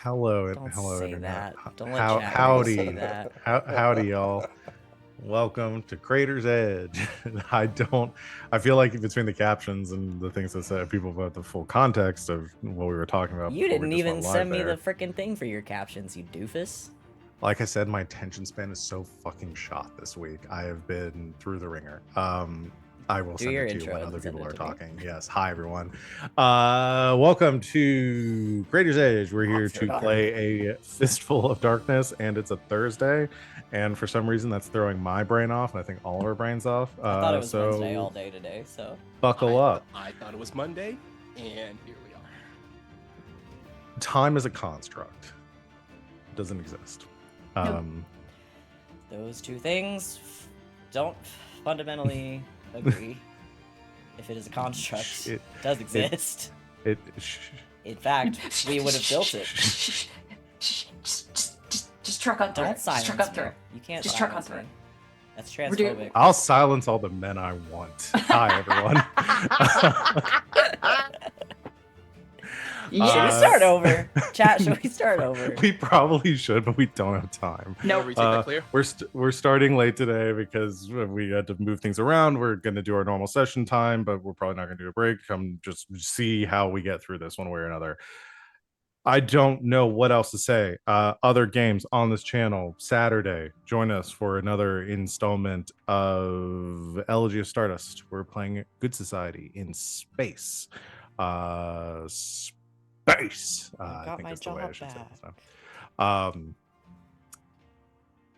Hello, Don't hello, say internet. that. Don't let chat Howdy, say that. howdy, y'all. Welcome to Crater's Edge. I feel like between the captions and the things that said, people about the full context of what we were talking about. You didn't even send me there. the freaking thing for your captions, you doofus. Like I said, my attention span is so fucking shot this week. I have been through the ringer. I will send it to you when other people are talking. Yes. Hi, everyone. Welcome to Crater's Edge. We're here to play a Fistful of Darkness, and it's a Thursday. And for some reason, that's throwing my brain off, and I think all of our brains off. I thought it was Wednesday all day today, so... Buckle up. I thought it was Monday, and here we are. Time is a construct. It doesn't exist. Those two things don't fundamentally agree. If it is a construct, it does exist. In fact, we would have built it. Just truck on through. Don't silence truck on through. You can't just silence truck on through. me. That's transphobic. I'll silence all the men I want. Hi, everyone. Should we start over? Chat, should we start over? We probably should, but we don't have time. No, retake that clear. We're starting late today because we had to move things around. We're going to do our normal session time, but we're probably not going to do a break. Come just see how we get through this one way or another. I don't know what else to say. Other games on this channel Saturday. Join us for another installment of Elegy of Stardust. We're playing Good Society in space. Space. I think that's the way I should say it.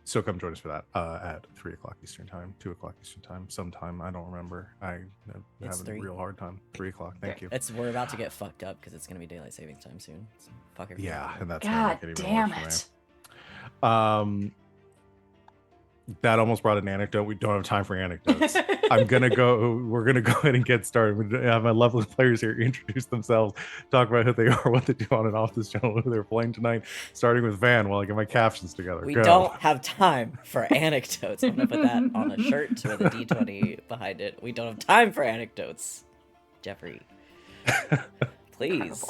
So come join us for that at 3 o'clock Eastern time, 2 o'clock Eastern time, sometime. I don't remember. I have a real hard time. 3 o'clock. Thank you. We're about to get fucked up because it's going to be daylight savings time soon. So fuck everything. Yeah, and that's God damn it. That almost brought an anecdote. We don't have time for anecdotes. We're gonna go ahead and get started. We have my lovely players here introduce themselves, talk about who they are, what they do on and off this channel, who they're playing tonight, starting with Van while I get my captions together. We don't have time for anecdotes. I'm gonna put that on a shirt with a D20 behind it. We don't have time for anecdotes. Jeffrey. Please.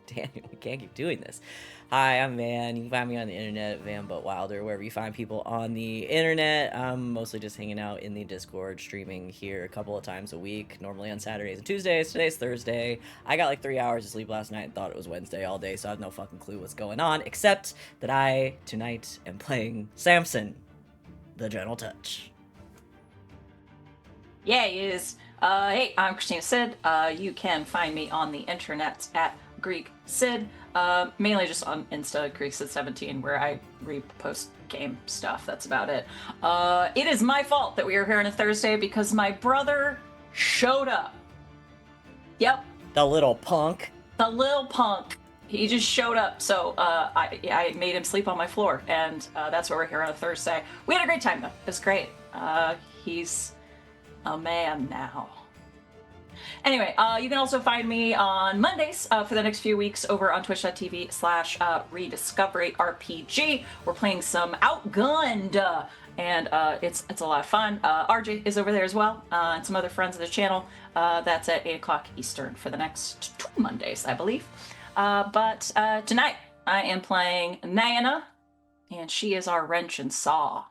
Daniel, we can't keep doing this. Hi, I'm Van. You can find me on the internet, Van But Wilder, wherever you find people on the internet. I'm mostly just hanging out in the Discord, streaming here a couple of times a week, normally on Saturdays and Tuesdays. Today's Thursday. I got like 3 hours of sleep last night and thought it was Wednesday all day, so I have no fucking clue what's going on, except that I, tonight, am playing Samson, the Gentle Touch. Yeah, he is. Hey, I'm Christina Sid. You can find me on the internet at Greek Sid. Mainly just on Insta, GreekSid17, where I repost game stuff. That's about it. It is my fault that we are here on a Thursday because my brother showed up. Yep. The little punk. The little punk. He just showed up, so I made him sleep on my floor, and that's why we're here on a Thursday. We had a great time, though. It was great. He's a man now. Anyway, you can also find me on Mondays for the next few weeks over on twitch.tv/rediscovery RPG. We're playing some Outgunned, and it's a lot of fun. RJ is over there as well, and some other friends of the channel. That's at 8 o'clock Eastern for the next 2 Mondays, I believe. But tonight, I am playing Nayana, and she is our wrench and saw.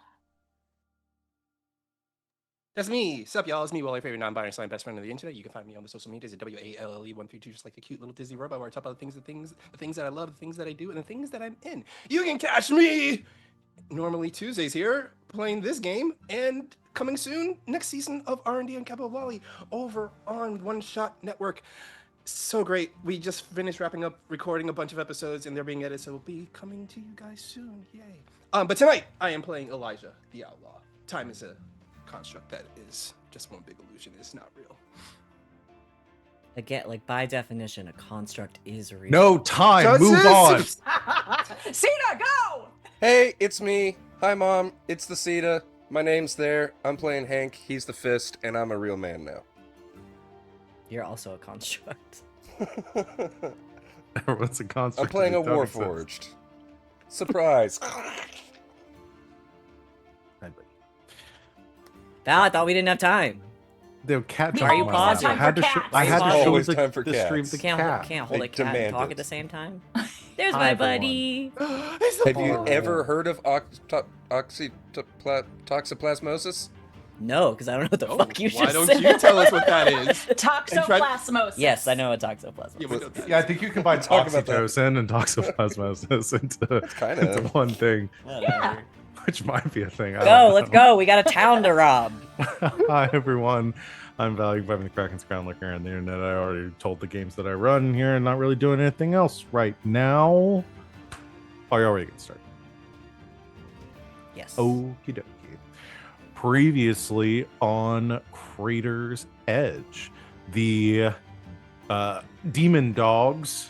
That's me. Sup, y'all? It's me, Will, your favorite non-binary slime best friend on the internet. You can find me on the social medias at WALLE132, just like the cute little Disney robot where I talk about the things that I love, the things that I do, and the things that I'm in. You can catch me normally Tuesdays here playing this game, and coming soon next season of R&D and Capital Volley over on One Shot Network. So great. We just finished wrapping up recording a bunch of episodes, and they're being edited, so it'll be coming to you guys soon. Yay. But tonight I am playing Elijah the Outlaw. Time is a construct that is just one big illusion. It's not real. Again, like by definition, a construct is real. No time. Move on. Cena, go! Hey, it's me. Hi, Mom. It's the Sita. My name's there. I'm playing Hank. He's the Fist, and I'm a real man now. You're also a construct. Everyone's a construct. I'm playing a Warforged. Surprise. Val, I thought we didn't have time. The cat. Are you pausing? I had to show Always the time for stream cats. the Can't cat. hold They a cat and talk demand at the it. same time. There's Hi, my everyone. buddy. It's the Have you boy. ever heard of toxoplasmosis? No, because I don't know what the No, fuck you why just don't said. you tell us what that is? Toxoplasmosis. Yes, I know what toxoplasmosis Yeah, we is. know that. Yeah, I think you combine Talk about that. oxytocin and toxoplasmosis kinda- into one thing, Whatever. which might be a thing. I Go, don't let's know. go. We got a town to rob. Hi everyone, I'm Value Vibing the Kraken's Crown Liquor on the internet. I already told the games that I run here and not really doing anything else right now. Are you ready to get started? Yes. Okie dokie. Previously on Crater's Edge, the demon dogs,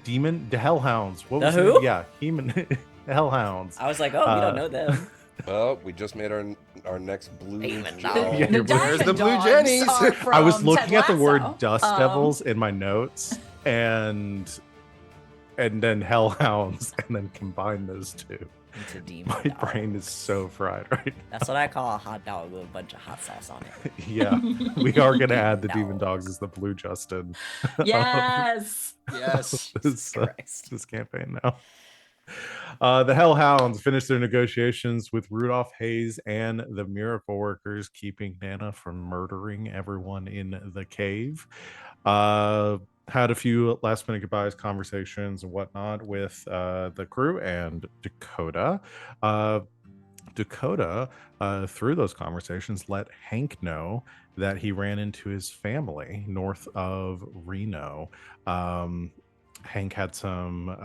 the hellhounds. What The was who? it? Yeah, the hellhounds. I was like, oh, we don't know them. Well, we just made our next blue. Demon Jenny. dog. Yeah, The you're- Where's the Diamond Blue Dogs Jennies? are I was from looking Ted at the word Lasso. dust devils in my notes and then hellhounds and then combine those two. It's a demon My dog. brain is so fried right That's what I call a hot dog with a bunch of hot sauce on it. now. Yeah, we are going to add the No. demon dogs as the Blue Justin. Yes. Yes. this, Christ. this campaign now. The Hellhounds finished their negotiations with Rudolph Hayes and the Miracle Workers, keeping Nana from murdering everyone in the cave. Had a few last minute goodbyes, conversations, and whatnot with the crew and Dakota. Dakota, through those conversations, let Hank know that he ran into his family north of Reno. Hank had some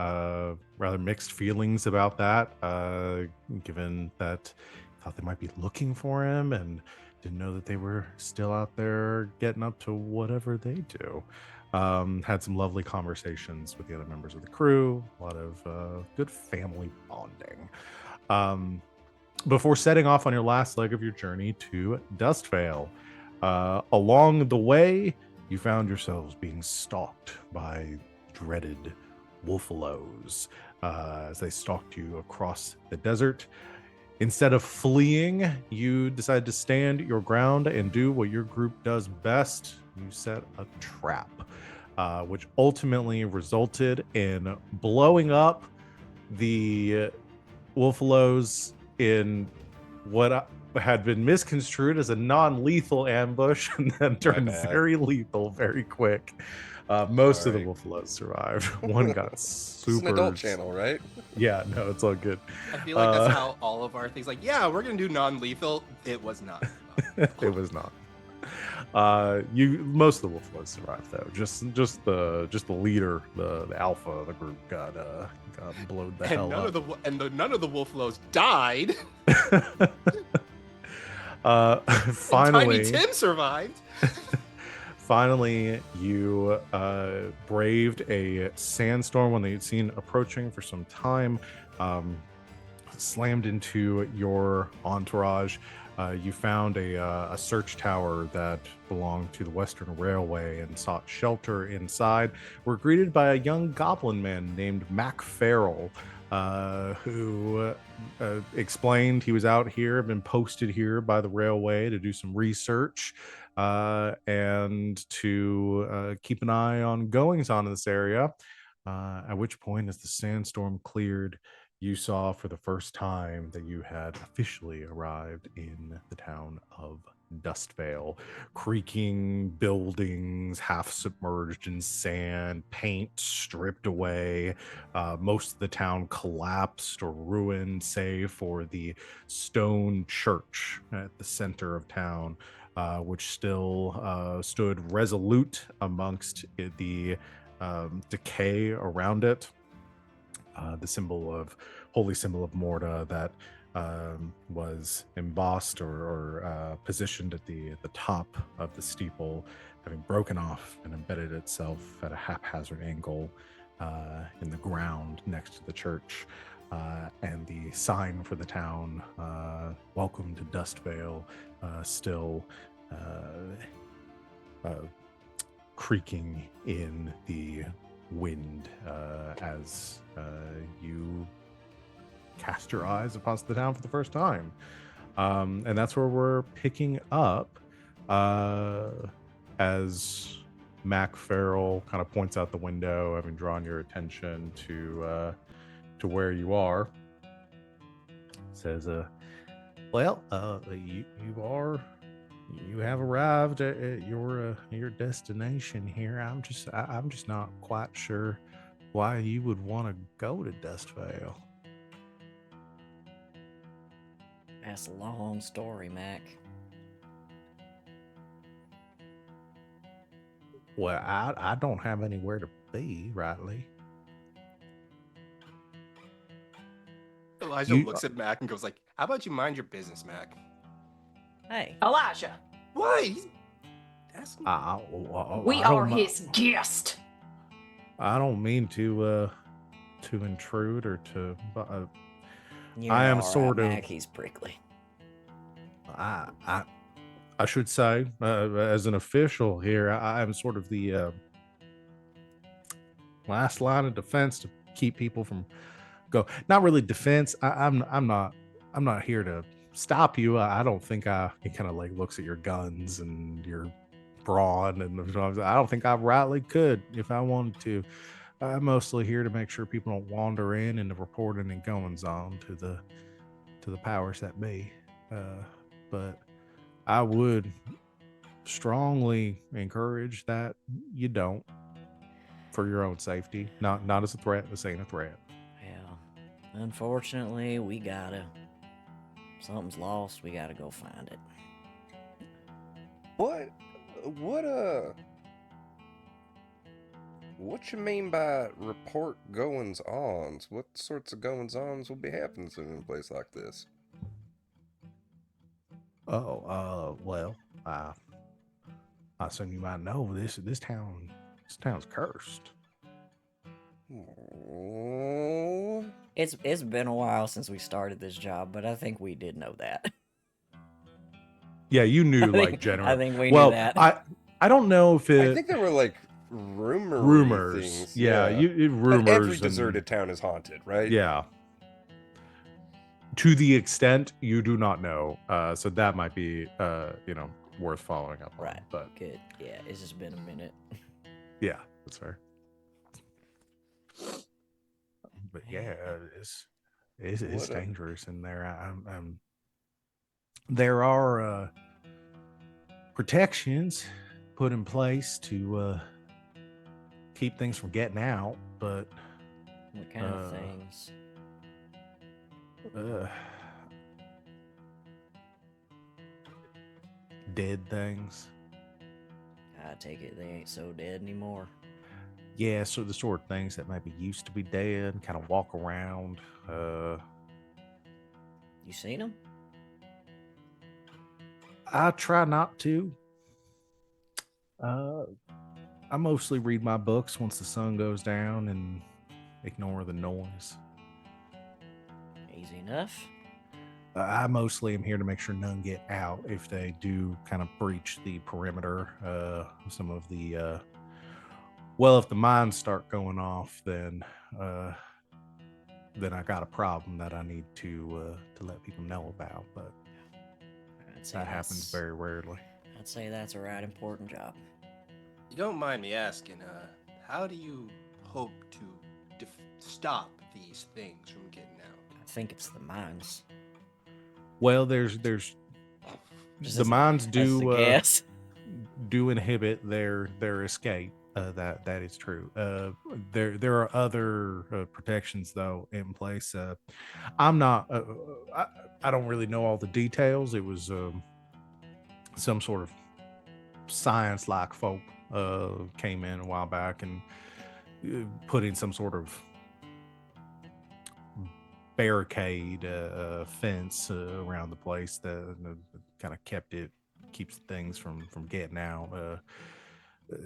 rather mixed feelings about that, given that he thought they might be looking for him and didn't know that they were still out there getting up to whatever they do. Had some lovely conversations with the other members of the crew, a lot of good family bonding. Before setting off on your last leg of your journey to Dustvale, along the way, you found yourselves being stalked by dreaded wolfalos as they stalked you across the desert. Instead of fleeing, you decided to stand your ground and do what your group does best. You set a trap, which ultimately resulted in blowing up the wolfalos in what had been misconstrued as a non-lethal ambush and then turned bad. very lethal very quick. Most of the Sorry. wolfalos survived. One got It's super an adult channel, right? Yeah, no, it's all good. I feel like that's how all of our things, like, yeah, we're gonna do non-lethal. It was not. It was not. Most of the wolfalos survived though. Just the leader, the alpha of the group got blowed the hell And none up. of none of the wolfalos died. And Finally, Tiny Tim survived. Finally, you braved a sandstorm one that you'd seen approaching for some time, slammed into your entourage. You found a search tower that belonged to the Western Railway and sought shelter inside. Were greeted by a young goblin man named Mac Farrell, who explained he was out here, been posted here by the railway to do some research and to keep an eye on goings on in this area. At which point, as the sandstorm cleared, you saw for the first time that you had officially arrived in the town of Dustvale. Creaking buildings, half submerged in sand, paint stripped away. Most of the town collapsed or ruined, save for the stone church at the center of town, which still stood resolute amongst the decay around it. The holy symbol of Morta that was embossed or positioned at the top of the steeple, having broken off and embedded itself at a haphazard angle in the ground next to the church. And the sign for the town, "Welcome to Dustvale," still creaking in the wind as you cast your eyes across the town for the first time. And that's where we're picking up as Mac Farrell kind of points out the window, having drawn your attention to where you are. Says, "Well, you have arrived at your destination here. I'm just not quite sure why you would want to go to Dustvale." That's a long story, Mac. Well, I don't have anywhere to be, rightly. Elijah looks at Mac and goes like, "How about you mind your business, Mac?" Hey. Elijah, Why? He's asking. we are his guest. I don't mean to intrude or to. You're I am all right, sort of. Mac. He's prickly. I should say, as an official here, I am sort of the last line of defense to keep people from go. Not really defense. I'm not here to stop you. I don't think he kind of like looks at your guns and your brawn, and I don't think I rightly could if I wanted to. I'm mostly here to make sure people don't wander in and to report any goings on to the powers that be. But I would strongly encourage that you don't, for your own safety. Not as a threat. This ain't a threat. Yeah. Unfortunately, we gotta. Something's lost. We gotta go find it. What you mean by report goings-ons? What sorts of goings-ons will be happening in a place like this? Oh, well, I assume you might know this town's cursed. Oh. It's been a while since we started this job, but I think we did know that. Yeah, you knew generally. I think we knew that. I don't know if I think there were like rumors. Things. Yeah, rumors. But every deserted town is haunted, right? Yeah. To the extent you do not know, so that might be worth following up on. Right. But good. Yeah, it's just been a minute. Yeah, that's fair. But yeah, it's dangerous in there. I'm there are protections put in place to keep things from getting out, but What kind of things? Dead things. I take it they ain't so dead anymore. Yeah, so the sort of things that maybe used to be dead, kind of walk around. You seen them? I try not to. I mostly read my books once the sun goes down and ignore the noise. Easy enough. I mostly am here to make sure none get out if they do kind of breach the perimeter. Some of the if the mines start going off, then I got a problem that I need to let people know about. But that happens very rarely. I'd say that's a right important job. You don't mind me asking, how do you hope to stop these things from getting out? I think it's the mines. Well, there's the mines do inhibit their escape. That is true. There are other protections though in place. I'm not. I don't really know all the details. It was some sort of science-like folk came in a while back and put in some sort of barricade fence around the place that kind of keeps things from getting out.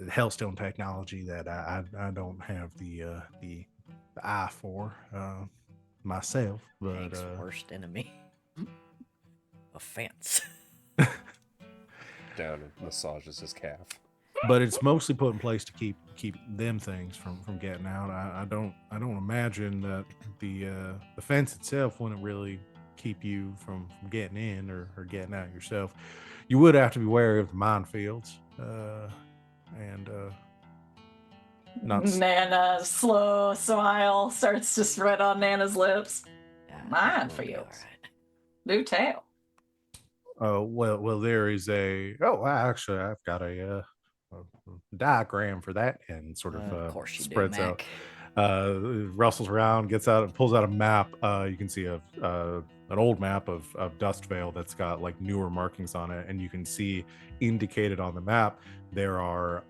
Hellstone technology that I don't have the eye for myself, but Hank's worst enemy. A fence. Down and massages his calf. But it's mostly put in place to keep them things from getting out. I don't imagine that the fence itself wouldn't really keep you from getting in or getting out yourself. You would have to be wary of the minefields, and Not s- Nana's slow smile starts to spread on Nana's lips. Mine for you. Do tell. well, there is a. Oh, actually, I've got a diagram for that, and sort of, Of course you do, spreads out. Mac. Rustles around, gets out, pulls out a map. You can see an old map of Dustvale that's got like newer markings on it, and you can see indicated on the map there are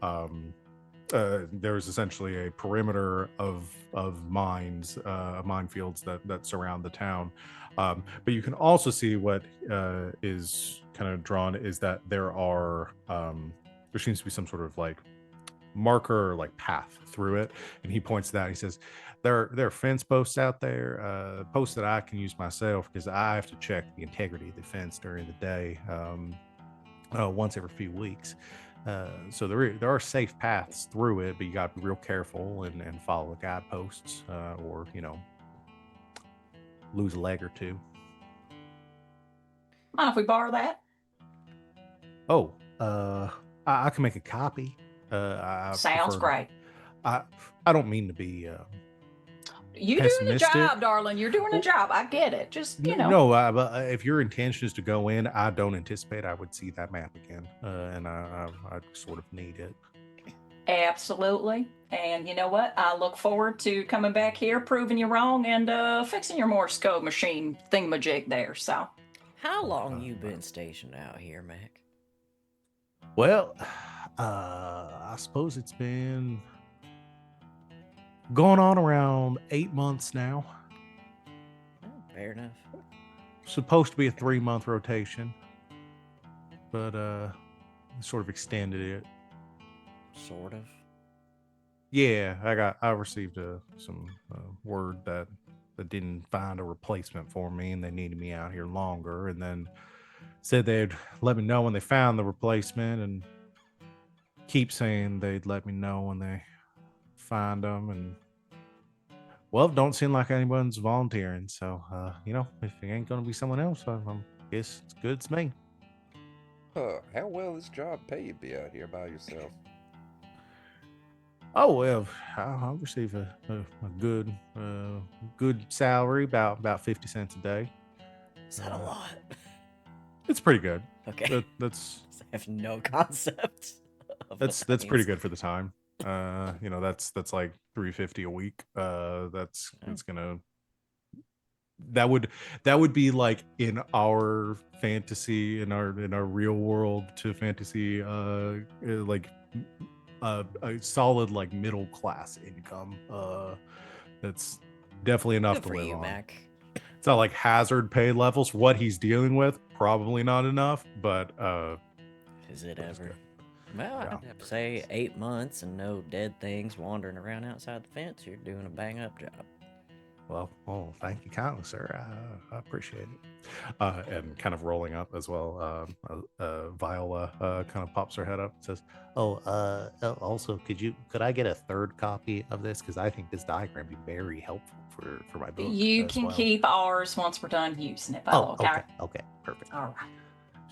there's essentially a perimeter of mines, minefields that surround the town. But you can also see what is kind of drawn is that there seems to be some sort of like marker or like path through it, and he points to that. And he says, "There are fence posts out there, posts that I can use myself because I have to check the integrity of the fence during the day, once every few weeks." So there are safe paths through it, but you got to be real careful and follow the guideposts, or lose a leg or two. Mind if we borrow that? Oh, I can make a copy. I Sounds prefer- great. I don't mean to be You doing the pessimistic. job, darling. You're doing the Well, job. I get it. Just, you know. No, but if your intention is to go in, I don't anticipate I would see that map again, and I sort of need it. Absolutely. And you know what? I look forward to coming back here, proving you wrong, and fixing your Morse code machine thingamajig there. So, How long you been stationed out here, Mac? Well, I suppose it's been going on around 8 months now. Oh, fair enough. Supposed to be a 3-month rotation, but sort of extended it. Sort of. Yeah, I received some word that they didn't find a replacement for me, and they needed me out here longer, and then said they'd let me know when they found the replacement, and keep saying they'd let me know when they find them. And well, it don't seem like anyone's volunteering, so if it ain't gonna be someone else, I guess it's good as me. Huh, how well this job pay you to be out here by yourself? Oh well, I'll receive a good good salary, about 50 cents a day. Is that a lot? It's pretty good. Okay. That's I have no concept. Of what that pretty means. good for the time. That's like $350 a week. That's gonna that would be like in our fantasy, in our real world to fantasy, like a solid like middle class income. That's definitely enough Good to for live you, on. Mac. It's not like hazard pay levels. What he's dealing with, probably not enough, but Is it but it's ever? good. Well, Yeah. I'd have to say 8 months and no dead things wandering around outside the fence. You're doing a bang up job. Well, thank you kindly, sir. I appreciate it. And kind of rolling up as well. Viola kind of pops her head up and says, also, could I get a third copy of this? Because I think this diagram would be very helpful for my book. you as can well. keep ours once we're done using it, Bella, okay? Okay, perfect. All right.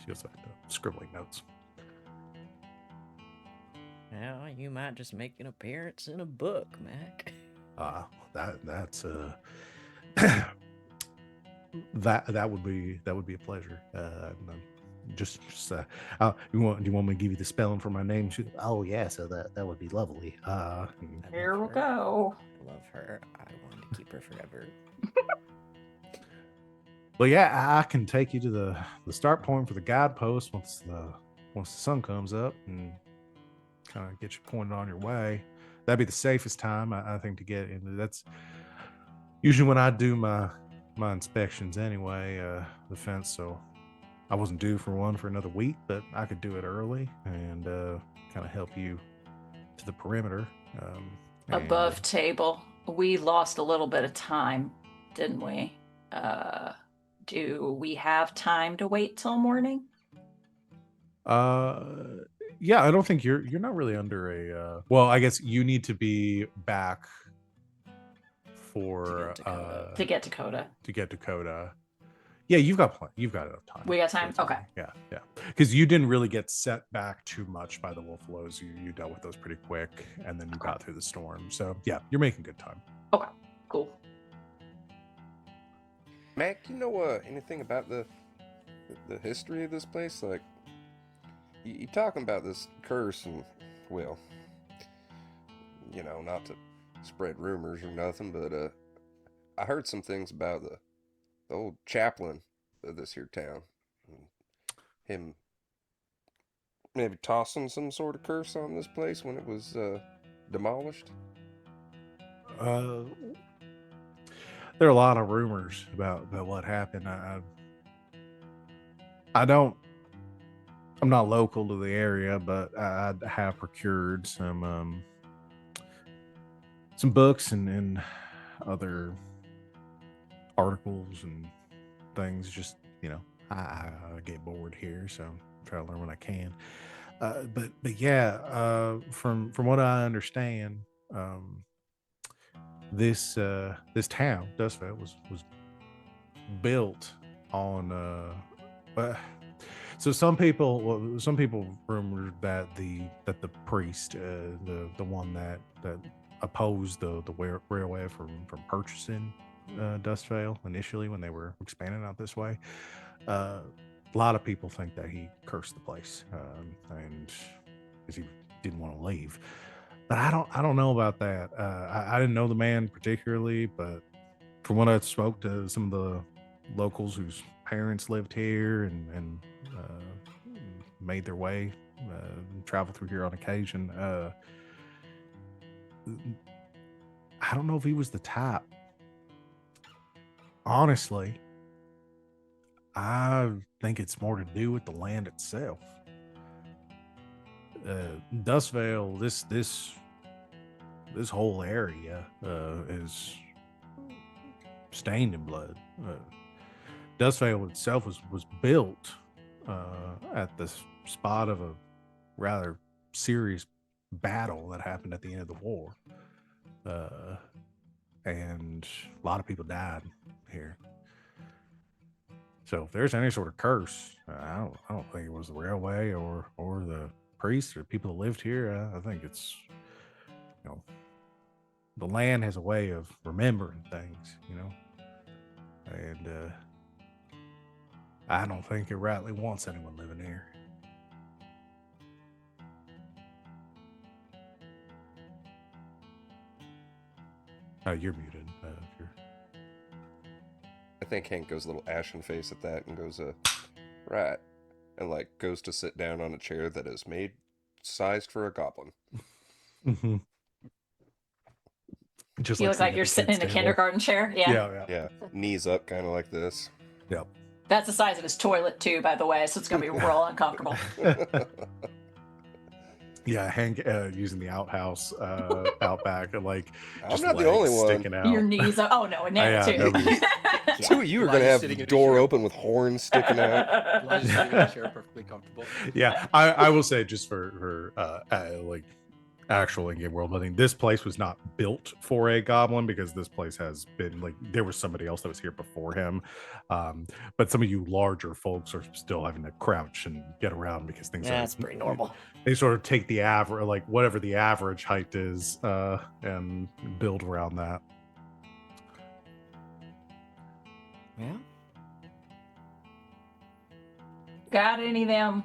She goes back to scribbling notes. Well, you might just make an appearance in a book, Mac. That's that would be a pleasure. Do you want me to give you the spelling for my name? Oh yeah, so that would be lovely. Here we her. go. I love her. I want to keep her forever. Well, yeah, I can take you to the start point for the guidepost once the sun comes up, and kind of get you pointed on your way. That'd be the safest time, I think, to get into. That's usually when I do my inspections anyway, the fence. So I wasn't due for one for another week, but I could do it early and kind of help you to the perimeter. Above table. We lost a little bit of time, didn't we? Do we have time to wait till morning? Yeah, I don't think you're not really under a well, I guess you need to be back for To get Dakota. Yeah, you've got enough time. We got time? Okay. Yeah. because you didn't really get set back too much by the wolf you dealt with those pretty quick, and then you got through the storm. So yeah, you're making good time. Okay, cool. Mac, you know anything about the history of this place? Like, you talking about this curse, and well, you know, not to spread rumors or nothing, but I heard some things about the old chaplain of this here town, and him maybe tossing some sort of curse on this place when it was demolished. Uh, there are a lot of rumors about what happened. I don't. I'm not local to the area, but I have procured some books and other articles and things. Just I get bored here, so I try to learn what I can. But yeah, from what I understand, this town, Dustvale, was built on so some people rumored that the priest, the one that opposed the railway from purchasing Dustvale initially when they were expanding out this way. A lot of people think that he cursed the place, and because he didn't want to leave. But I don't know about that. I didn't know the man particularly, but from what I spoke to some of the locals whose parents lived here and made their way, traveled through here on occasion. I don't know if he was the type. Honestly, I think it's more to do with the land itself. Dustvale, this whole area is stained in blood. Dustvale itself was built at the spot of a rather serious battle that happened at the end of the war, and a lot of people died here. So if there's any sort of curse, I don't think it was the railway or the priests or people that lived here. I think it's the land has a way of remembering things, and I don't think it rightly wants anyone living here. Oh, you're muted. I think Hank goes a little ashen face at that and goes, right. And, like, goes to sit down on a chair that is sized for a goblin. Mm-hmm. Just You look like you're sitting in a kindergarten chair. Yeah. Knees up, kind of like this. Yep. That's the size of his toilet too, by the way, so it's gonna be real uncomfortable. Yeah, Hank using the outhouse out back, and like I'm not the only one sticking out. Your knees are, oh no, and there too. Two of you are gonna have the door open with horns sticking out. Elijah's sitting in a chair, perfectly comfortable. Yeah, I will say, just for like actual in-game world building, this place was not built for a goblin, because this place has been, like, there was somebody else that was here before him, but some of you larger folks are still having to crouch and get around because things That's pretty normal. They sort of take the average, like whatever the average height is, and build around that. Yeah. Got any of them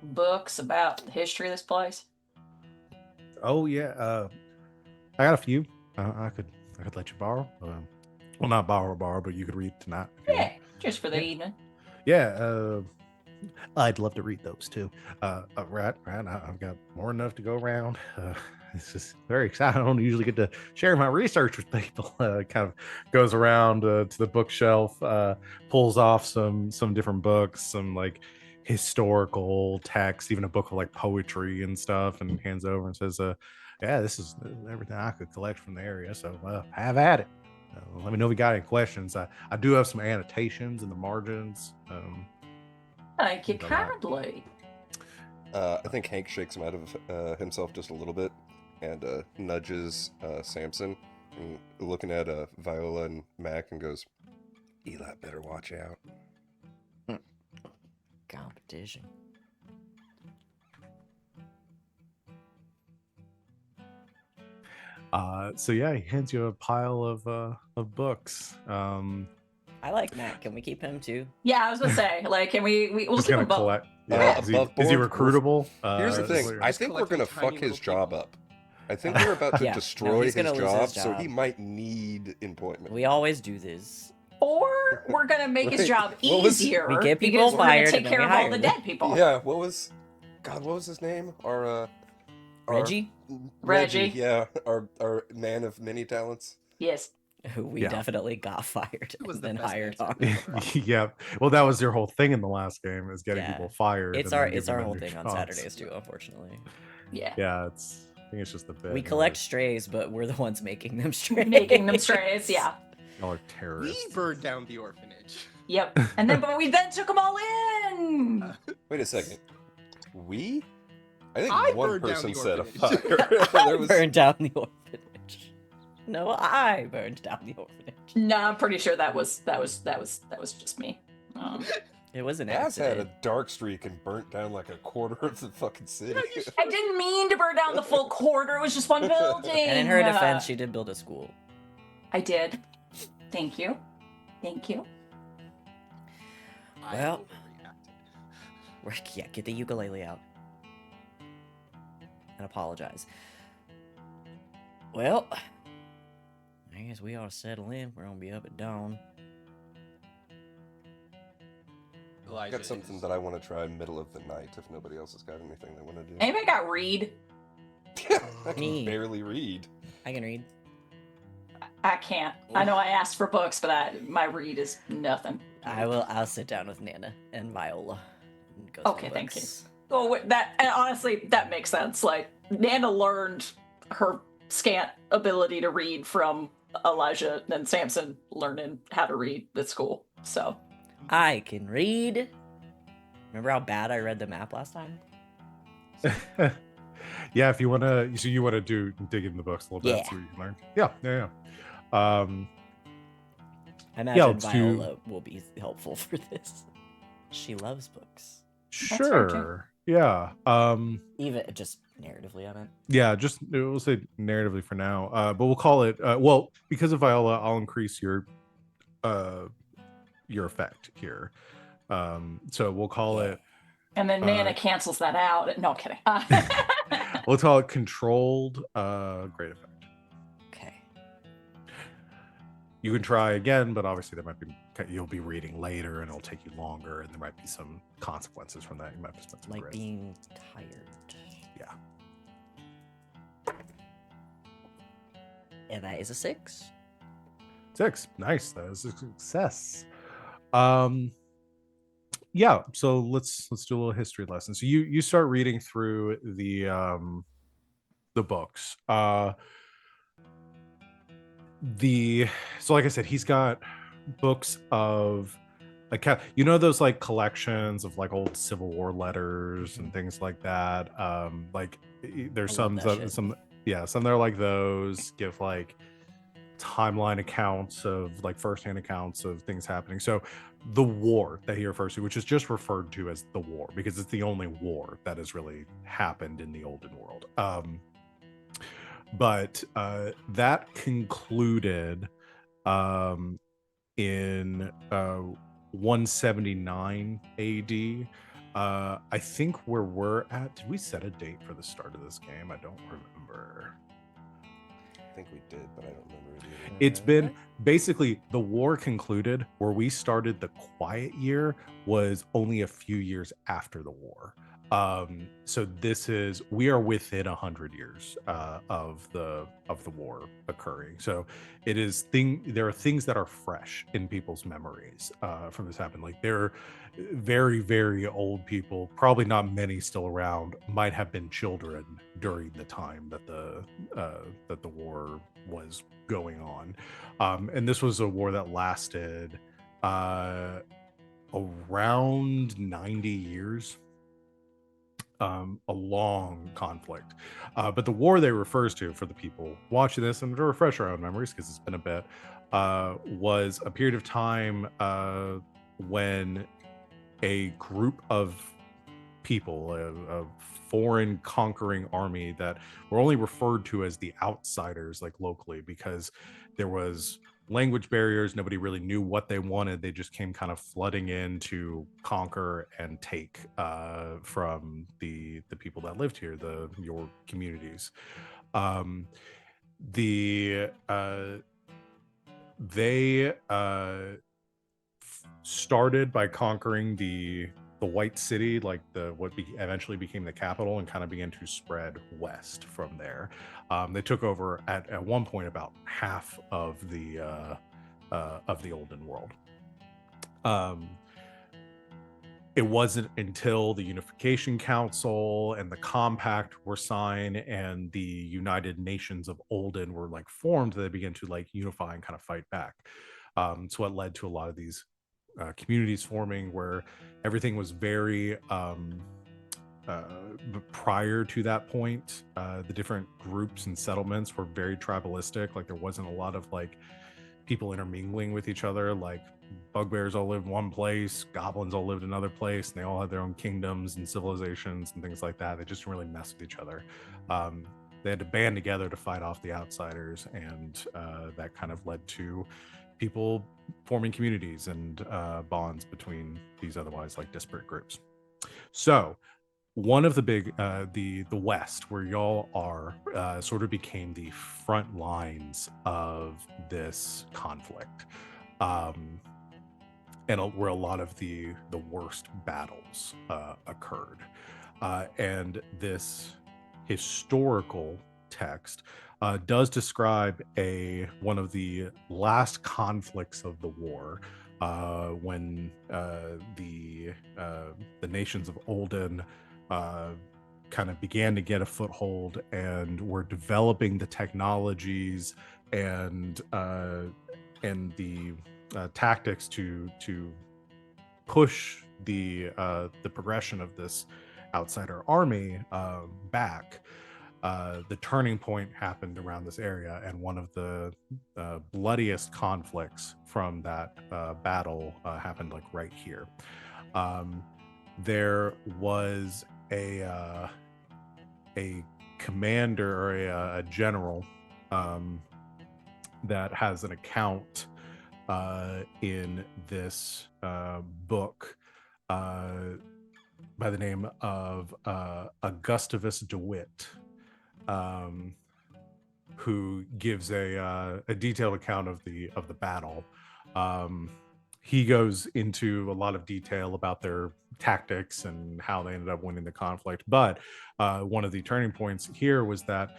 books about the history of this place? Oh yeah, I got a few. I could let you borrow. Well, not borrow, but you could read tonight. Yeah, just for the evening. Yeah, I'd love to read those too. Right. I've got more than enough to go around. It's just very exciting. I don't usually get to share my research with people. Kind of goes around to the bookshelf, pulls off some different books, some like historical text, even a book of like poetry and stuff, and hands over and says, yeah, this is everything I could collect from the area, so have at it. Let me know if you got any questions. I do have some annotations in the margins. Thank you kindly. I think Hank shakes him out of himself just a little bit and nudges Samson, and looking at Viola and Mac, and goes, Eli, better watch out. Competition. So yeah, he hands you a pile of books. I like Matt. Can we keep him too? Yeah, I was gonna say, like, can we'll Just keep gonna them both. collect. Yeah. Is he Above board? recruitable? Here's the is thing. what you're- I Just think we're gonna collecting tiny fuck his little job people. up. I think we're about to Yeah, no, destroy he's his gonna lose job, his so he job. might need employment. We always do this. Or we're gonna make his Right. job What was- easier We get people because we're gonna fired take and then care we of all hire the them. dead people. Yeah, what was his name? Our Reggie, Reggie. Yeah, our man of many talents. Yes. who we Yeah. definitely got fired Who was and the then best hired dancer on. ever? yeah. Well, that was your whole thing in the last game, is getting Yeah. people fired. It's and our then it's giving our them whole new thing on jobs. Saturdays too, unfortunately. Yeah. Yeah, I think it's just a bit. We you know, collect like, strays, but we're the ones making them strays. Making them strays, yeah. y'all are We terrorists. burned down the orphanage. Yep. And then but we then took them all in. Wait a second. We? I think I one burned down person the set a orphanage. fire. There was Burned down the orphanage. No, I burned down the orphanage. No, I'm pretty sure that was just me. It was an Ass had a accident. dark streak and burnt down like a quarter of the fucking city. I didn't mean to burn down the full quarter. It was just one building. And in her defense, she did build a school. I did. Thank you. Thank you. Well. overreacted. Rick, yeah, get the ukulele out. And apologize. Well, I guess we ought to settle in. We're gonna be up at dawn. I Elijah got something is- that I want to try middle of the night if nobody else has got anything they want to do. Anybody got read? I can Me. barely read. I can read. I can't. I know I asked for books, but my read is nothing. I'll sit down with Nana and Viola. And go Okay, through thank you. books. Oh, and honestly, that makes sense. Like Nana learned her scant ability to read from Elijah and Samson learning how to read at school. So I can read. Remember how bad I read the map last time? Yeah, if you wanna, so you wanna dig in the books a little bit, Yeah. see what you can learn. Yeah. I imagine let's do- Viola will be helpful for this. She loves books. That's fair, too. Sure. Yeah. Even just narratively, I meant. Yeah, just we'll say narratively for now. But we'll call it well, because of Viola, I'll increase your effect here. So we'll call it and then Nana cancels that out. No kidding. we'll call it controlled great effect. Okay. You can try again, but obviously there might be you'll be reading later and it'll take you longer, and there might be some consequences from that. You might have to spend some Like grit. being tired. Yeah. And that is a 6. 6. Nice. That is a success. Yeah, so let's do a little history lesson. So you start reading through the books. So like I said, he's got books of those like collections of like old Civil War letters and things like that. Like there's I love that shit. some that are like those, give like timeline accounts of like firsthand accounts of things happening. So the war that he refers to, which is just referred to as the war because it's the only war that has really happened in the olden world. But that concluded in 179 AD. I think where we're at, did we set a date for the start of this game? I don't remember. I think we did, but I don't remember it either. It's been basically the war concluded. Where we started the quiet year was only a few years after the war. So we are within 100 years of the war occurring. So there are things that are fresh in people's memories from this happened. Like they're very, very old people, probably not many still around, might have been children during the time that the war was going on. And this was a war that lasted around 90 years. A long conflict, but the war they refers to, for the people watching this and to refresh our own memories because it's been a bit, was a period of time when a group of people, a foreign conquering army that were only referred to as the outsiders, like locally, because there was language barriers. Nobody really knew what they wanted. They just came kind of flooding in to conquer and take from the people that lived here, your communities. Um, the they started by conquering the white city, like eventually became the capital, and kind of began to spread west from there. They took over at one point about half of the olden world. It wasn't until the Unification Council and the Compact were signed and the United Nations of Olden were like formed that they began to like unify and kind of fight back. So what led to a lot of these communities forming where everything was very prior to that point. The different groups and settlements were very tribalistic. Like there wasn't a lot of like people intermingling with each other. Like bugbears all lived in one place, goblins all lived in another place, and they all had their own kingdoms and civilizations and things like that. They just didn't really mess with each other. They had to band together to fight off the outsiders, and that kind of led to people forming communities and bonds between these otherwise like disparate groups. So one of the big the West, where y'all are, sort of became the front lines of this conflict, and where a lot of the worst battles occurred. And this historical text does describe one of the last conflicts of the war, when the nations of Olden kind of began to get a foothold and were developing the technologies and the tactics to push the progression of this outsider army back. The turning point happened around this area, and one of the bloodiest conflicts from that battle happened like right here. There was a commander or a general that has an account in this book by the name of Gustavus DeWitt, who gives a detailed account of the battle. He goes into a lot of detail about their tactics and how they ended up winning the conflict. But one of the turning points here was that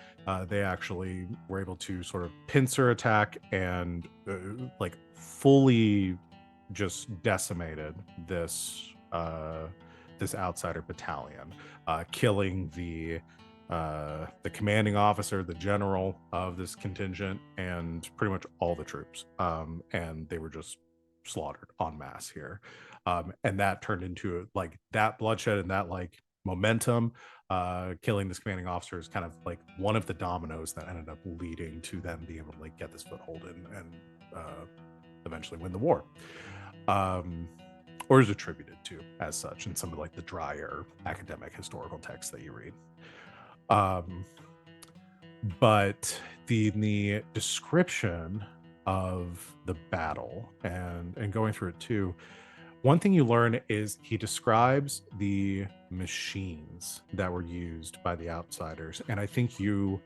they actually were able to sort of pincer attack and like fully just decimated this outsider battalion, killing the commanding officer, the general of this contingent, and pretty much all the troops. And they were just slaughtered en masse here. And that turned into like that bloodshed and that like momentum, killing this commanding officer is kind of like one of the dominoes that ended up leading to them being able to like get this foothold and eventually win the war. Or is attributed to as such in some of like the drier academic historical texts that you read. But the description of the battle and going through it too, one thing you learn is he describes the machines that were used by the outsiders, and I think you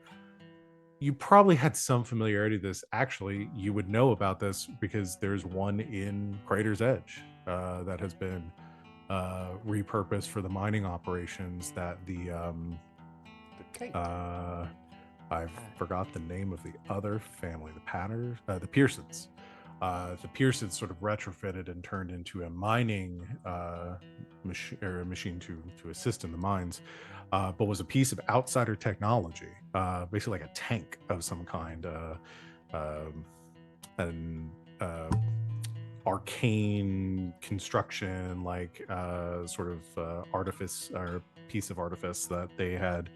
probably had some familiarity with this. Actually, you would know about this because there's one in Crater's Edge that has been repurposed for the mining operations that I forgot the name of the other family, the Pearsons. The Pearsons sort of retrofitted and turned into a mining machine to assist in the mines, but was a piece of outsider technology, basically like a tank of some kind, an arcane construction, like sort of artifice or piece of artifice that they had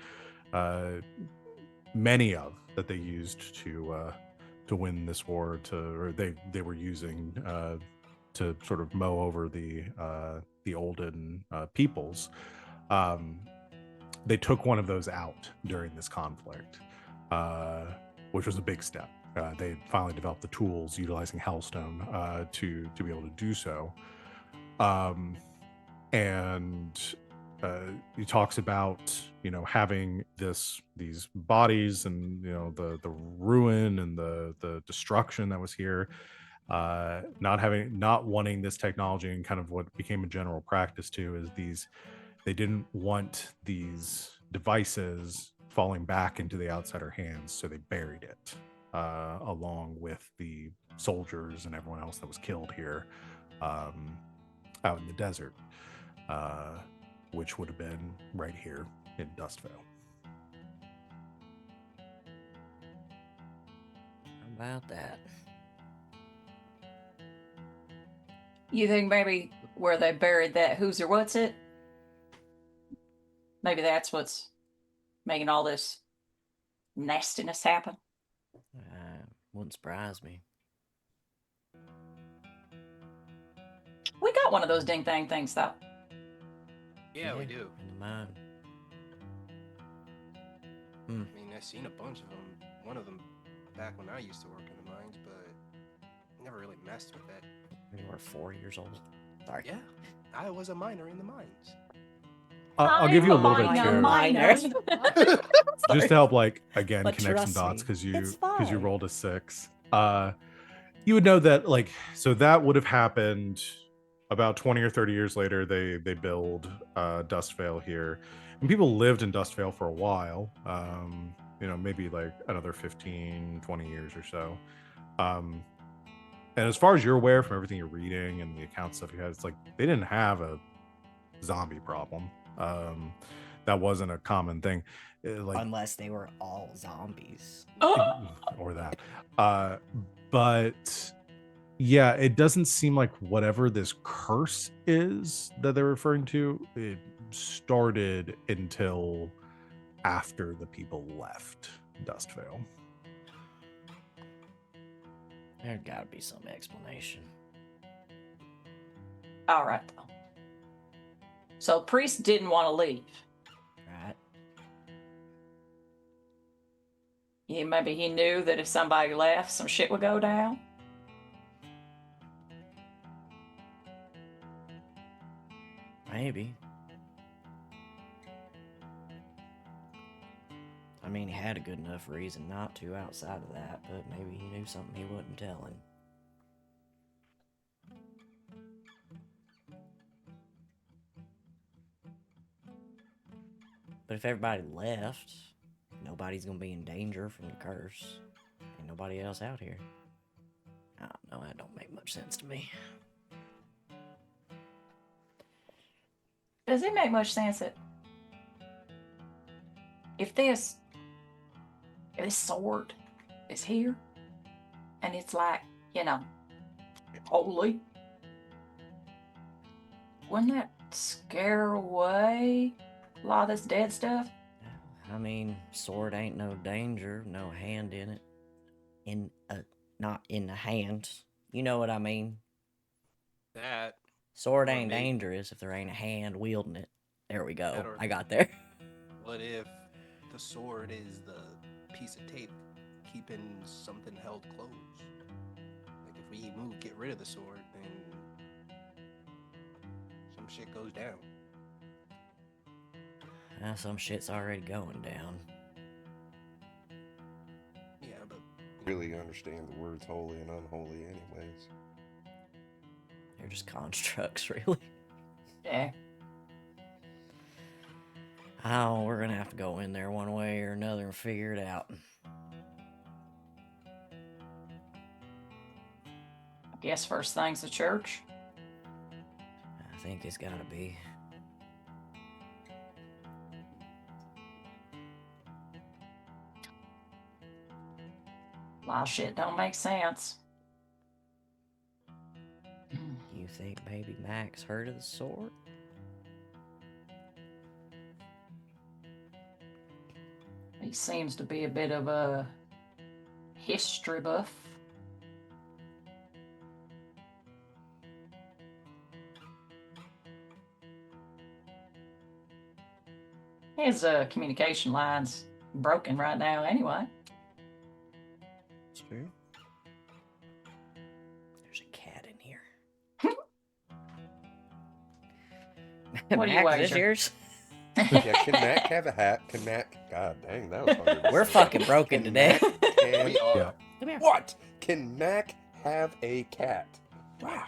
many of that they used to win this war, or they were using to sort of mow over the Olden peoples. They took one of those out during this conflict, which was a big step. They finally developed the tools utilizing Hellstone to be able to do so. And he talks about having these bodies and the ruin and the destruction that was here, not wanting this technology, and kind of what became a general practice too is they didn't want these devices falling back into the outsider hands, so they buried it along with the soldiers and everyone else that was killed here out in the desert, which would have been right here in Dustvale. How about that? You think maybe where they buried that who's or what's it? Maybe that's what's making all this nastiness happen. Wouldn't surprise me. We got one of those ding dang things though. Yeah, we do. In the mine. I mean, I've seen a bunch of them. One of them back when I used to work in the mines, but never really messed with it. When you were 4 years old. Sorry. Yeah, I was a miner in the mines. I'll give you a little bit too, Minor. just to help again But connect some trust dots, me, because you it's fine. rolled a 6. You would know that so that would have happened about 20 or 30 years later. They build Dustvale here, and people lived in Dustvale for a while, maybe another 15, 20 years or so. And as far as you're aware from everything you're reading and the account stuff you had, it's they didn't have a zombie problem. That wasn't a common thing. Unless they were all zombies. Or that. But yeah, it doesn't seem like whatever this curse is that they're referring to, it started until after the people left Dustvale. There's gotta be some explanation. All right though. So priest didn't want to leave. Right? Yeah, maybe he knew that if somebody left, some shit would go down. Maybe. I mean, he had a good enough reason not to outside of that, but maybe he knew something he wasn't telling. But if everybody left, nobody's gonna be in danger from the curse. Ain't nobody else out here. I don't know, that don't make much sense to me. Does it make much sense that if this sword is here and it's holy, wouldn't that scare away a lot of this dead stuff? I mean, sword ain't no danger, no hand in it. Not in the hand. You know what I mean? That. Sword Or ain't maybe- dangerous if there ain't a hand wielding it. There we go. That or- I got there. What if the sword is the piece of tape keeping something held close? If we get rid of the sword, then some shit goes down. Some shit's already going down. Yeah, but Really understand the words holy and unholy, anyways. They're just constructs, really. Yeah. Oh, we're gonna have to go in there one way or another and figure it out. I guess first thing's the church. I think it's gotta be. A lot of shit don't make sense. You think maybe Max heard of the sword? He seems to be a bit of a history buff. His communication line's broken right now anyway. It's true. There's a cat in here. What do you Mac, is this wager? yours? Yeah, can Mac have a hat? Can Mac? God dang, that was hard. to We're say. fucking broken Can today. Mac- can- We are. Yeah. Come here. What? Can Mac have a cat? Wow.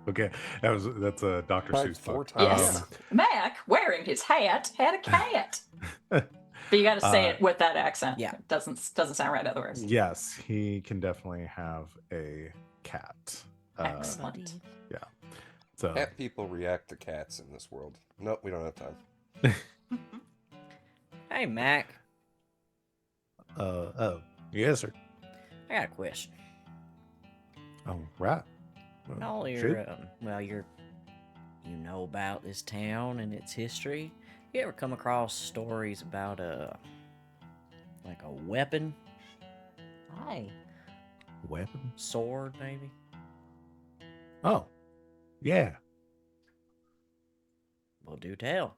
Okay, that's a Dr. Tried Seuss 4 book. Yes. times. Mac, wearing his hat, had a cat. But you got to say it with that accent. Yeah. It doesn't sound right otherwise. Yes, he can definitely have a cat. Excellent. So Cat people react to cats in this world. Nope, we don't have time. Hey, Mac. oh, yes, sir. I got a question. Oh, right. All Shoot. you know about this town and its history. You ever come across stories about like a weapon? Hi. Weapon? Sword, maybe? Oh, yeah. Well, do tell.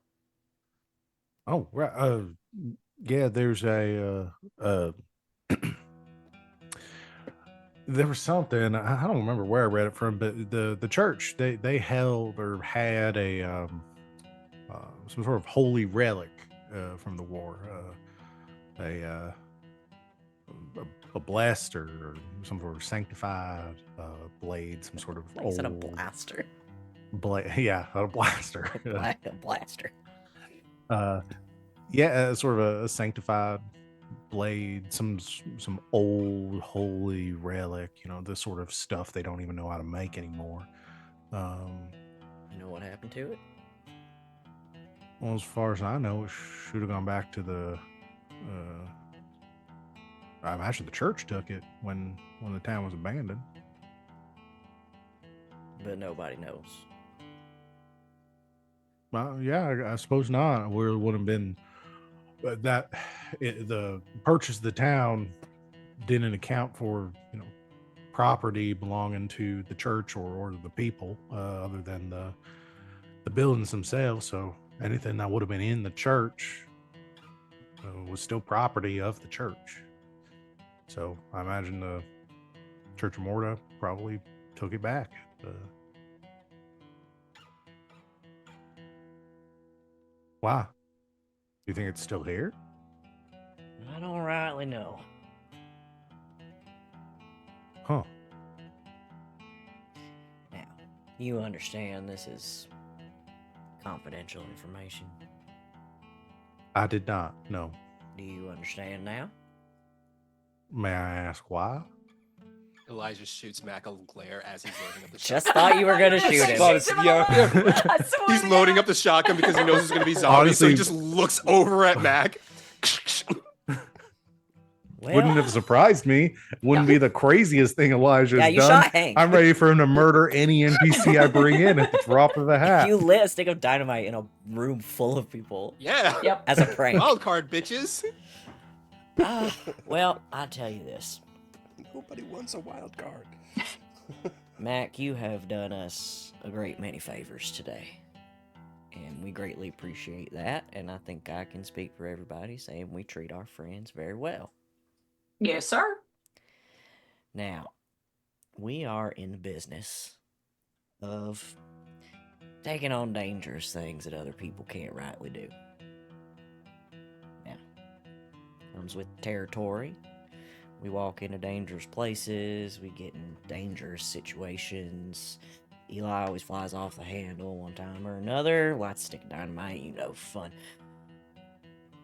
Oh, right. Yeah. There's there was something I don't remember where I read it from, but the church they held or had a some sort of holy relic from the war, a, uh, a blaster or some sort of sanctified blade, some sort of Is it a old blaster? blade. Yeah, a blaster. A blaster. Yeah, sort of a sanctified blade, some old holy relic, this sort of stuff they don't even know how to make anymore. You know what happened to it? Well, as far as I know, it should have gone back to the I imagine the church took it when the town was abandoned. But nobody knows. Well, yeah, I suppose not. Where it would have been the purchase of the town didn't account for property belonging to the church or the people, other than the buildings themselves. So anything that would have been in the church was still property of the church. So I imagine the Church of Morta probably took it back. Why? You think it's still here? I don't rightly know. Huh. Now, you understand this is confidential information. I did not. No. Do you understand now? May I ask why? Elijah shoots Mac a glare as he's loading up the Just shotgun. thought you were gonna shoot him. Thought it's- yeah. I swear He's to loading God. up the shotgun because he knows there's going to be zombies, so he Honestly- just looks over at Mac. Well, Wouldn't have surprised me. Wouldn't be the craziest thing Elijah's yeah, you done. shot Hank. I'm ready for him to murder any NPC I bring in at the drop of a hat. You lit a stick of dynamite in a room full of people Yeah. Yep. as a prank. Wild card, bitches. Well, I'll tell you this. Nobody wants a wild card. Mac, you have done us a great many favors today. And we greatly appreciate that. And I think I can speak for everybody saying we treat our friends very well. Yes, sir. Now, we are in the business of taking on dangerous things that other people can't rightly do. Now, comes with territory. We walk into dangerous places, we get in dangerous situations. Eli always flies off the handle one time or another. Lights a stick of dynamite, fun.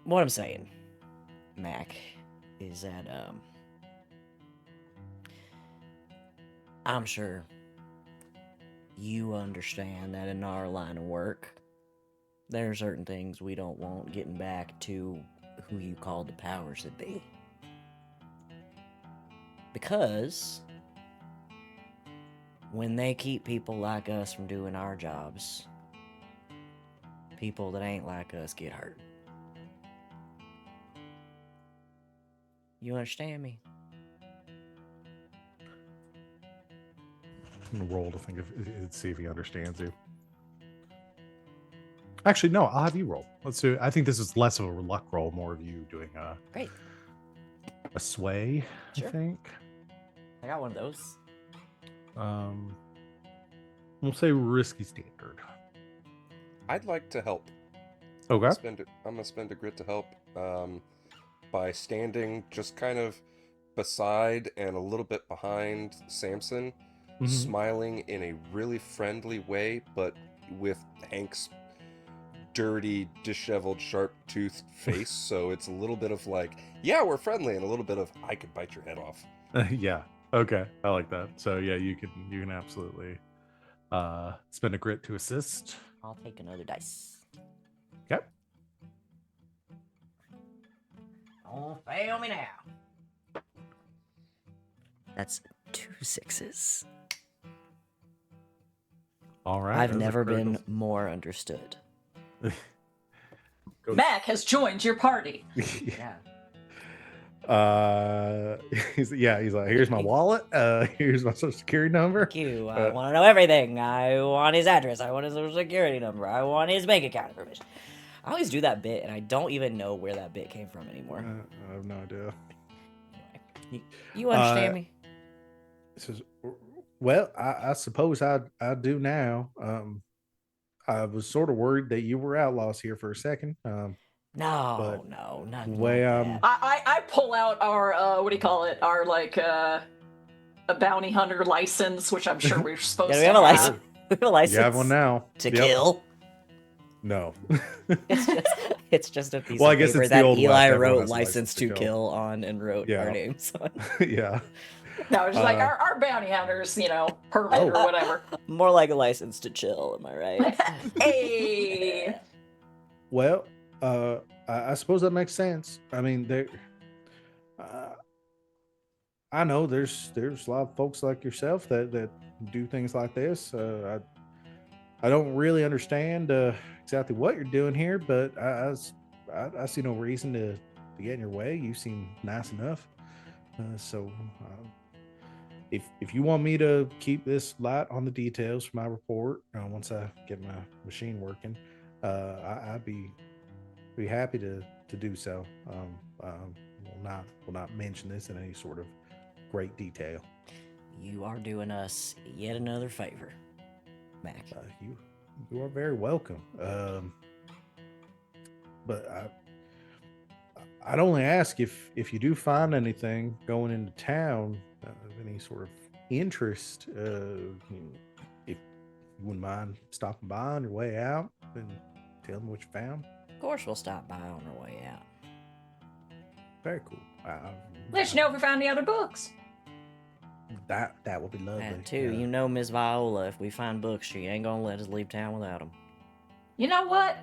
What I'm saying, Mac, is that I'm sure you understand that in our line of work, there are certain things we don't want getting back to who you call the powers that be. Because when they keep people like us from doing our jobs, people that ain't like us get hurt. You understand me? I'm gonna roll to see if he understands you. Actually, no, I'll have you roll. Let's do. I think this is less of a luck roll, more of you doing Great. a sway. Sure. I think. I got one of those. We'll say risky standard. I'd like to help. Okay. I'm gonna spend a grit to help by standing just kind of beside and a little bit behind Samson, Mhm. smiling in a really friendly way, but with Hank's dirty, disheveled, sharp-toothed face. So it's a little bit of like, yeah, we're friendly, and a little bit of I could bite your head off. Yeah. Okay. I like that. So yeah, you can absolutely spend a grit to assist. I'll take another dice. Okay. Don't fail me now. That's 2 6s. All right. I've that's a never been critical- more understood. Mac has joined your party. Yeah. he's like, here's my wallet. Here's my social security number. Thank you. I want to know everything. I want his address. I want his social security number. I want his bank account information. I always do that bit, and I don't even know where that bit came from anymore. I have no idea. You understand me? He says, well, I suppose I do now. I was sort of worried that you were outlaws here for a second. No, but nothing way, like that. I pull out our what do you call it? Our like a bounty hunter license, which I'm sure we're supposed Yeah, to we have a have. license. We have a license. You have one now. To Yep. kill. No. It's just a piece Well, I of guess paper it's the that Old West. Eli Everyone wrote has a license to kill on and wrote Yeah. our names on. Yeah. No, it's just like Uh, our bounty hunters, permit or whatever. More like a license to chill, am I right? Hey. Well, I suppose that makes sense. I mean, I know there's a lot of folks like yourself that do things like this. I don't really understand exactly what you're doing here, but I see no reason to get in your way. You seem nice enough. So if you want me to keep this light on the details for my report, once I get my machine working, I'd be happy to do so. Will not mention this in any sort of great detail. You are doing us yet another favor, Mac. You are very welcome. But I'd only ask if you do find anything going into town of any sort of interest, if you wouldn't mind stopping by on your way out and tell me what you found. Of course, we'll stop by on our way out. Very cool. Let you know if we found any other books. That would be lovely. And too, you know Miss Viola, if we find books, she ain't gonna let us leave town without them. You know what?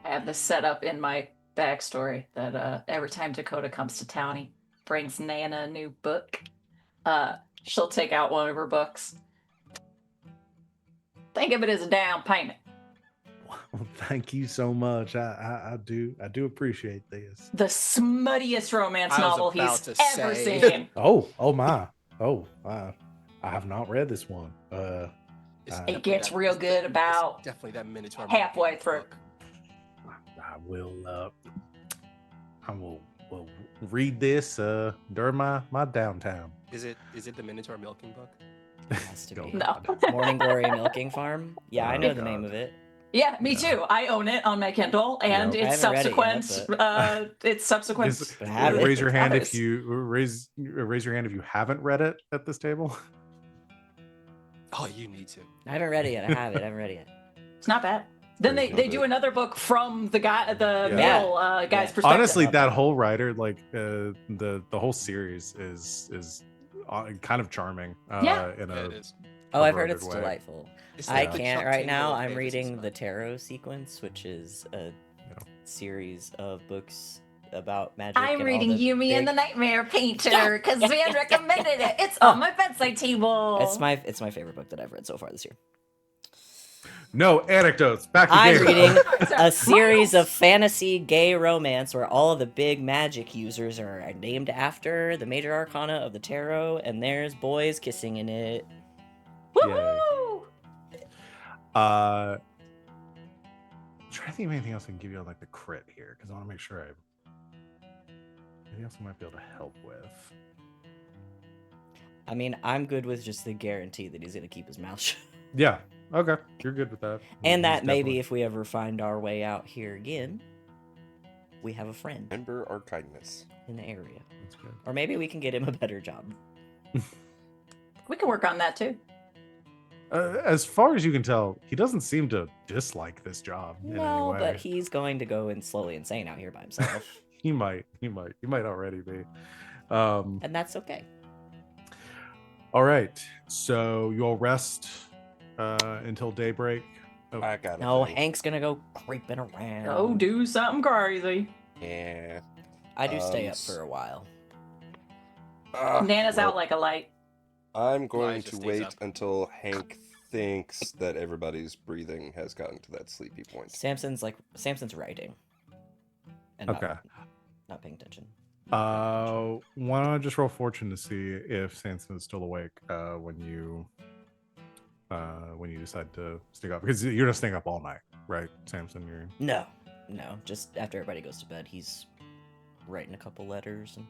I have this set up in my backstory that every time Dakota comes to town, he brings Nana a new book. She'll take out one of her books. Think of it as a down payment. Well, thank you so much. I do appreciate this. The smuttiest romance I was novel about he's to ever say. seen. Oh my. I have not read this one. It's It definitely gets real good it's about definitely that Minotaur halfway book. through. I will read this during my downtime. Is it the Minotaur milking book? It has to be. No. Morning Glory Milking Farm? Yeah, I know the name of it. Yeah, me Yeah. too. I own it on my Kindle, and Yeah. I it's haven't read it yet, subsequent. It's subsequent. Just I have it. raise your hand if others. you raise your hand if you haven't read it at this table. Oh, you need to. I haven't read it yet. I haven't read it yet. It's not bad. Then Pretty they good. do another book from the Yeah. mill guy's Yeah. perspective. Honestly, that whole writer, like the whole series, is kind of charming. Yeah. In Yeah, a it is. Oh, I've heard it's perverted way. delightful. It's I like the can't Chuck right Tingle now. of I'm fantasy reading stuff. the Tarot Sequence, which is a series of books about magic. I'm and all reading the Yumi and the big- Nightmare Painter Yeah, because yeah, Van yeah, recommended it. It's Oh. on my bedside table. It's my favorite book that I've read so far this year. No anecdotes. Back to I'm game. reading Sorry. a series Miles. of fantasy gay romance where all of the big magic users are named after the major arcana of the tarot, and there's boys kissing in it. Woohoo! trying to think of anything else I can give you on like the crit here, because I want to make sure anything else I might be able to help with. I mean, I'm good with just the guarantee that he's gonna keep his mouth shut. Yeah. Okay. You're good with that. And He's that maybe definitely- if we ever find our way out here again, we have a friend Remember our kindness. in the area. That's good. Or maybe we can get him a better job. We can work on that too. As far as you can tell, he doesn't seem to dislike this job in any No, way. but he's going to go in slowly insane out here by himself. He might already be. And that's okay. All right. So you all rest until daybreak. Oh, I got it. No, Hank's gonna go creeping around. Go do something crazy. Yeah. I do stay up s- for a while. Nana's well, out like a light. I'm going Elijah to stays wait up. until Hank thinks that everybody's breathing has gotten to that sleepy point. Samson's writing. And Okay. not paying attention. why don't I just roll fortune to see if Sanson is still awake when you decide to stay up, because you're just staying up all night, right, Samson? You're No. Just after everybody goes to bed, he's writing a couple letters. And...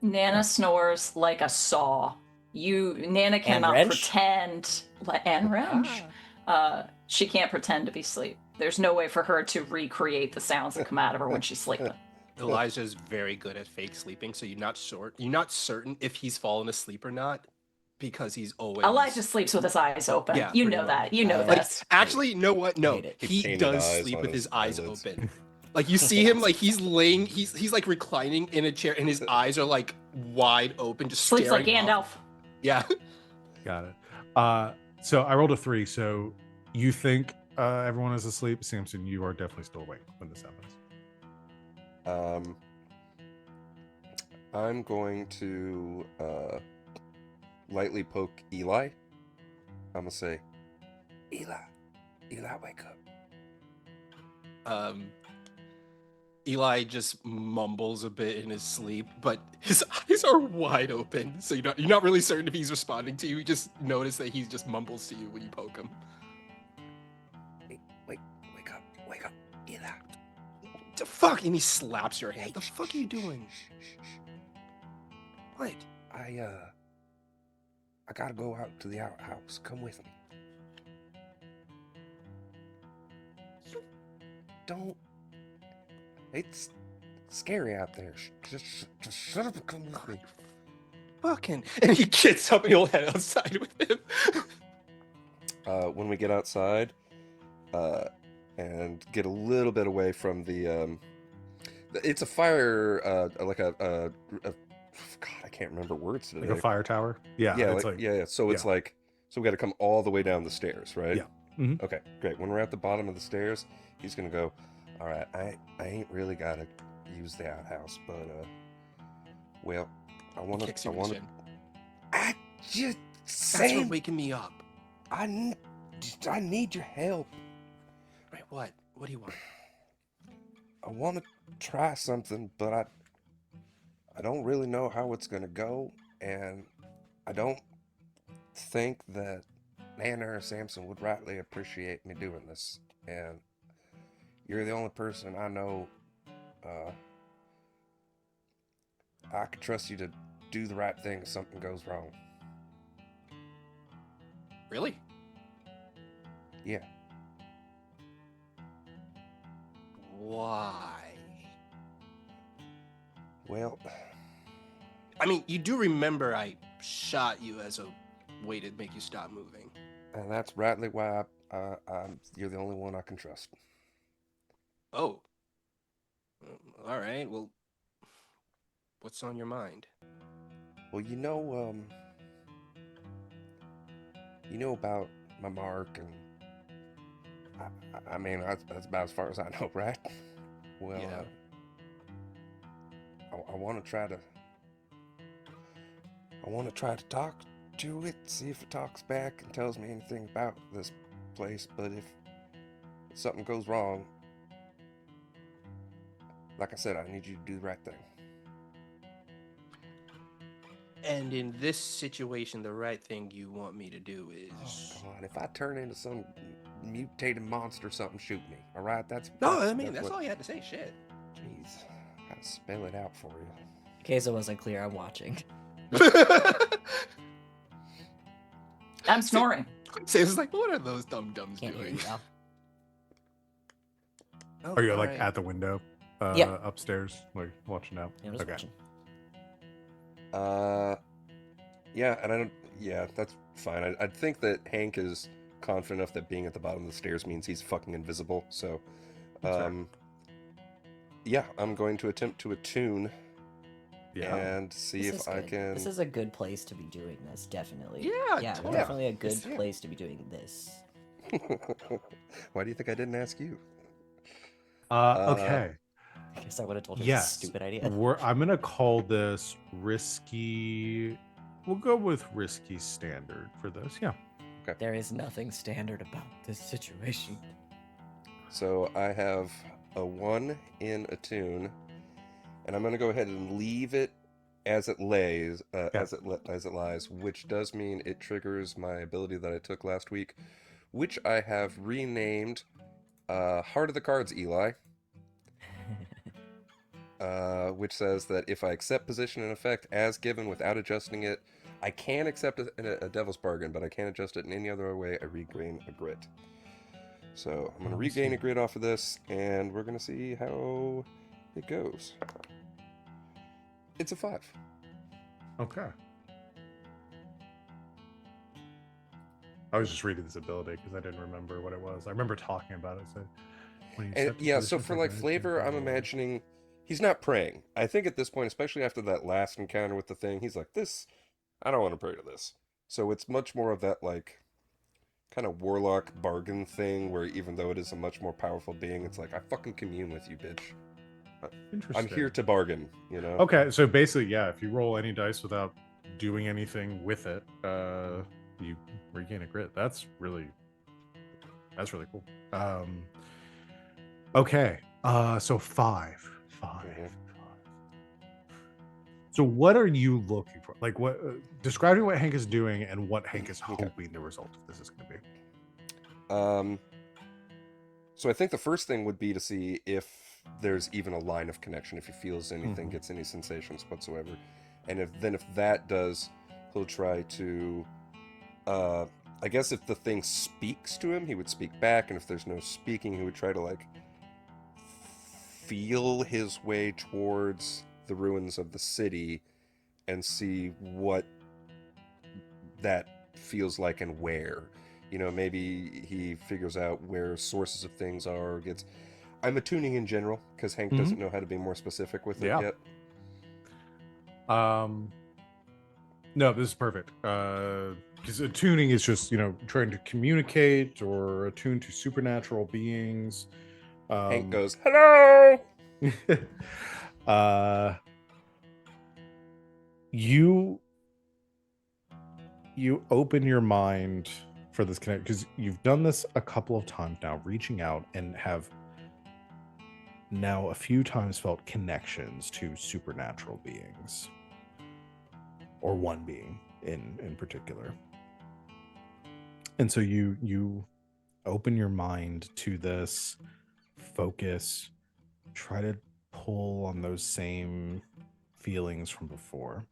Nana snores like a saw. Nana cannot wrench? pretend. And wrench. She can't pretend to be asleep. There's no way for her to recreate the sounds that come out of her when she's sleeping. Elijah's very good at fake sleeping, so you're not certain if he's fallen asleep or not, because he's always Elijah sleeps with his eyes open. Yeah, you pretty know much. that. You know Like, Like, this. actually, you know what? No, Hate it. he Painted does eyes sleep on with his his eyes eyelids. open. Like, you see him, like, he's laying, he's like reclining in a chair, and his eyes are like wide open, just Sleeps like staring Gandalf. off. Yeah. got it. So I rolled a 3. So you think everyone is asleep? Samson, you are definitely still awake when this happens. I'm going to lightly poke Eli. I'm gonna say, Eli, wake up. Eli just mumbles a bit in his sleep, but his eyes are wide open, so you're not really certain if he's responding to you. You just notice that he just mumbles to you when you poke him. Wake up, Eli. The fuck? And he slaps your hand. The fuck are you doing? What? I gotta go out to the outhouse. Come with me. Don't. It's scary out there. Just shut up and come with me. Fucking. And he gets up and he'll head outside with him. When we get outside, and get a little bit away from the it's a fire, like a God, I can't remember words today. Like a fire tower? Yeah. Yeah, It's yeah. So it's like, so we got to come all the way down the stairs, right? Yeah. Mhm. Okay, great. When we're at the bottom of the stairs, he's gonna go, all right, I ain't really gotta use the outhouse, but well, I He wanna, kicks you in the shin. I just That's saying, what waking me up. I need your help. Right, what? What do you want? I want to try something, but I don't really know how it's gonna go, and I don't think that Nana or Samson would rightly appreciate me doing this. And you're the only person I know I could trust you to do the right thing if something goes wrong. Really? Yeah. Why? Well, I mean, you do remember I shot you as a way to make you stop moving. and that's rightly why you're the only one I can trust. Oh. All right. Well, what's on your mind? Well, you know about my mark, and I mean that's about as far as I know, right? Well, Yeah. I want to try to talk to it, see if it talks back and tells me anything about this place. But if something goes wrong, like I said, I need you to do the right thing. And in this situation, the right thing you want me to do Oh is God! If I turn into some mutated monster something shoot me. All right, that's No, I mean, that's what, all you had to say. Shit. Jeez, gotta spell it out for you. In case it wasn't clear, I'm watching. I'm snoring. Sam's like, what are those dum-dums Can't hear doing? you, Al. Oh, Are you like alright. at the window? Yeah. Upstairs, like watching out. Yeah, I'm just Okay. watching. Yeah, and I don't. Yeah, that's fine. I'd think that Hank is confident enough that being at the bottom of the stairs means he's fucking invisible. So, That's fair. yeah, I'm going to attempt to attune Yeah. and see This if is I good. can. This is a good place to be doing this, definitely. Yeah, Yeah, totally. definitely a good Yeah. place to be doing this. Why do you think I didn't ask you? Okay. I guess I would have told her Yes. this stupid idea. I'm gonna call this risky. We'll go with risky standard for this. Yeah. There is nothing standard about this situation. So I have a 1 in attune, and I'm going to go ahead and leave it as it lays, as it lies, which does mean it triggers my ability that I took last week, which I have renamed Heart of the Cards, Eli. Which says that if I accept position and effect as given without adjusting it, I can accept a devil's bargain, but I can't adjust it in any other way. I regain a grit. So I'm going to regain a grit off of this, and we're going to see how it goes. It's a 5. Okay. I was just reading this ability because I didn't remember what it was. I remember talking about it. So when you And accept yeah, position so for for like granted, flavor, I'm imagining he's not praying. I think at this point, especially after that last encounter with the thing, he's like, this, I don't want to pray to this. So it's much more of that like kind of warlock bargain thing where even though it is a much more powerful being, it's like, I fucking commune with you, bitch. I'm here to bargain, you know? Okay, so basically, yeah, if you roll any dice without doing anything with it, you regain a grit. That's really cool. Okay, so five. Mhm. So what are you looking for? Like, what? Describing what Hank is doing and what Hank is Okay. hoping the result of this is going to be. So I think the first thing would be to see if there's even a line of connection, if he feels anything, gets any sensations whatsoever. And if that does, he'll try to I guess if the thing speaks to him, he would speak back, and if there's no speaking, he would try to like feel his way towards the ruins of the city and see what that feels like and where. You know, maybe he figures out where sources of things are, or gets... I'm attuning in general, because Hank doesn't know how to be more specific with it yet. No, this is perfect. Because attuning is just, trying to communicate or attune to supernatural beings. Hank goes, hello! You open your mind for this connect, because you've done this a couple of times now, reaching out, and have now a few times felt connections to supernatural beings, or one being in particular. And so you open your mind to this, focus, try to pull on those same feelings from before.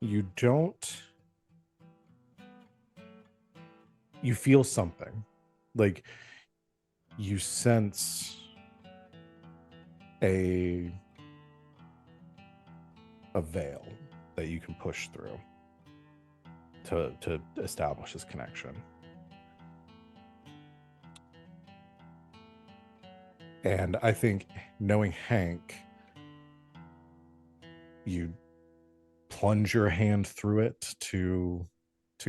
You feel something, like you sense a veil that you can push through to establish this connection. And I think, knowing Hank, you plunge your hand through it to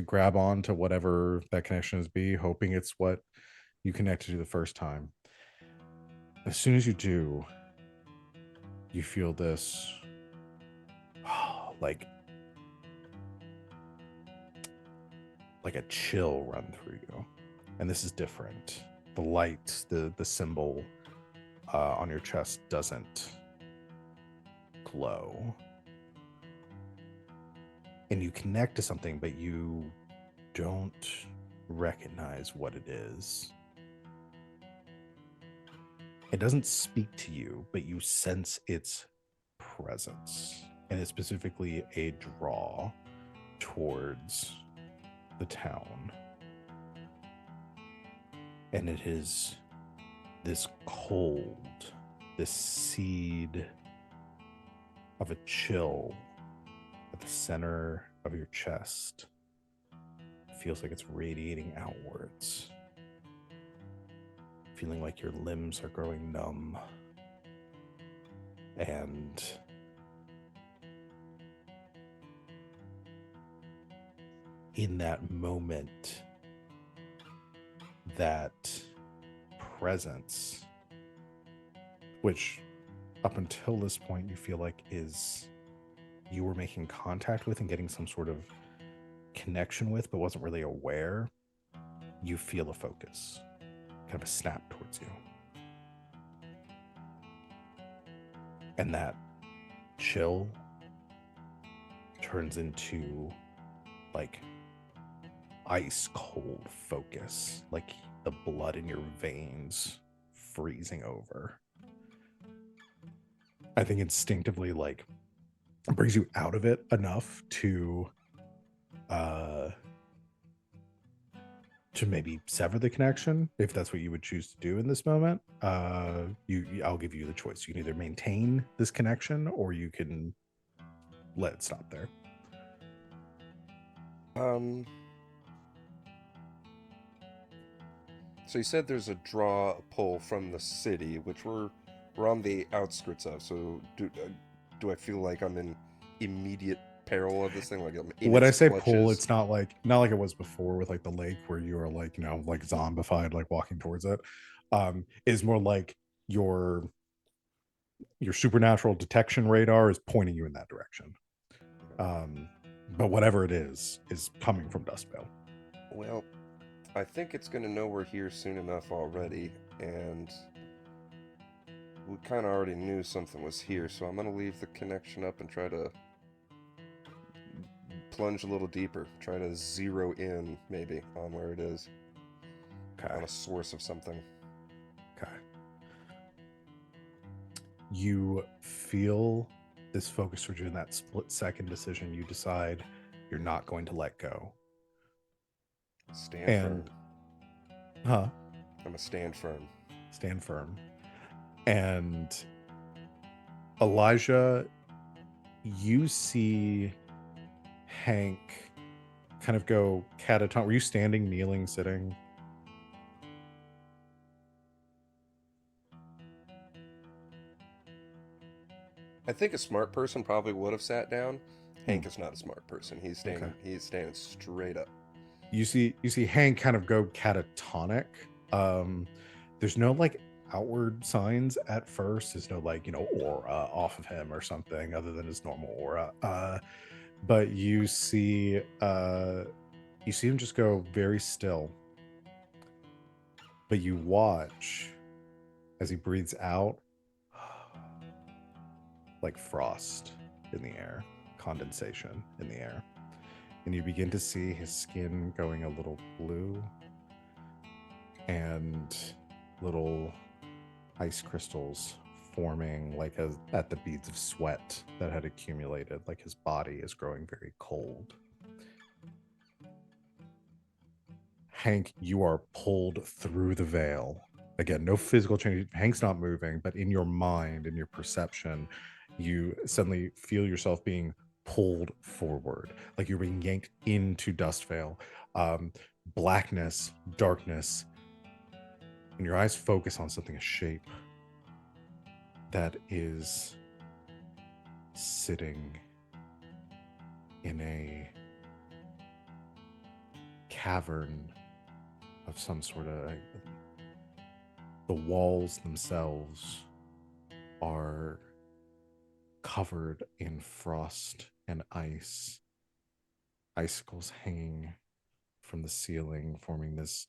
grab on to whatever that connection is, hoping it's what you connected to the first time. As soon as you do, you feel this like a chill run through you. And this is different. The light, the symbol on your chest doesn't glow. And you connect to something, but you don't recognize what it is. It doesn't speak to you, but you sense its presence, and it's specifically a draw towards the town. And it is this cold, this seed of a chill at the center of your chest. It feels like it's radiating outwards, feeling like your limbs are growing numb. And in that moment, that presence, which up until this point you feel like is you were making contact with and getting some sort of connection with, but wasn't really aware, you feel a focus, kind of a snap towards you. And that chill turns into like ice cold focus, like the blood in your veins freezing over. I think instinctively, like, it brings you out of it enough to maybe sever the connection, if that's what you would choose to do in this moment. I'll give you the choice. You can either maintain this connection or you can let it stop there. So you said there's a draw pull from the city, which we're on the outskirts of. So do I feel like I'm in immediate peril of this thing? Like I'm in When I its say clutches? pull, it's not like it was before with like the lake where you are like, like zombified, like walking towards it. Is more like your supernatural detection radar is pointing you in that direction. But whatever it is coming from Dustvale. Well, I think it's going to know we're here soon enough already, and we kind of already knew something was here, so I'm going to leave the connection up and try to plunge a little deeper, try to zero in maybe on where it is, on a source of something. Okay. You feel this focus towards you in that split-second decision. You decide you're not going to let go. Stand firm. I'm a stand firm. Stand firm. And Elijah, you see Hank kind of go catatonic. Were you standing, kneeling, sitting? I think a smart person probably would have sat down. Hank is not a smart person. He's standing. Okay. He's standing straight up. You see Hank kind of go catatonic. There's no like outward signs at first. There's no like aura off of him or something other than his normal aura. But you see him just go very still. But you watch as he breathes out, like frost in the air, condensation in the air. And you begin to see his skin going a little blue and little ice crystals forming like at the beads of sweat that had accumulated, like his body is growing very cold. Hank, you are pulled through the veil. Again, no physical change. Hank's not moving, but in your mind, in your perception, you suddenly feel yourself being pulled forward, like you're being yanked into Dustvale. Blackness, darkness, and your eyes focus on something, a shape that is sitting in a cavern of some sort of. The walls themselves are covered in frost and ice, icicles hanging from the ceiling, forming this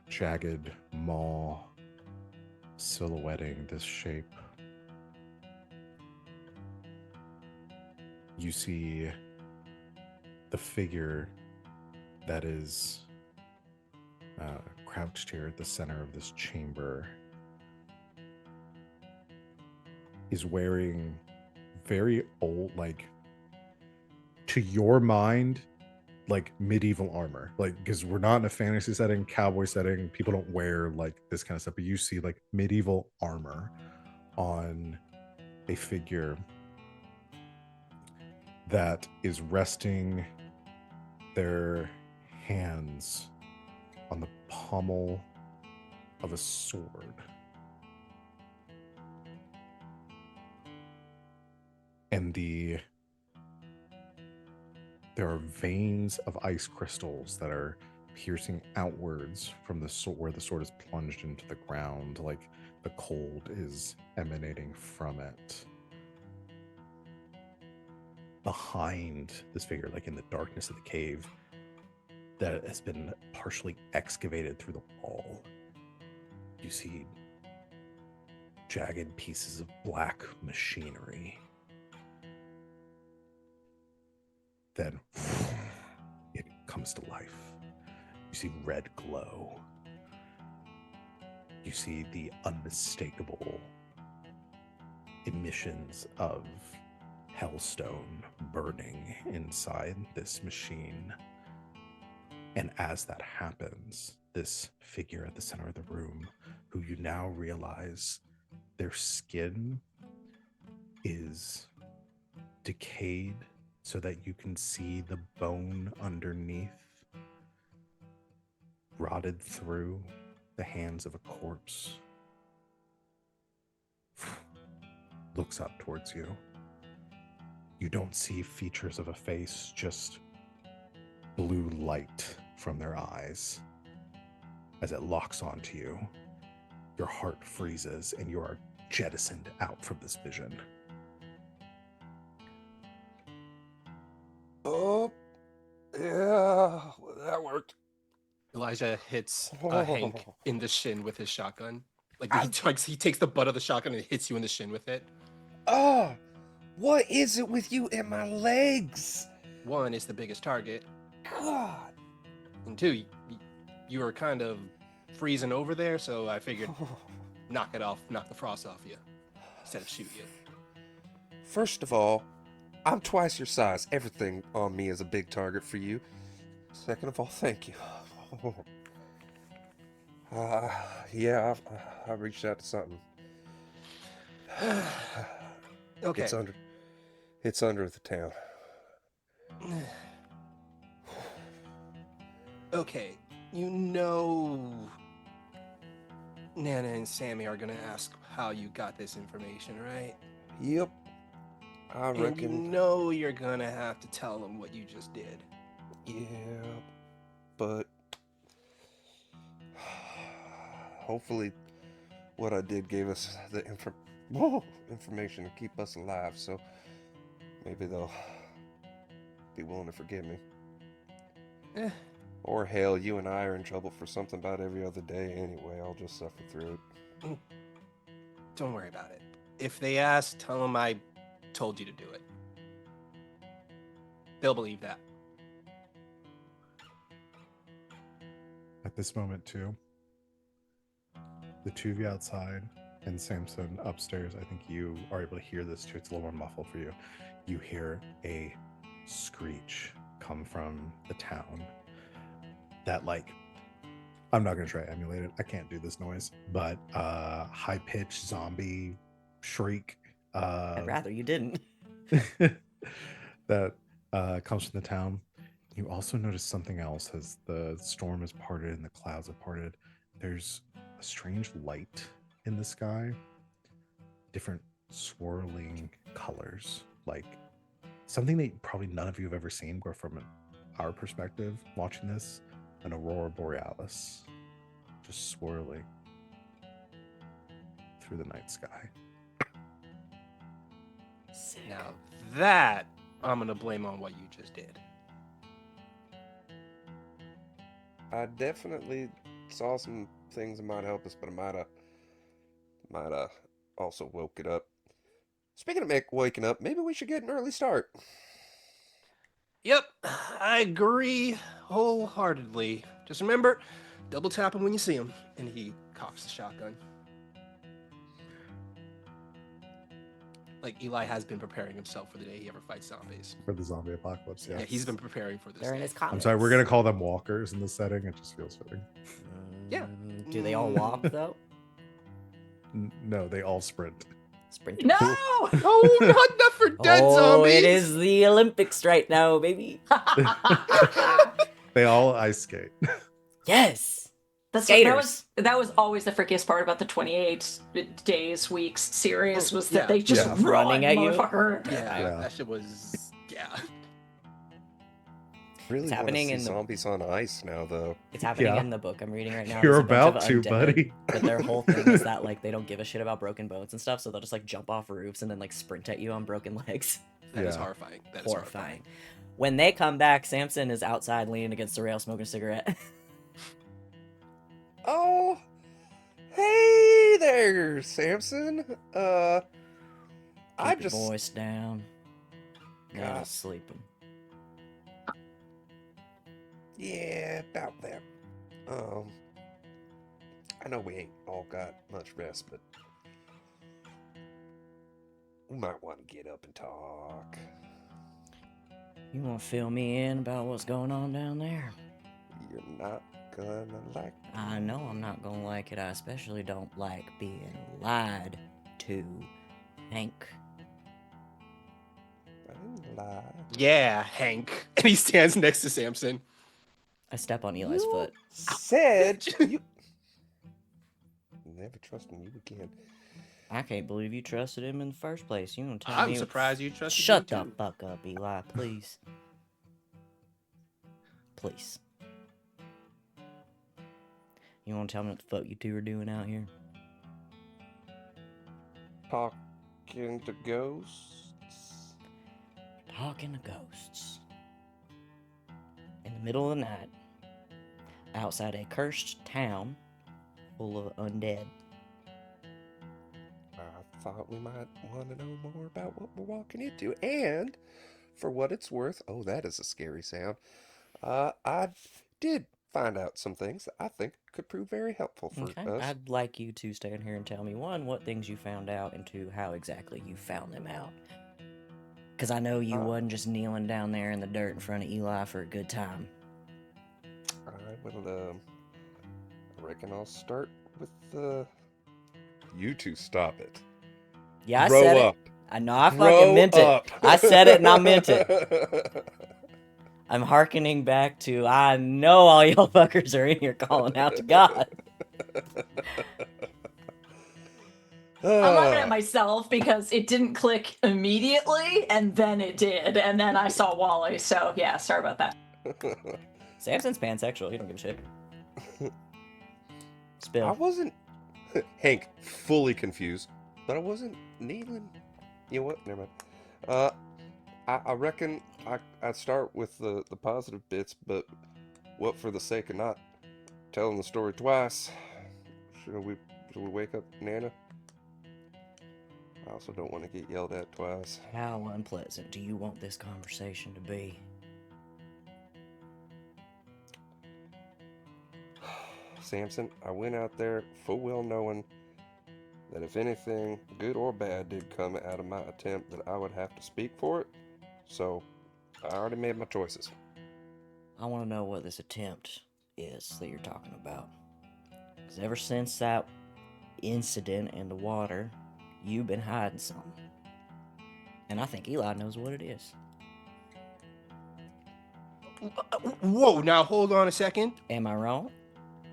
jagged maw, silhouetting this shape. You see the figure that is crouched here at the center of this chamber is wearing very old, like, to your mind, like medieval armor. Like, because we're not in a fantasy setting, cowboy setting, people don't wear like this kind of stuff, but you see like medieval armor on a figure that is resting their hands on the pommel of a sword. And there are veins of ice crystals that are piercing outwards from the sword, where the sword is plunged into the ground, like the cold is emanating from it. Behind this figure, like in the darkness of the cave that has been partially excavated through the wall, you see jagged pieces of black machinery. Then it comes to life. You see red glow. You see the unmistakable emissions of hellstone burning inside this machine. And as that happens, this figure at the center of the room, who you now realize their skin is decayed so that you can see the bone underneath, rotted through the hands of a corpse, looks up towards you. You don't see features of a face, just blue light from their eyes. As it locks onto you, your heart freezes and you are jettisoned out from this vision. Oh, yeah, well, that worked. Elijah hits Oh. Hank in the shin with his shotgun. Like I- he takes the butt of the shotgun and hits you in the shin with it. Oh, what is it with you and my legs? One is the biggest target, God. and two, you were kind of freezing over there, so I figured knock it off, knock the frost off you, instead of shoot you. First of all, I'm twice your size. Everything on me is a big target for you. Second of all, thank you. Yeah, I've reached out to something. Okay. It's under the town. Okay, you know Nana and Sammy are gonna ask how you got this information, right? Yep. I And you reckon. know you're gonna have to tell them what you just did. Yeah, but hopefully what I did gave us the information to keep us alive, so maybe they'll be willing to forgive me. Eh, Or hell, you and I are in trouble for something about every other day anyway. I'll just suffer through it. don't worry about it. If they ask, tell them I told you to do it. They'll believe that. At this moment, too, the two of you outside and Samson upstairs, I think you are able to hear this too. It's a little more muffled for you. You hear a screech come from the town that, like, I'm not going to try to emulate it. I can't do this noise, but high-pitched zombie shriek. I'd rather you didn't. That comes from the town. You also notice something else as the storm is parted and the clouds have parted. There's a strange light in the sky, different swirling colors, like something that probably none of you have ever seen, but from our perspective watching this, an aurora borealis just swirling through the night sky. Sick. Now that I'm gonna blame on what you just did. I definitely saw some things that might help us, but I might have also woke it up. Speaking of waking up, maybe we should get an early start. Yep, I agree wholeheartedly. Just remember, double tap him when you see him. And he cocks the shotgun. Like, Eli has been preparing himself for the day he ever fights zombies. For the zombie apocalypse, Yeah, yeah. he's been preparing for this They're in day. his comics. I'm sorry, we're gonna call them walkers in this setting. It just feels fitting. Yeah. Do they all walk though? No, they all sprint. Sprinters. No! Oh, not for dead Oh, zombies! it is the Olympics right now, baby. They all ice skate. Yes. That was always the freakiest part about the 28 days, weeks series was that Yeah. they just Yeah. run, Running at you. motherfucker. Yeah, Yeah. that shit was. Yeah. Really want to happening see in the- zombies on ice now, though. It's happening Yeah. in the book I'm reading right now. You're There's a bunch about of to, undead, buddy. But their whole thing is that like they don't give a shit about broken bones and stuff, so they'll just like jump off roofs and then like sprint at you on broken legs. That is Yeah. horrifying. That is Horrifying. When they come back, Samson is outside leaning against the rail smoking a cigarette. Oh, hey there, Samson. I Keep your just voice down. That'll God. sleep him. Yeah, about that. I know we ain't all got much rest, but we might want to get up and talk. You want to fill me in about what's going on down there? You're not gonna like. I know I'm not gonna like it. I especially don't like being lied to, Hank. I didn't lie. Yeah, Hank. And he stands next to Samson. I step on Eli's You foot. Said you. Never trust him again. I can't believe you trusted him in the first place. You gonna tell I'm me? surprised you trusted Shut me the too. fuck up, Eli, please. Please. You wanna tell me what the fuck you two are doing out here? Talking to ghosts. Talking to ghosts. In the middle of the night, outside a cursed town full of undead. I thought we might want to know more about what we're walking into. And for what it's worth, oh, that is a scary sound. I did find out some things that I think could prove very helpful for Okay, us. I'd like you to stand here and tell me, one, what things you found out, and two, how exactly you found them out. Because I know you wasn't just kneeling down there in the dirt in front of Eli for a good time. I will, I reckon I'll start with you two stop it. Yeah, I Grow said up. it. I know I Grow fucking meant up. it. I said it and I meant it. I'm hearkening back to, I know all y'all fuckers are in here calling out to God. I'm laughing at myself because it didn't click immediately, and then it did, and then I saw Wally. So yeah, sorry about that. Samson's pansexual. He don't give a shit. I Spill. wasn't Hank fully confused, but I wasn't kneeling. You know what? Never mind. I reckon I'd start with the positive bits, but what for the sake of not telling the story twice, should we wake up Nana? I also don't want to get yelled at twice. How unpleasant do you want this conversation to be? Samson, I went out there full well knowing that if anything, good or bad, did come out of my attempt, that I would have to speak for it. So, I already made my choices. I want to know what this attempt is that you're talking about. Because ever since that incident in the water, you've been hiding something. And I think Eli knows what it is. Whoa, now hold on a second. Am I wrong?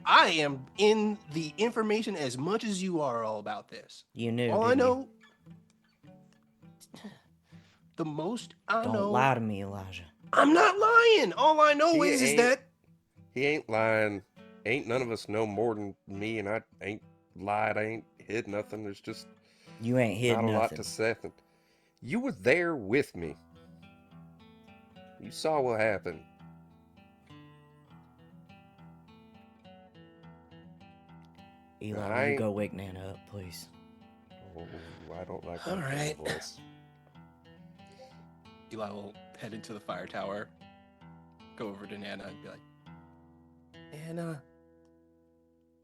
I am in the information as much as you are all about this. You knew. All I didn't you? know, the most I Don't know. lie to me, Elijah. I'm not lying. All I know He is ain't- that He ain't lying. Ain't none of us know more than me, and I ain't lied. I ain't hid nothing. There's just You ain't hid not a lot nothing. to say. You were there with me. You saw what happened. Eli, will I you ain't- go wake Nana up, please? Oh, I don't like All that kind of right. voice. Eli will head into the fire tower go over to Nana and be like,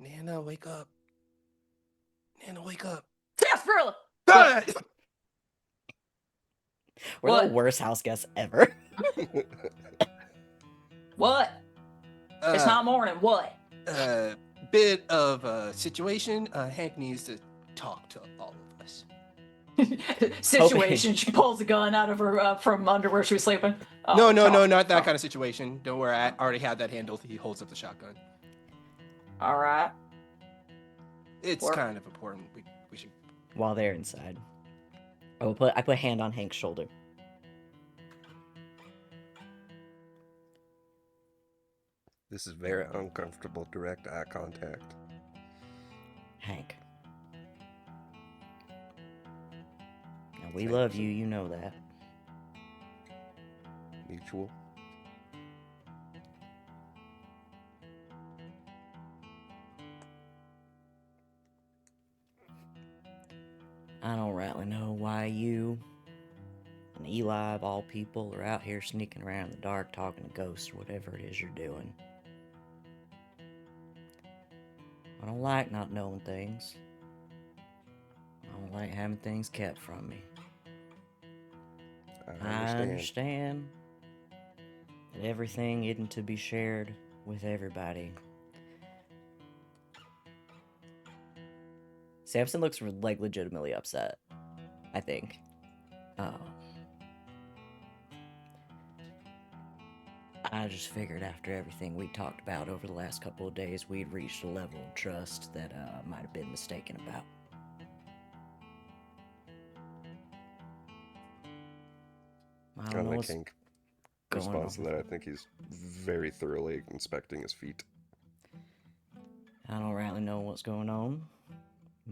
Nana, wake up. Nana, wake up. Fistful! Ah! We're What? the worst house guests ever. What? It's not morning. What? Bit of a situation. Hank needs to talk to all of us. Situation. She pulls a gun out of her from under where she was sleeping. No, talk. not that kind of situation. Don't worry, I already had that handled. He holds up the shotgun. All right. It's Work. kind of important. We should. While they're inside, I put a hand on Hank's shoulder. This is very uncomfortable direct eye contact. Hank. Now, we Thank love you. you know that. Mutual. I don't rightly know why you and Eli, of all people, are out here sneaking around in the dark talking to ghosts or whatever it is you're doing. I don't like not knowing things. I don't like having things kept from me. I understand that everything isn't to be shared with everybody. Samson looks like legitimately upset, I think. I just figured after everything we talked about over the last couple of days, we'd reached a level of trust that I might have been mistaken about. I don't know Unlike what's Hank going responds to on. that, I think he's very thoroughly inspecting his feet. I don't really know what's going on.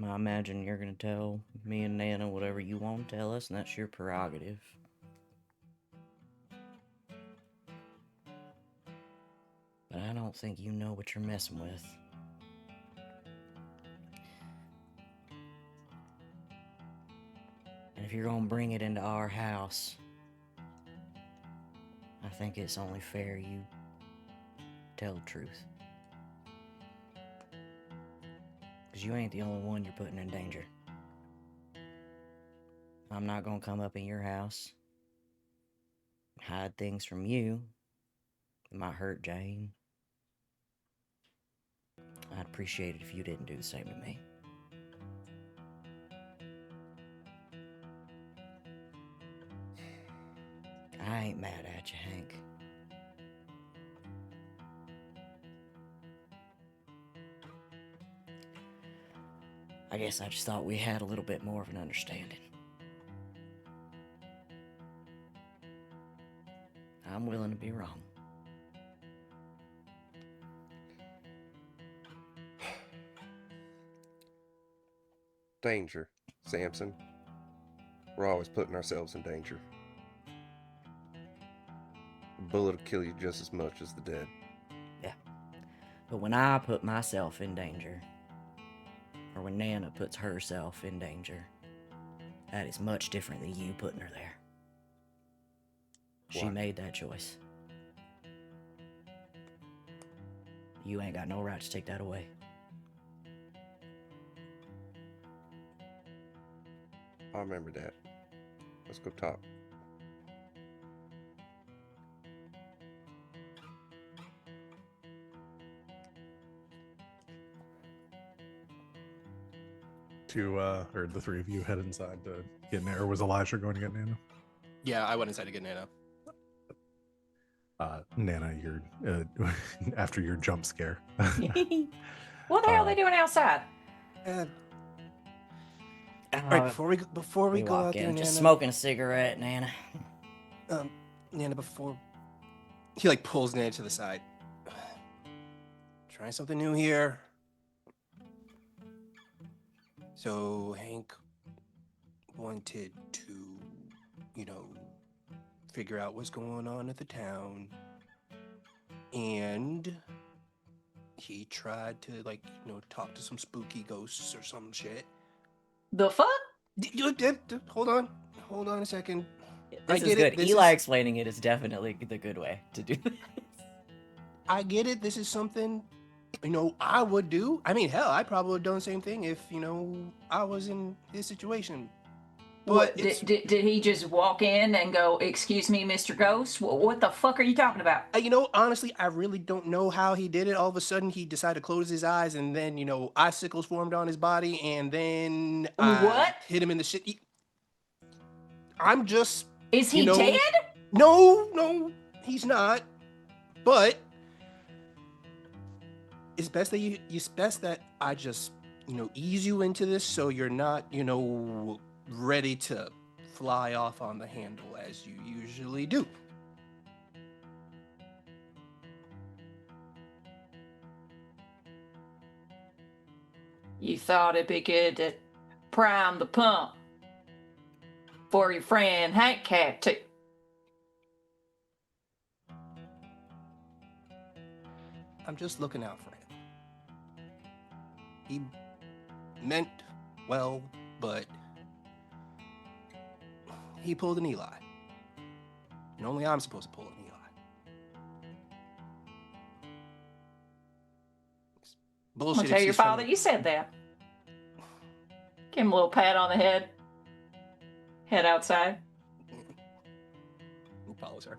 I imagine you're gonna tell me and Nana whatever you want to tell us, and that's your prerogative. But I don't think you know what you're messing with. And if you're gonna bring it into our house, I think it's only fair you tell the truth. Because you ain't the only one you're putting in danger. I'm not gonna come up in your house and hide things from you that might hurt Jane. I'd appreciate it if you didn't do the same to me. I ain't mad at you, Hank. I guess I just thought we had a little bit more of an understanding. I'm willing to be wrong. Danger, Samson. We're always putting ourselves in danger. A bullet will kill you just as much as the dead. Yeah. But when I put myself in danger, or when Nana puts herself in danger, that is much different than you putting her there. She Why? made that choice. You ain't got no right to take that away. I remember that. Let's go talk. Or the three of you head inside to get Nana, or was Elijah going to get Nana? Yeah, I went inside to get Nana. Nana, you're after your jump scare. What the hell are they doing outside? All right, before we go walk out there, in, Nana. just smoking a cigarette, Nana. Nana, before he like pulls Nana to the side. Trying something new here. So Hank wanted to, figure out what's going on at the town. And he tried to talk to some spooky ghosts or some shit. The fuck? Hold on a second. This I is get it. good. Eli explaining it is definitely the good way to do this. I get it. This is something, I would do. I mean, hell, I probably would have done the same thing if, I was in his situation. What, But it's, did he just walk in and go, "Excuse me, Mr. Ghost"? What the fuck are you talking about? honestly, I really don't know how he did it. All of a sudden, he decided to close his eyes, and then, icicles formed on his body, and then I What? hit him in the shit. I'm just, Is he dead? No, he's not. But it's best that it's best that I just, ease you into this so you're not, ready to fly off on the handle as you usually do. You thought it'd be good to prime the pump for your friend Hank Cat too. I'm just looking out for him. He meant well, but he pulled an Eli. And only I'm supposed to pull an Eli. It's bullshit. I'm gonna tell your excuse from father me. you said that. Give him a little pat on the head. Head outside. He follows her.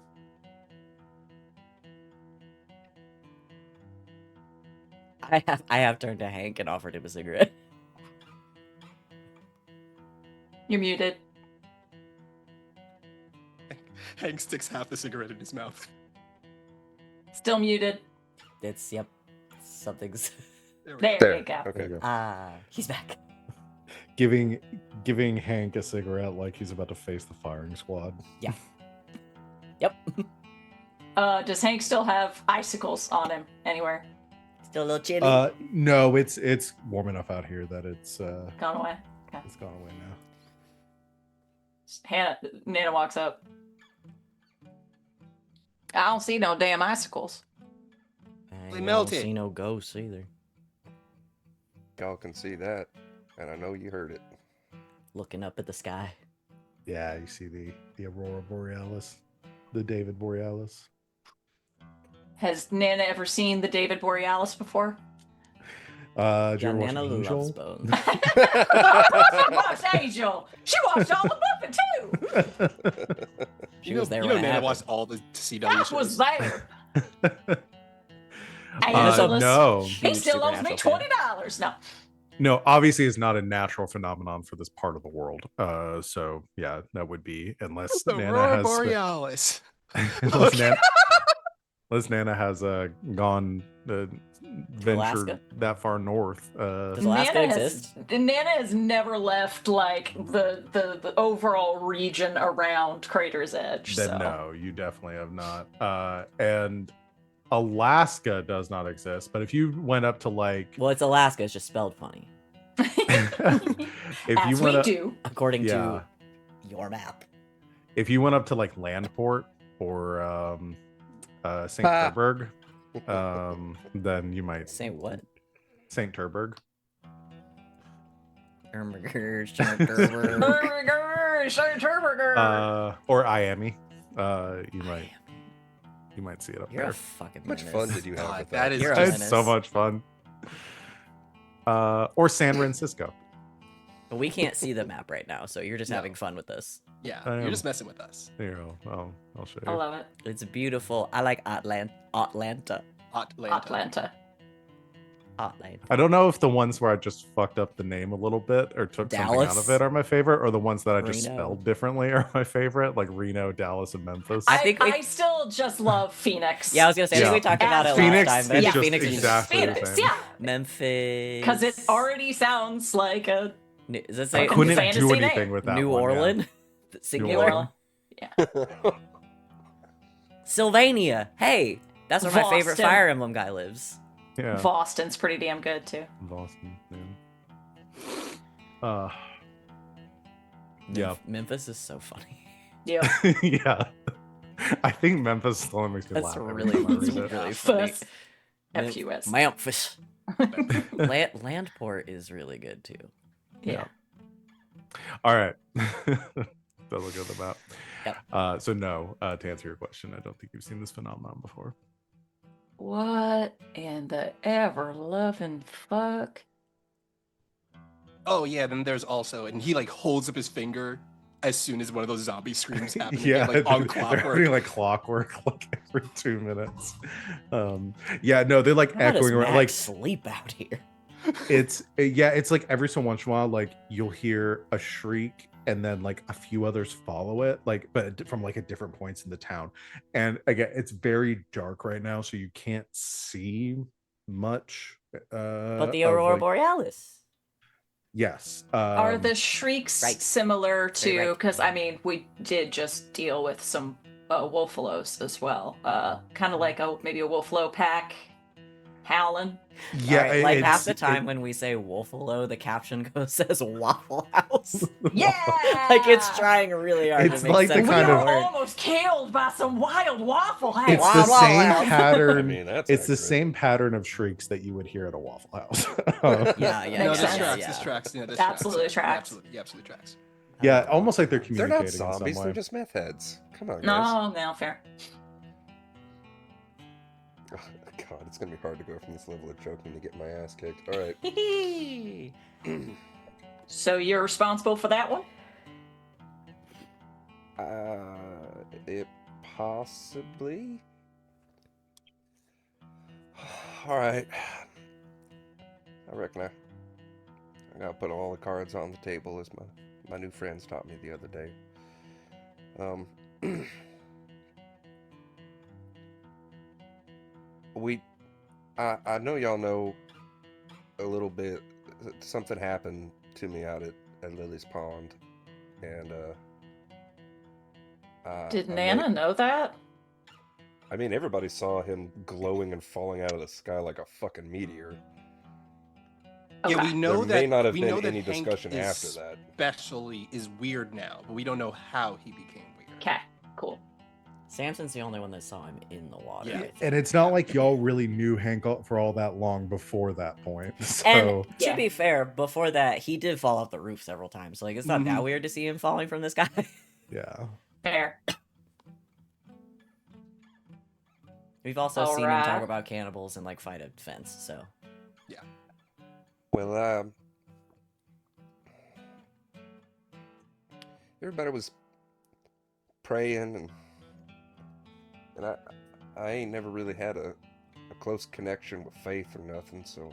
I have turned to Hank and offered him a cigarette. You're muted. Hank sticks half the cigarette in his mouth. Still muted. Yep. Something's. There we There go. you go. There you Okay. go. He's back. Giving Hank a cigarette like he's about to face the firing squad. Yep. Does Hank still have icicles on him anywhere? Still a little chilly. No, it's warm enough out here that it's Gone away. it's gone away now. Nana walks up. I don't see no damn icicles. I They don't melted. see no ghosts either. Y'all can see that, and I know you heard it. Looking up at the sky. Yeah, you see the aurora borealis, the David Borealis. Has Nana ever seen the David Borealis before? Did you Yeah, ever watch Nana Angel? loves bones. Of course she watched Angel. She watched all the Muppet too. She was there You when know it Nana happened. watched all the CW That shows. was there. No, He Huge still owes me Supernatural fan. $20. No. no. Obviously, it's not a natural phenomenon for this part of the world. So yeah, that would be unless The Nana Aurora has Borealis. unless Nana has gone ventured Alaska? that far north. Does Alaska exist? Nana has never left like the overall region around Crater's Edge. Then So. no, you definitely have not. And Alaska does not exist. But if you went up to like, Well, it's Alaska. It's just spelled funny, if you As went we up, do. according Yeah. to your map. if you went up to like Landport or St. Ha. Terburg, then you might Say what? St. Terburg. Hamburgers, Burger, Sir Turburger. Or Iami. You might see it up You're a there. fucking How much menace. fun did you have God, with that that? is You're a just- It's so menace. much fun. Or San Francisco. But we can't see the map right now, so you're just No. having fun with this. Yeah, I you're am. just messing with us. Here, I'll show you. I love it. It's beautiful. I like Atlanta. Atlanta. Atlanta. Atlanta. I don't know if the ones where I just fucked up the name a little bit or took something out Dallas? of it are my favorite, or the ones that I just Reno. spelled differently are my favorite, like Reno, Dallas, and Memphis. I think we- I still just love Phoenix. Yeah, I was gonna say. I think we Yeah. talked about it Phoenix last time, but I is think just Phoenix is exactly the Phoenix, same. yeah. Memphis. Because it already sounds like a Does it I say couldn't fantasy do name. anything with that New one, yeah. Orleans? Singular. Orleans. Sylvania. Hey, that's where my favorite Boston. Fire Emblem guy lives. Yeah, Boston's pretty damn good too. Boston. Yeah. Yeah. Memphis is so funny. Yeah. Yeah. I think Memphis still makes me That's laugh. every really, time I read really, it. really funny. Fus. F-U-S. Memphis. Landport is really good too. Yeah. All right. Don't look at the map. Yep. So no, to answer your question, I don't think you've seen this phenomenon before. What in the ever loving fuck? Oh yeah, then there's also, and he like holds up his finger as soon as one of those zombie screams happen Yeah, again, like on they're clockwork. having like clockwork like every 2 minutes. Yeah, no, they're like How does echoing around. Max Like sleep out here? it's like every so once in a while, like you'll hear a shriek and then like a few others follow it, like but from like at different points in the town. And again, it's very dark right now, so you can't see much But the of Aurora like Borealis. yes. Are the shrieks right. similar to? right. Because I mean, we did just deal with some wolfaloes as well. Kind of like maybe a wolfalo pack howling. Yeah, All right, like half it's the time when we say Wolfalo, the caption goes says Waffle House. Yeah, Like it's trying really hard It's to make like the sense we kind of were of- the word. almost killed by some wild waffle house. it's Wow, the wow, same wow. pattern. I mean, that's it's the accurate. same pattern of shrieks that you would hear at a Waffle House. Yeah, No, Makes this sense. tracks. yeah. This tracks. Yeah, this Absolutely tracks. tracks. Yeah, absolutely tracks. Yeah, almost like they're They're communicating not in some zombies. way. They're just meth heads. Come on, guys. No, fair. God, it's gonna be hard to go from this level of joking to get my ass kicked. All right. So you're responsible for that one? It possibly. All right. I reckon I gotta put all the cards on the table, as my new friends taught me the other day. I know y'all know a little bit. Something happened to me out at Lily's Pond, and Did I Nana know that? I mean, everybody saw him glowing and falling out of the sky like a fucking meteor. Yeah, Okay. we know There that may not have we been know that any Hank discussion is after that. Especially is weird now, but we don't know how he became weird. Okay, cool. Samson's the only one that saw him in the water. Yeah. I think. And it's not like y'all really knew Hank for all that long before that point. So And to Yeah. be fair, before that, he did fall off the roof several times. So, like, it's not that weird to see him falling from the sky. yeah. Fair. We've also seen him Alright. talk about cannibals and like fight a fence. So Well, everybody was praying, and I ain't never really had a close connection with faith or nothing, so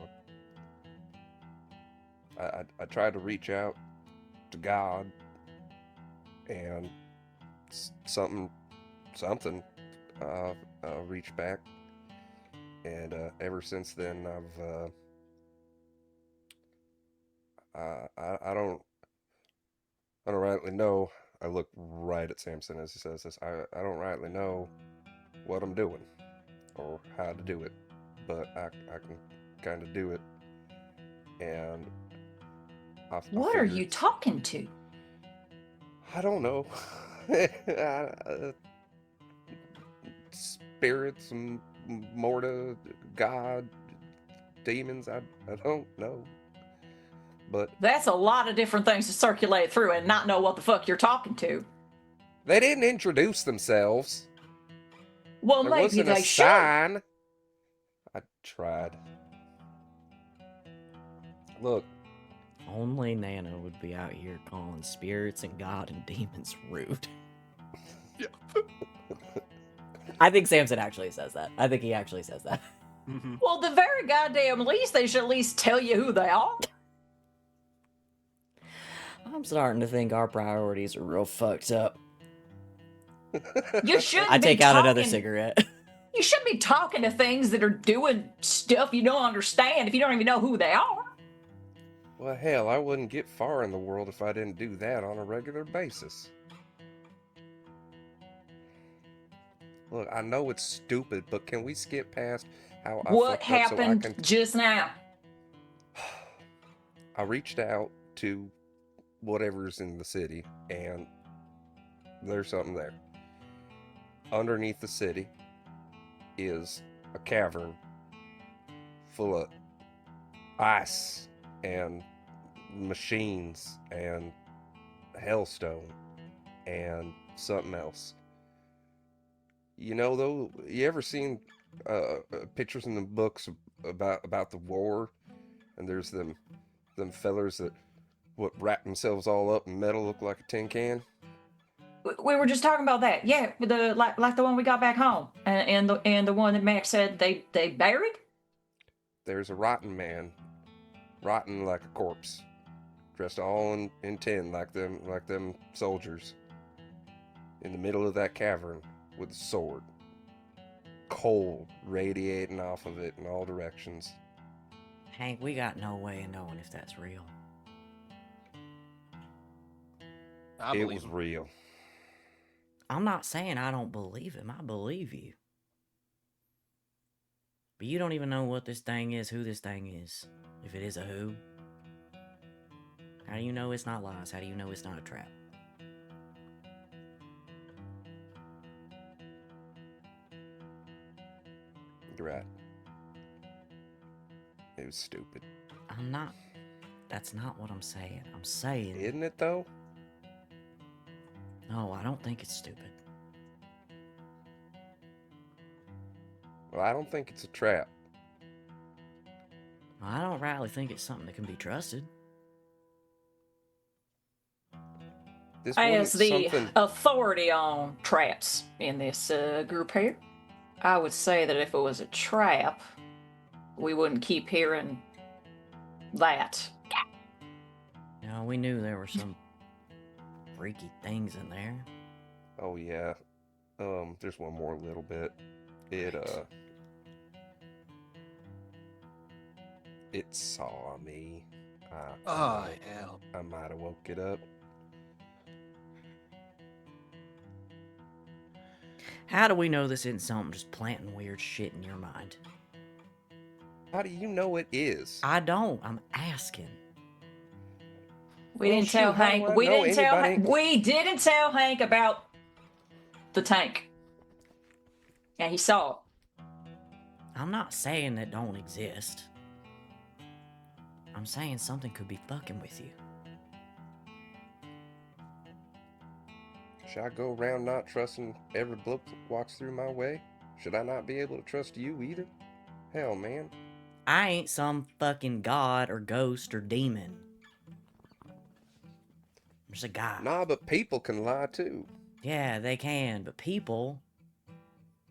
I tried to reach out to God, and something reached back, and ever since then I don't rightly know. I look right at Samson as he says this. I don't rightly know what I'm doing or how to do it, but I can kind of do it. And What are figured- you talking to? I don't know. Spirits and morta, God, demons. I don't know. But That's a lot of different things to circulate through and not know what the fuck you're talking to. they didn't introduce themselves. Well, There maybe wasn't they a should. sign. I tried. Look, only Nana would be out here calling spirits and God and demons rude. Yeah. I think Samson actually says that. I think he actually says that. Well, the very goddamn least, they should at least tell you who they are. I'm starting to think our priorities are real fucked up. You shouldn't I be take out another talking- cigarette. You shouldn't be talking to things that are doing stuff you don't understand if you don't even know who they are. well, hell, I wouldn't get far in the world if I didn't do that on a regular basis. Look, I know it's stupid, but can we skip past how I What fucked up so I happened can... just now? I reached out to whatever's in the city, and there's something there. Underneath the city is a cavern full of ice and machines and hellstone and something else. You know, though, you ever seen pictures in the books about the war, and there's them fellers that what wrap themselves all up in metal, look like a tin can. We were just talking about that. Yeah, the like the one we got back home, and the one that Max said they buried. There's a rotten man, rotten like a corpse, dressed all in tin like them soldiers, in the middle of that cavern with a sword, cold radiating off of it in all directions. Hank, we got no way of knowing if that's real. I It believe was him. real. I'm not saying I don't believe him. I believe you. But you don't even know what this thing is, who this thing is. If it is a who. How do you know it's not lies? How do you know it's not a trap? You're right. It was stupid. I'm not. That's not what I'm saying. I'm saying. Isn't it though? No, I don't think it's stupid. Well, I don't think it's a trap. I don't rightly think it's something that can be trusted. This wasn't As the something. authority on traps in this group here, I would say that if it was a trap, we wouldn't keep hearing that. You know, we knew there were some freaky things in there. Oh yeah. There's one more little bit. It saw me. Oh hell. I might have woke it up. How do we know this isn't something just planting weird shit in your mind? How do you know it is? I don't. I'm asking. We Well, didn't shoot, tell how do Hank. I We know didn't tell. anybody- We didn't tell Hank about the tank, and he saw it. I'm not saying that don't exist. I'm saying something could be fucking with you. Should I go around not trusting every book that walks through my way? Should I not be able to trust you either? Hell, man. I ain't some fucking god or ghost or demon. I'm just a guy. Nah, but people can lie too. Yeah, they can, but people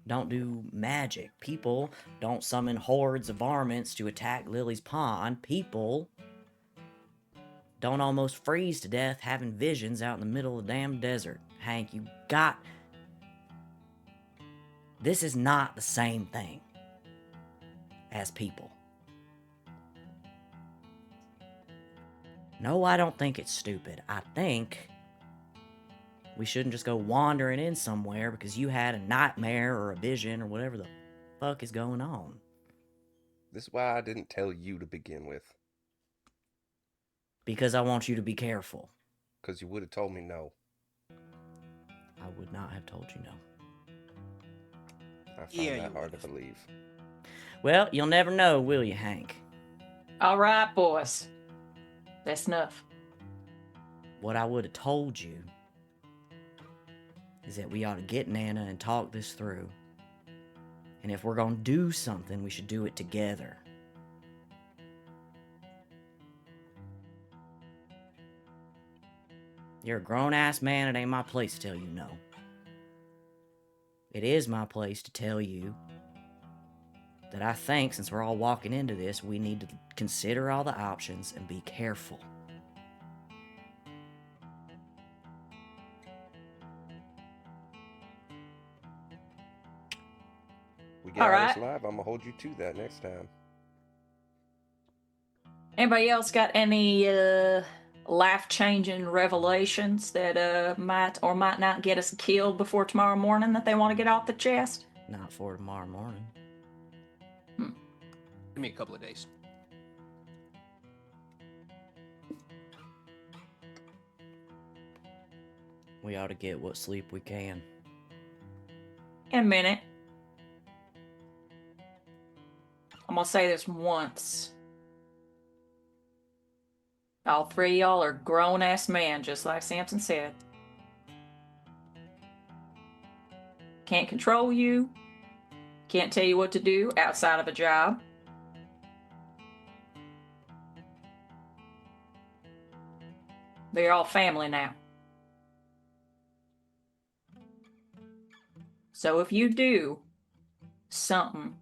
don't do magic. People don't summon hordes of varmints to attack Lily's pond. People don't almost freeze to death having visions out in the middle of the damn desert. Hank, you got... This is not the same thing as people. No, I don't think it's stupid. I think we shouldn't just go wandering in somewhere because you had a nightmare or a vision or whatever the fuck is going on. This is why I didn't tell you to begin with. Because I want you to be careful. Because you would have told me no. I would not have told you no. I find Yeah, that you hard to would've. believe. Well, you'll never know, will you, Hank? All right, boys. That's enough. What I would have told you is that we ought to get Nana and talk this through. And if we're going to do something, we should do it together. You're a grown-ass man, it ain't my place to tell you no. It is my place to tell you that I think, since we're all walking into this, we need to consider all the options and be careful. We get All out right. of this live, I'm going to hold you to that next time. Anybody else got any life-changing revelations that might or might not get us killed before tomorrow morning that they want to get off the chest? Not for tomorrow morning. Give me a couple of days. We ought to get what sleep we can. In a minute. I'm gonna say this once. All three of y'all are grown-ass men, just like Samson said. Can't control you. Can't tell you what to do outside of a job. They're all family now. So if you do something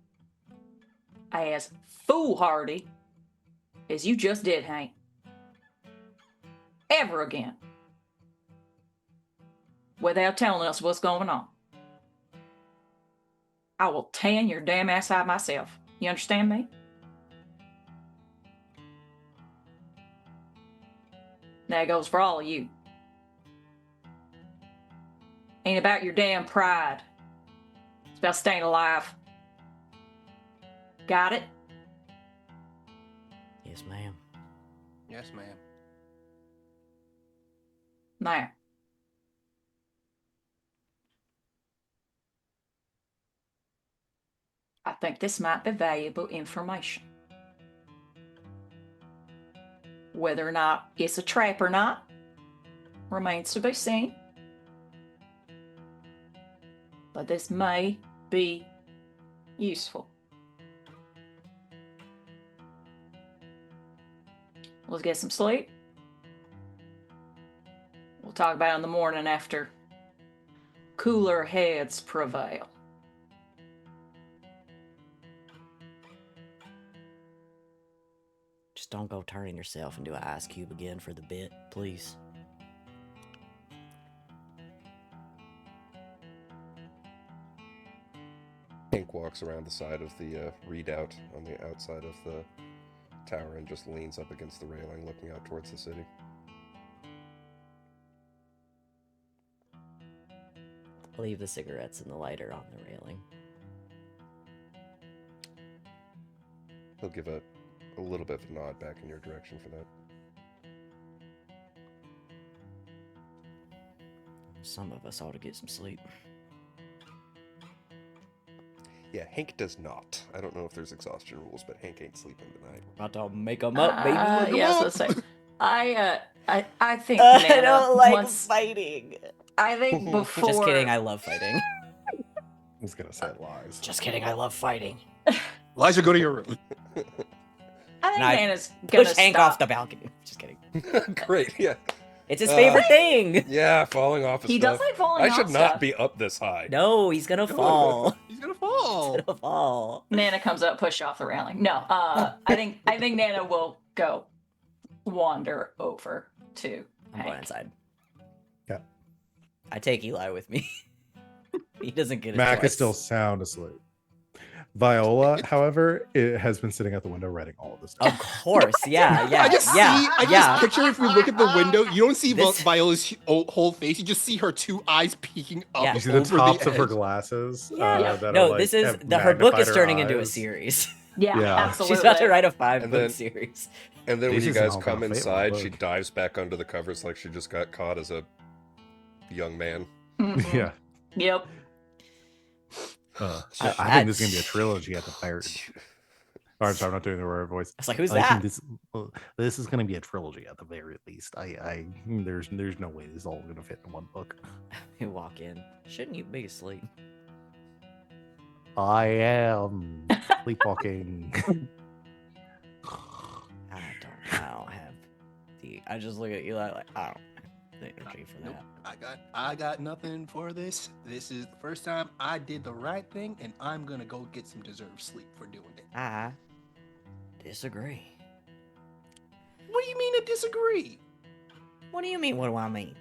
as foolhardy as you just did, Hank, ever again, without telling us what's going on, I will tan your damn ass out myself. You understand me? That goes for all of you. Ain't about your damn pride. It's about staying alive. Got it? Yes, ma'am. Yes, ma'am. Now, I think this might be valuable information. Whether or not it's a trap or not remains to be seen. But this may be useful. Let's get some sleep. We'll talk about it in the morning after cooler heads prevail. Just don't go turning yourself into an ice cube again for the bit, please. Hank walks around the side of the redoubt on the outside of the tower and just leans up against the railing, looking out towards the city. Leave the cigarettes and the lighter on the railing. He'll give a little bit of a nod back in your direction for that. Some of us ought to get some sleep. Yeah, Hank does not. I don't know if there's exhaustion rules, but Hank ain't sleeping tonight. About to make them up, baby. Yeah, so say, I think I Nana don't like wants- fighting. I think before. Just kidding, I love fighting. I was gonna say lies. Just kidding, I love fighting. Elijah, go to your room. I think And I Nana's gonna Push Hank stop. off the balcony. Just kidding. Great, yeah. It's his favorite thing. Yeah, falling off of He stuff. does like falling I off should not stuff. be up this high. No, he's gonna fall. He's gonna fall. He's gonna fall. Nana comes up, push off the railing. No, I think Nana will go wander over to I'm going Hank. inside. Yeah. I take Eli with me. He doesn't get a Mac choice. is still sound asleep. Viola, however, it has been sitting at the window writing all of this stuff. Of course, yeah. I just picture if we look at the window, you don't see This- Viola's whole face. You just see her two eyes peeking up Yeah. You see the over tops the of her edge. glasses. Yeah. That No, are, like, this is have her book is magnified her turning into a eyes. series. Yeah, Yeah. absolutely. She's about to write a 5-book And then- series. And then when This you isn't guys all come gonna fit inside, well, she look. dives back under the covers like she just got caught as a young man. Mhm. Yeah. Yep. I think this is gonna be a trilogy at the very. Oh, I'm sorry, I'm not doing the right voice. It's like, who's I that? think this is gonna be a trilogy at the very least. There's no way this is all gonna fit in one book. You walk in. Shouldn't you be asleep? I am sleepwalking. I don't have the. I just look at Eli like I don't have the energy for Nope. that. I got nothing for this. This is the first time I did the right thing, and I'm gonna go get some deserved sleep for doing it. I disagree. What do you mean to disagree? What do you mean? What do I mean?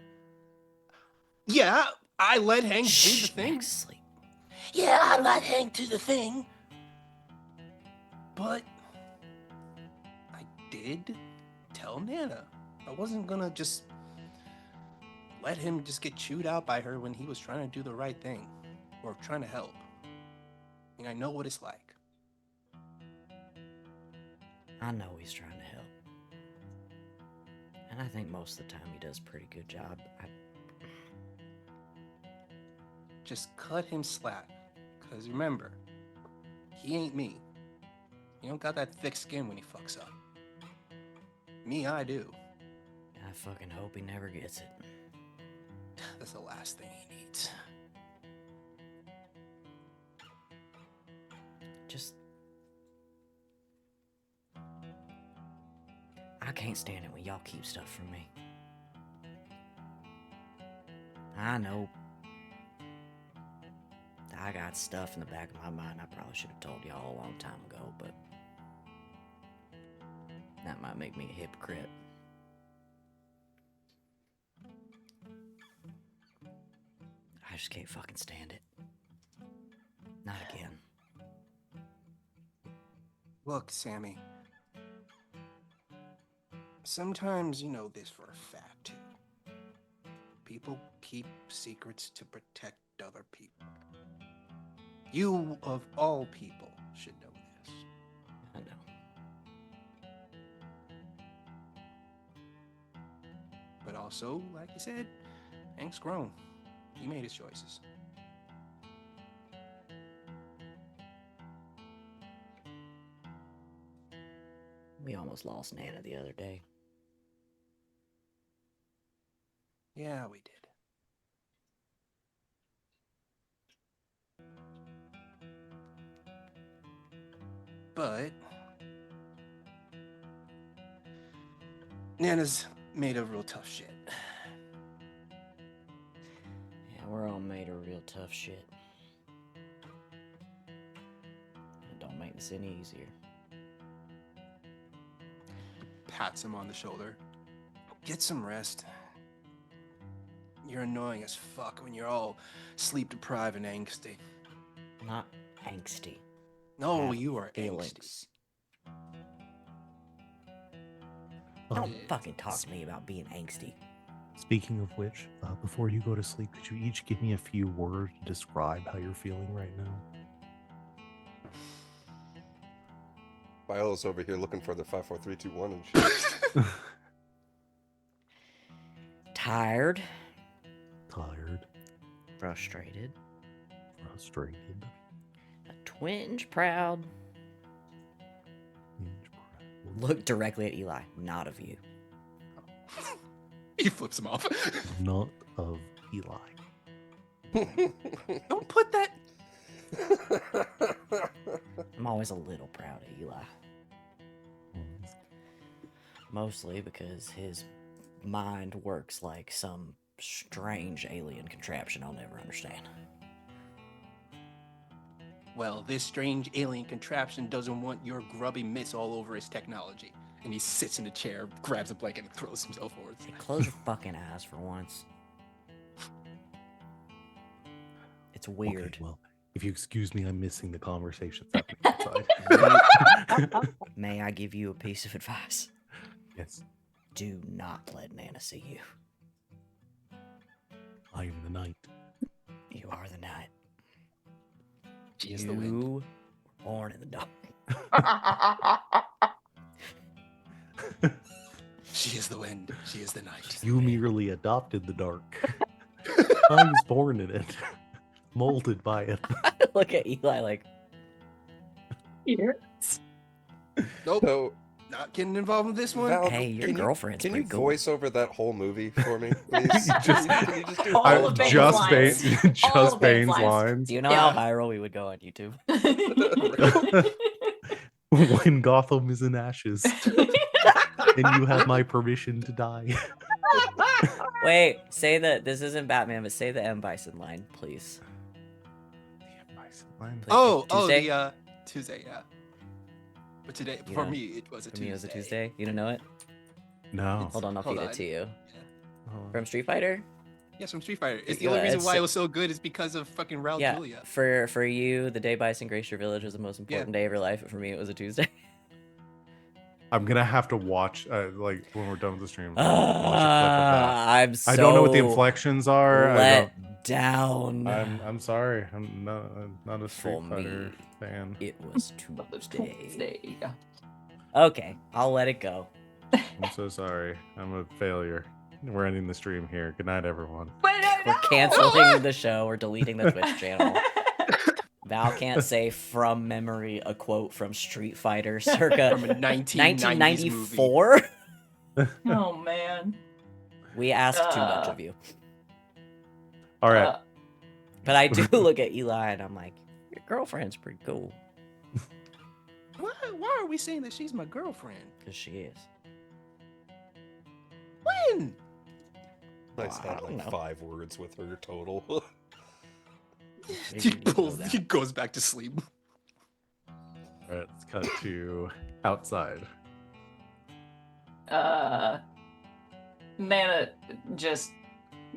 Yeah, I let Hank do the thing. Max, sleep. Yeah, I let Hank do the thing. But I did tell Nana. I wasn't gonna just let him just get chewed out by her when he was trying to do the right thing or trying to help. And I know what it's like. I know he's trying to help, and I think most of the time he does a pretty good job. Just cut him slack. Because remember, he ain't me. He don't got that thick skin when he fucks up. Me, I do. I fucking hope he never gets it. That's the last thing he needs. I can't stand it when y'all keep stuff from me. I know. I got stuff in the back of my mind I probably should have told y'all a long time ago, but that might make me a hypocrite. I just can't fucking stand it. Not again. Look, Sammy. Sometimes you know this for a fact, too. People keep secrets to protect other people. You, of all people, should know this. I know. But also, like you said, Hank's grown. He made his choices. We almost lost Nana the other day. Yeah, we did. But Nana's made of real tough shit. Yeah, we're all made of real tough shit. It don't make this any easier. Pats him on the shoulder. Get some rest. You're annoying as fuck when you're all sleep deprived and angsty. Not angsty. No, Have you are angsty. feelings. Don't Um, fucking talk to me about being angsty. Speaking of which, before you go to sleep, could you each give me a few words to describe how you're feeling right now? Viola's over here looking for the 5, 4, 3, 2, 1 and shit. Tired. Tired, Frustrated. frustrated, A twinge proud. proud. Look directly at Eli, not of you. He flips him off. Not of Eli. Don't put that. I'm always a little proud of Eli. Mostly because his mind works like some strange alien contraption I'll never understand. Well, this strange alien contraption doesn't want your grubby mitts all over his technology. And he sits in a chair, grabs a blanket, and throws himself forward. Hey, close your fucking eyes for once. It's weird. Okay, well, if you excuse me, I'm missing the conversations happening outside. May I give you a piece of advice? Yes, Do not let Nana see you. I am the knight. You are the night. She is the wind. You were born in the dark. She is the wind. She is the night. You merely adopted the dark. I was born in it, molded by it. Look at Eli like, Yes. Nope. So, Not getting involved in this one. Val, hey, your can you- girlfriend's Can you pretty cool. voice over that whole movie for me, please? Just- Can you just do All I, of Bane's just lines. Bane, All just of Bane's Bane's lines. lines. Do you know Yeah. how viral we would go on YouTube? When Gotham is in ashes, and you have my permission to die. Wait, say that this isn't Batman, but say the M. Bison line, please. Line. Oh, Tuesday? the Tuesday, yeah. But today, You for know, me, it was a For Tuesday. me, it was a Tuesday. You don't know it? No. Hold on, I'll Hold feed on. it to you. Oh. From Street Fighter? Yes, from Street Fighter. It's the Yeah, only reason it's- why it was so good is because of fucking Raul Yeah. Julia. For you, the day Bison graced your village was the most important day of your life, but for me, it was a Tuesday. I'm gonna have to watch, like, when we're done with the stream. Watch a clip of that. I'm so I don't know what the inflections are. let down. I'm sorry. I'm not a Street For Fighter me. fan. It was Tuesday. Tuesday, yeah. Okay, I'll let it go. I'm so sorry. I'm a failure. We're ending the stream here. Good night, everyone. But no, We're no! canceling the show. We're deleting the Twitch channel. Val can't say from memory a quote from Street Fighter circa From a 1990s movie. 1994. Oh man. We asked too much of you. All right. But I do look at Eli and I'm like, your girlfriend's pretty cool. Why are we saying that she's my girlfriend? Because she is. again. I I had don't like know. 5 words with her total. He he goes back to sleep. All right, let's cut to outside. Nana just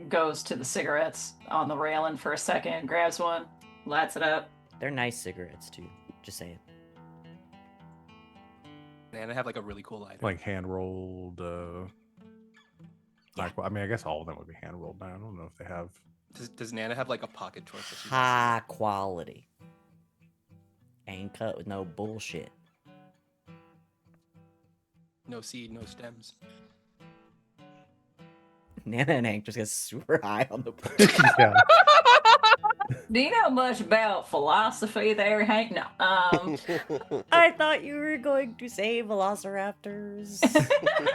goes to the cigarettes on the railing for a second, grabs one, lights it up. They're nice cigarettes too. Just saying. And I have like a really cool lighter. Like hand rolled. Yeah. I mean, I guess all of them would be hand rolled now. I don't know if they have. Does Nana have like a pocket torch that she High quality. Ain't cut with no bullshit. No seed, no stems. Nana and Hank just get super high on the Yeah. Do you know much about philosophy there, Hank? No. I thought you were going to say velociraptors.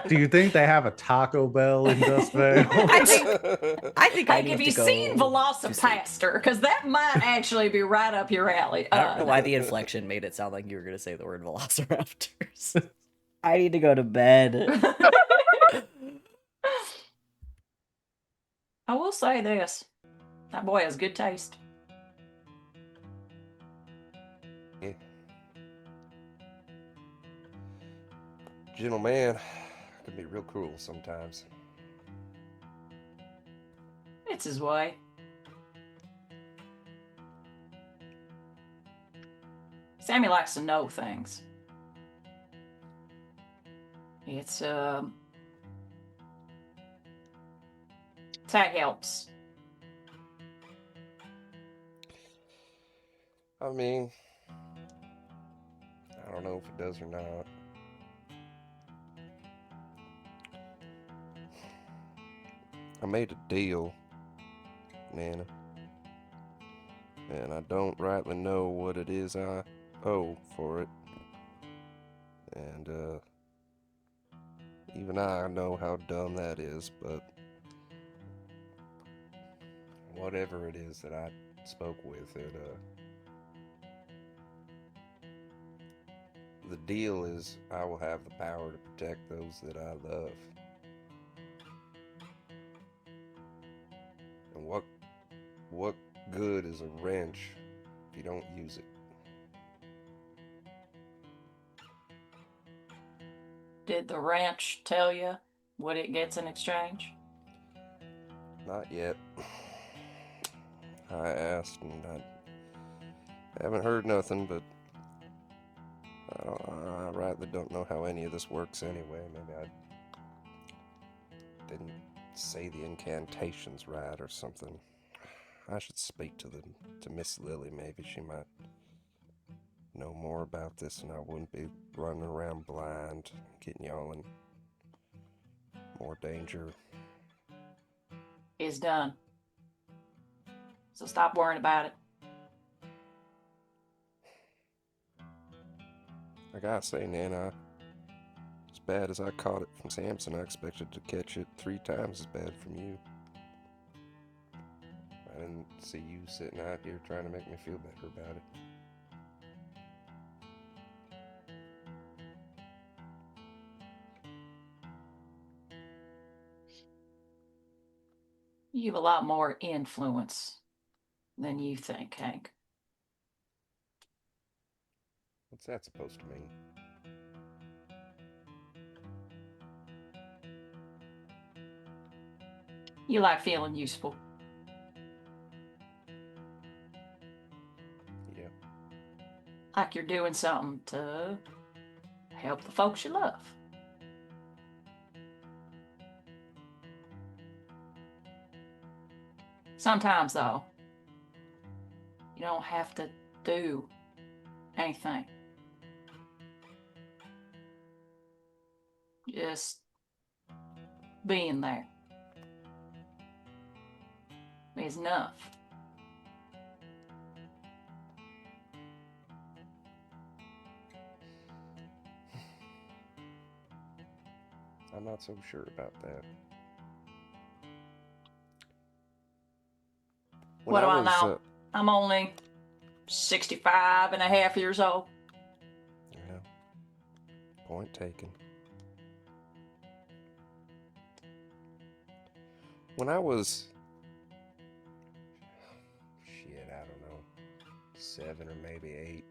Do you think they have a Taco Bell in Dust Vale? I think I Hank, need have to you go seen to sleep. Velocipaster? Because that might actually be right up your alley. I don't know why no. the inflection made it sound like you were going to say the word velociraptors. I need to go to bed. I will say this. That boy has good taste. Yeah. Gentleman can be real cruel sometimes. It's his way. Sammy likes to know things. It's that helps. I mean, I don't know if it does or not. I made a deal, Nana, and I don't rightly know what it is I owe for it. And even I know how dumb that is, but whatever it is that I spoke with, the deal is I will have the power to protect those that I love. And what good is a wrench if you don't use it? Did the ranch tell you what it gets in exchange? Not yet. I asked and I haven't heard nothing, but I rightly don't know how any of this works anyway. Maybe I didn't say the incantations right or something. I should speak to Miss Lily. Maybe she might know more about this, and I wouldn't be running around blind, getting y'all in more danger. It's done. So stop worrying about it. I gotta say, Nana, as bad as I caught it from Samson, I expected to catch it 3 times as bad from you. I didn't see you sitting out here trying to make me feel better about it. You have a lot more influence than you think, Hank. What's that supposed to mean? You like feeling useful. Yeah. Like you're doing something to help the folks you love. Sometimes, though, you don't have to do anything. Just being there is enough. I'm not so sure about that. What do I know? I'm only 65 and a half years old. Yeah. Point taken. when I was, shit, I don't know, 7 or maybe 8,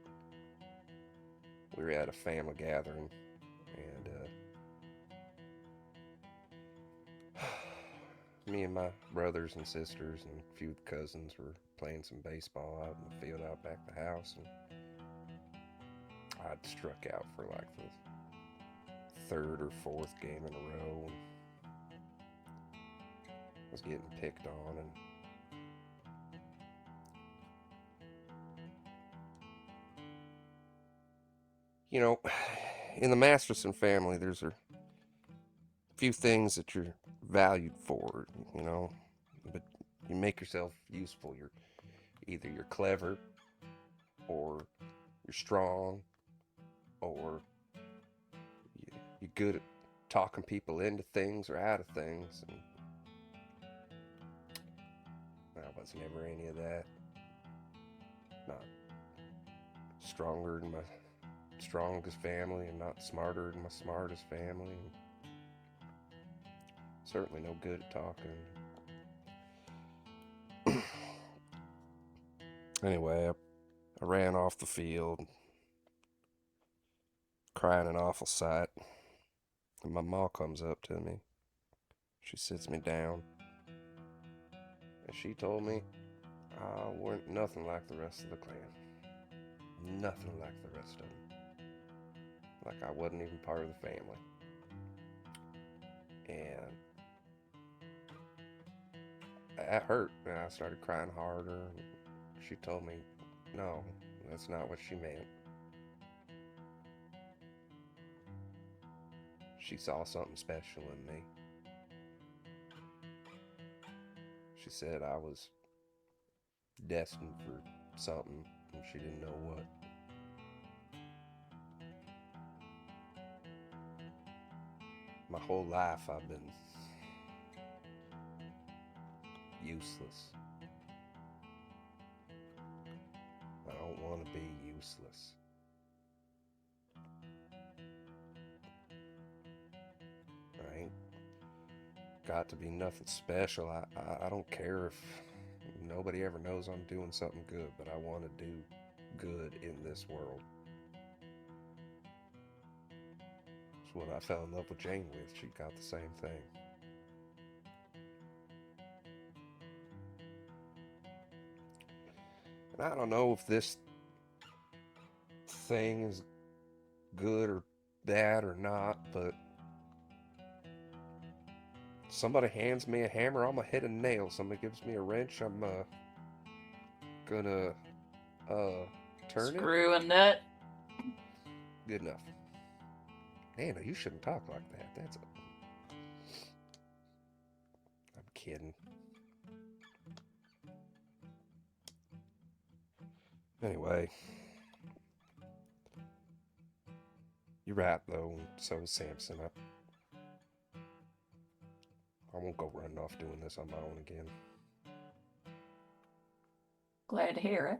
we were at a family gathering, and me and my brothers and sisters and a few cousins were playing some baseball out in the field out back of the house, and I'd struck out for like the 3rd or 4th game in a row, and was getting picked on, and you know, in the Masterson family, there's a few things that you're valued for, you know, but you make yourself useful. You're clever, or you're strong, or you're good at talking people into things or out of things, and I was never any of that. Not stronger than my strongest family, and not smarter than my smartest family, and certainly no good at talking. Anyway, I ran off the field, crying an awful sight, and my ma comes up to me. She sits me down, and she told me I weren't nothing like the rest of the clan. Nothing like the rest of them. Like I wasn't even part of the family. And that hurt, and I started crying harder. She told me, no, that's not what she meant. She saw something special in me. She said I was destined for something, and she didn't know what. My whole life I've been useless. I don't want to be useless. I ain't got to be nothing special. I don't care if nobody ever knows I'm doing something good, but I want to do good in this world. That's what I fell in love with Jane with. She got the same thing. And I don't know if this thing is good or bad or not, but somebody hands me a hammer, I'm gonna hit a nail. Somebody gives me a wrench, I'm gonna turn it. Screw a nut. Good enough. Nana, you shouldn't talk like that. I'm kidding. Anyway, you're right though, and so is Samson. I won't go running off doing this on my own again. Glad to hear it.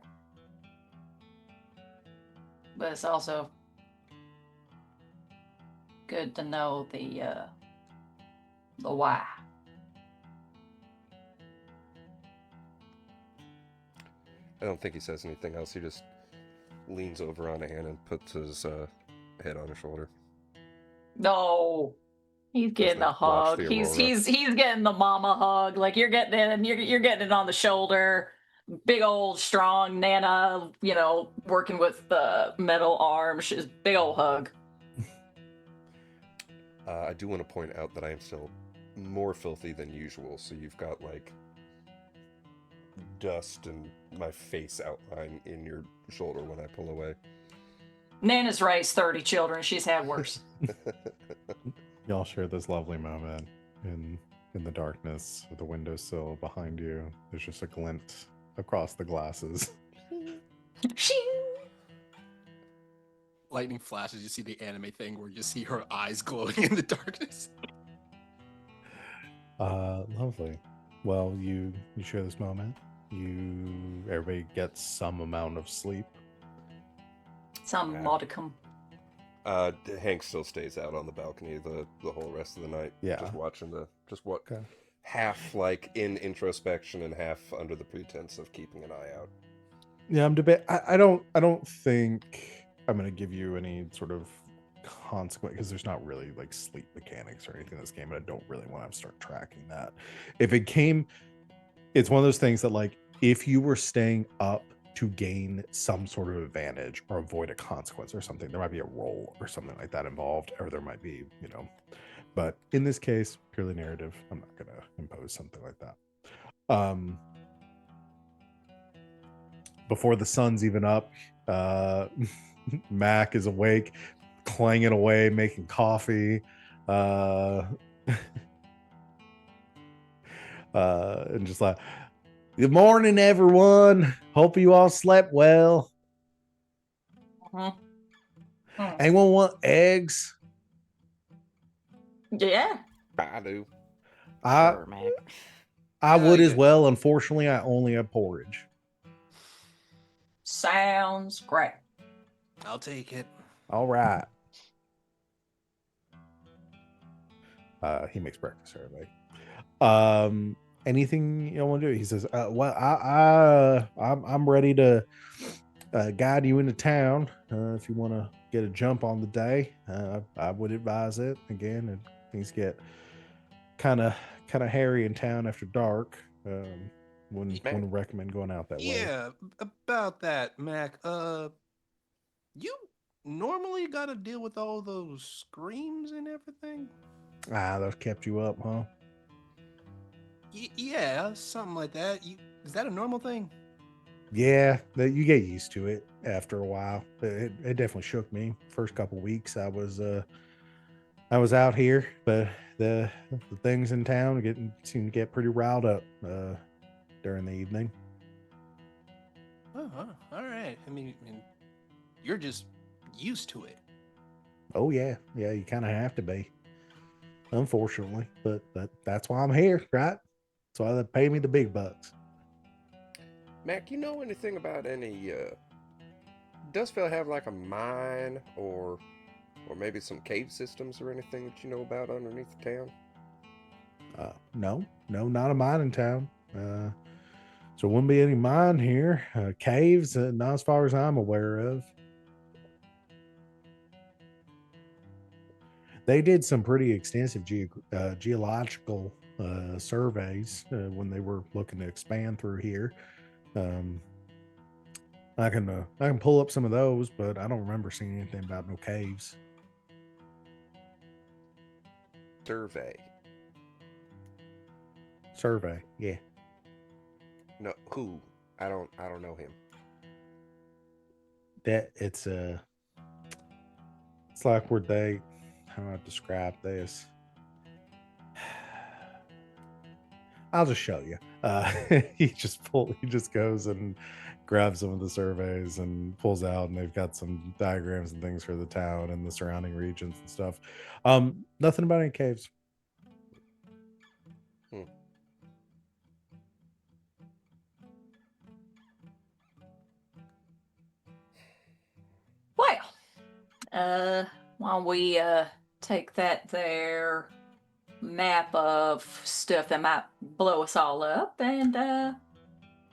But it's also good to know the why. I don't think he says anything else. He just leans over on Anne and puts his head on her shoulder. No, he's getting a hug. He's getting the mama hug. Like you're getting it, and you're getting it on the shoulder. Big old strong Nana, working with the metal arm. She's big old hug. I do want to point out that I am still more filthy than usual. So you've got like dust and my face outline in your shoulder when I pull away. Nana's raised 30 children. She's had worse. Y'all share this lovely moment in the darkness with the windowsill behind you. There's just a glint across the glasses. Lightning flashes. You see the anime thing where you see her eyes glowing in the darkness. Lovely. Well, you share this moment. Everybody gets some amount of sleep. Some modicum. Hank still stays out on the balcony the whole rest of the night. Yeah. Just watching half like in introspection and half under the pretense of keeping an eye out. Yeah, I'm debating. I don't think I'm gonna give you any sort of consequence because there's not really like sleep mechanics or anything in this game, and I don't really want to start tracking that. If it came, it's one of those things that like if you were staying up to gain some sort of advantage or avoid a consequence or something, there might be a roll or something like that involved, or there might be, you know. But in this case, purely narrative, I'm not gonna impose something like that. Before the sun's even up, Mac is awake, clanging away, making coffee, and just like, "Good morning, everyone. Hope you all slept well. Anyone want eggs? Yeah. I do. I Mac. I would as Yeah. well. Unfortunately, I only have porridge. Sounds great. I'll take it. All right." He makes breakfast every day. Anything you want to do? He says, "Well, I'm ready to guide you into town. If you want to get a jump on the day, I would advise it. Again, and things get kind of hairy in town after dark. Wouldn't recommend going out that way." Yeah, about that, Mac. You normally gotta deal with all those screams and everything. Those kept you up, huh? Yeah, something like that. Is that a normal thing? Yeah, you get used to it after a while. It definitely shook me. First couple weeks, I was out here, but the things in town seem to get pretty riled up during the evening. Oh, all right. I mean, you're just used to it. Oh yeah, you kind of have to be, unfortunately. But that's why I'm here, right? That's why they pay me the big bucks. Mac, you know anything about any does Phil have like a mine or maybe some cave systems or anything that you know about underneath the town? No, not a mine in town. So wouldn't be any mine here. Caves, not as far as I'm aware of. They did some pretty extensive geological surveys when they were looking to expand through here. I can pull up some of those, but I don't remember seeing anything about no caves. Survey, yeah. No, who? I don't know him. That it's like where they, how do I describe this? I'll just show you. He just goes and grabs some of the surveys and pulls out, and they've got some diagrams and things for the town and the surrounding regions and stuff. Nothing about any caves. Well, why don't we take that there map of stuff that might blow us all up and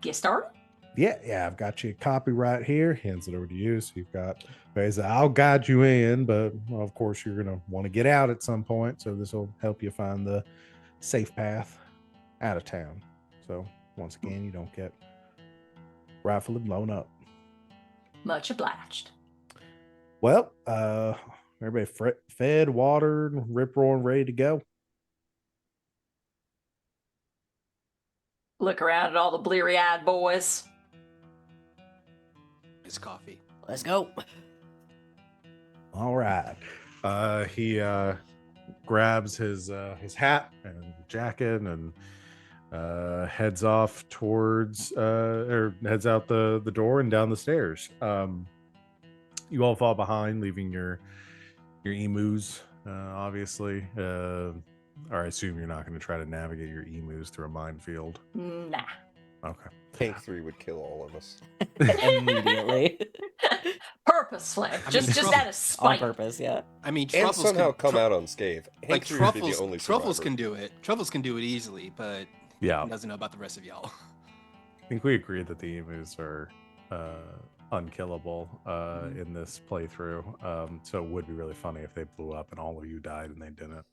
get started? Yeah, I've got you a copy right here. Hands it over to you. So you've got, I'll guide you in, but well, of course you're gonna want to get out at some point. So this will help you find the safe path out of town. So once again, you don't get rightfully blown up. Much obliged. Well, everybody fed, watered, rip roaring, ready to go. Look around at all the bleary-eyed boys. It's coffee. Let's go. All right. He grabs his hat and jacket and heads off towards or heads out the door and down the stairs. You all fall behind, leaving your emus, obviously. Or I assume you're not going to try to navigate your emus through a minefield. Nah. Okay. Tank 3 would kill all of us. Immediately. purposefully, mean, just Truffle- out of On spite. purpose, yeah. I mean, And Truffles somehow can, come out unscathed. like Hank seems to be the only Truffles survivor. can do it. Truffles can do it easily, but Yeah, he doesn't know about the rest of y'all. I think we agreed that the emus are unkillable in this playthrough. So it would be really funny if they blew up and all of you died and they didn't.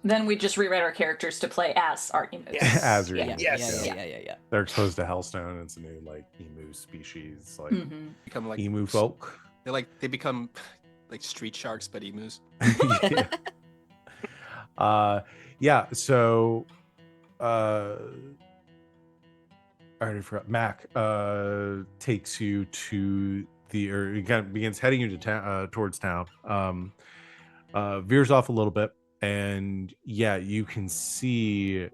Then we just rewrite our characters to play as our emus. As your Yeah, emus, Yes. yeah. They're exposed to Hellstone, and it's a new like emu species, like Mm-hmm. Become like emu folk. they become like street sharks, but emus. Yeah. So I already forgot. Mac takes you to he kind of begins heading you to town, towards town. Veers off a little bit, and yeah, you can see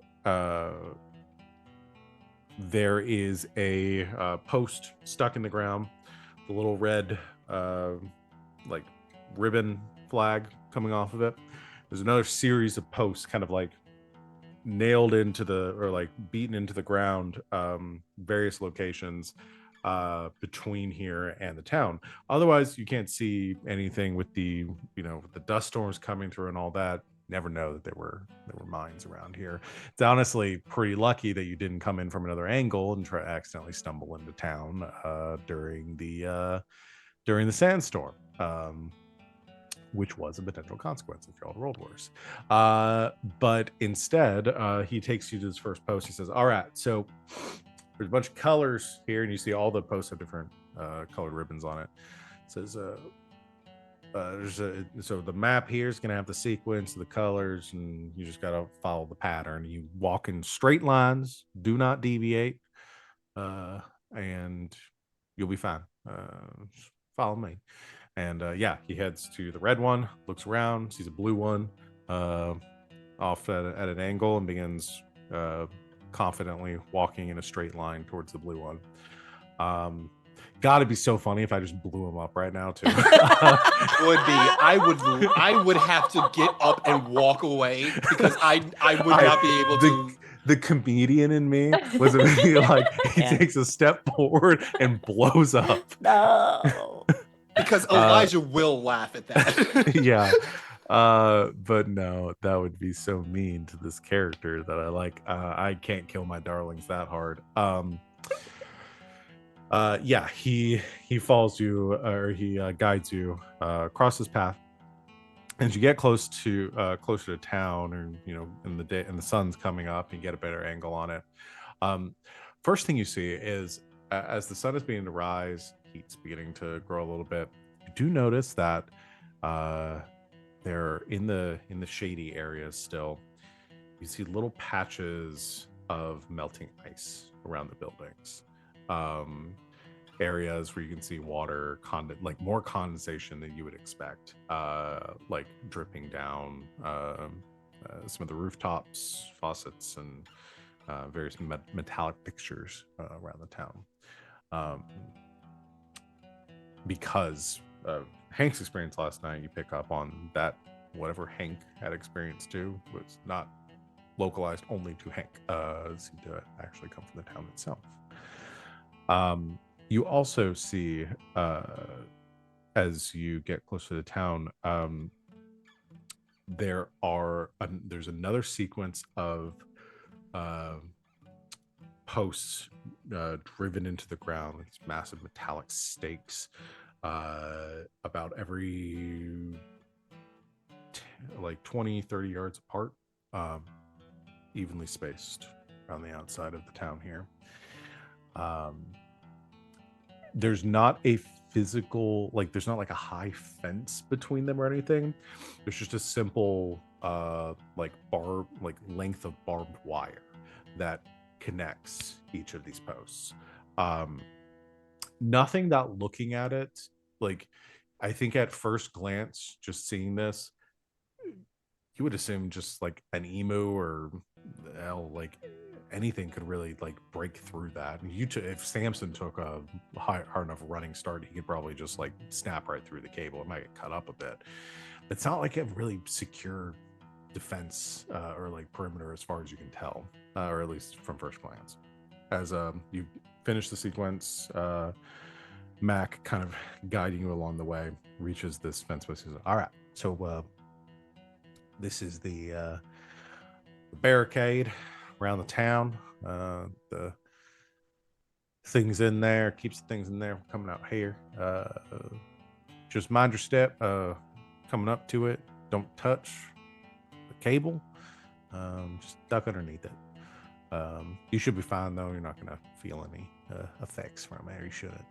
there is a post stuck in the ground, the little red like ribbon flag coming off of it. There's another series of posts kind of like nailed into like beaten into the ground, various locations between here and the town. Otherwise you can't see anything with the with the dust storms coming through and all that. Never know that there were mines around here. It's honestly pretty lucky that you didn't come in from another angle and try to accidentally stumble into town during the sandstorm, which was a potential consequence if y'all rolled worse. But instead, he takes you to his first post. He says, all right, so there's a bunch of colors here, and you see all the posts have different colored ribbons on it. It says, so the map here is going to have the sequence of the colors, and you just got to follow the pattern. You walk in straight lines, do not deviate, and you'll be fine. Just follow me. And yeah, he heads to the red one, looks around, sees a blue one off at an angle, and begins confidently walking in a straight line towards the blue one. God, it'd be so funny if I just blew him up right now too. Would be. I would have to get up and walk away because I would not be able to. The comedian in me was immediately like he Yeah. takes a step forward and blows up. No. Because Elijah will laugh at that. Yeah. But no, that would be so mean to this character that I can't kill my darlings that hard. Yeah, he follows you, or he guides you across this path. As you get closer to town, or in the day, and the sun's coming up, you get a better angle on it. First thing you see is as the sun is beginning to rise, heat's beginning to grow a little bit. You do notice that they're in the shady areas still. You see little patches of melting ice around the buildings. Areas where you can see water, like more condensation than you would expect, like dripping down some of the rooftops, faucets, and various metallic fixtures around the town. Because of Hank's experience last night, you pick up on that whatever Hank had experienced too was not localized only to Hank. It seemed to actually come from the town itself. You also see, as you get closer to the town, there's another sequence of posts driven into the ground, these massive metallic stakes, about every 20-30 yards apart, evenly spaced around the outside of the town here. There's not a physical, there's not like a high fence between them or anything. There's just a simple length of barbed wire that connects each of these posts. Nothing that looking at it, I think at first glance, just seeing this, you would assume just like an emu or anything could really break through that. If Samson took a hard enough running start, he could probably just snap right through the cable. It might get cut up a bit. It's not like a really secure defense or perimeter as far as you can tell, or at least from first glance. As you finish the sequence, Mac, kind of guiding you along the way, reaches this fence post. He says, all right, so this is the barricade around the town. The things in there, keeps the things in there from coming out here. Just mind your step coming up to it. Don't touch the cable. Just duck underneath it. You should be fine, though. You're not going to feel any effects from it. You shouldn't.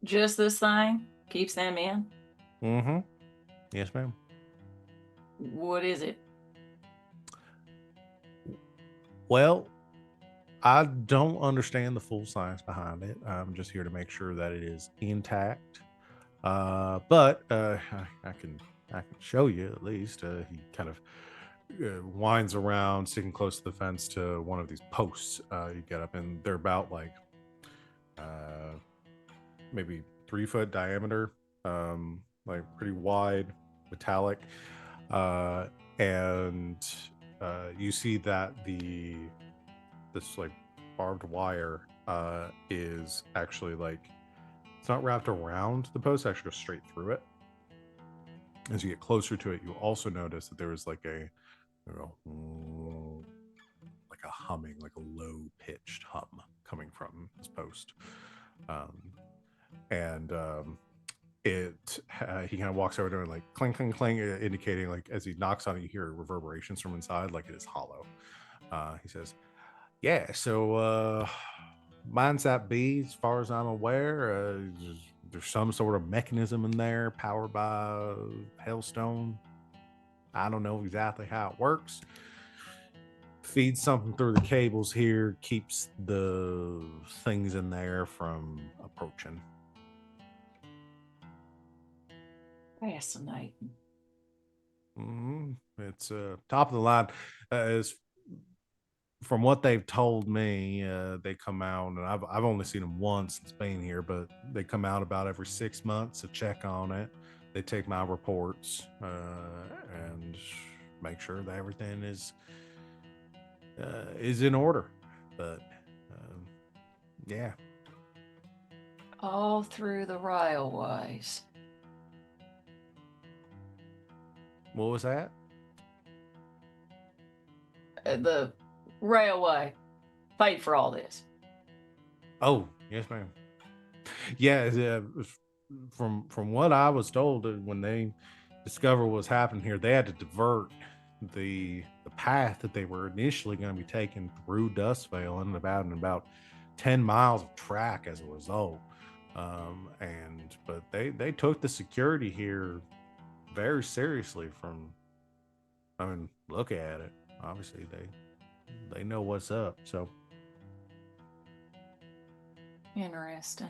Just this thing keeps them in? Mm-hmm. Yes, ma'am. What is it? Well, I don't understand the full science behind it. I'm just here to make sure that it is intact. But I can show you at least. He kind of winds around, sticking close to the fence to one of these posts. You get up, and they're about like maybe 3 foot diameter, like pretty wide, metallic, and you see that this like barbed wire is actually like, it's not wrapped around the post, it actually goes straight through it. As you get closer to it, you also notice that there is like a, like a humming, like a low pitched hum coming from this post. He kind of walks over to it, like cling, cling, cling, indicating like as he knocks on it, you hear reverberations from inside, like it is hollow. He says, yeah, so mine's that be, as far as I'm aware, there's some sort of mechanism in there powered by Hailstone. I don't know exactly how it works. Feeds something through the cables here, keeps the things in there from approaching. Fascinating. It's top of the line. As from what they've told me, they come out, and I've only seen them once since being here, but they come out about every 6 months to check on it. They take my reports and make sure that everything is in order. But yeah, All through the railways. what was that? The railway paid for all this. Oh, yes, ma'am. Yeah, from what I was told, when they discovered what was happening here, they had to divert the path that they were initially going to be taking through Dustvale, and about 10 miles of track as a result. But they took the security here very seriously. Look at it. Obviously, they know what's up. So Interesting.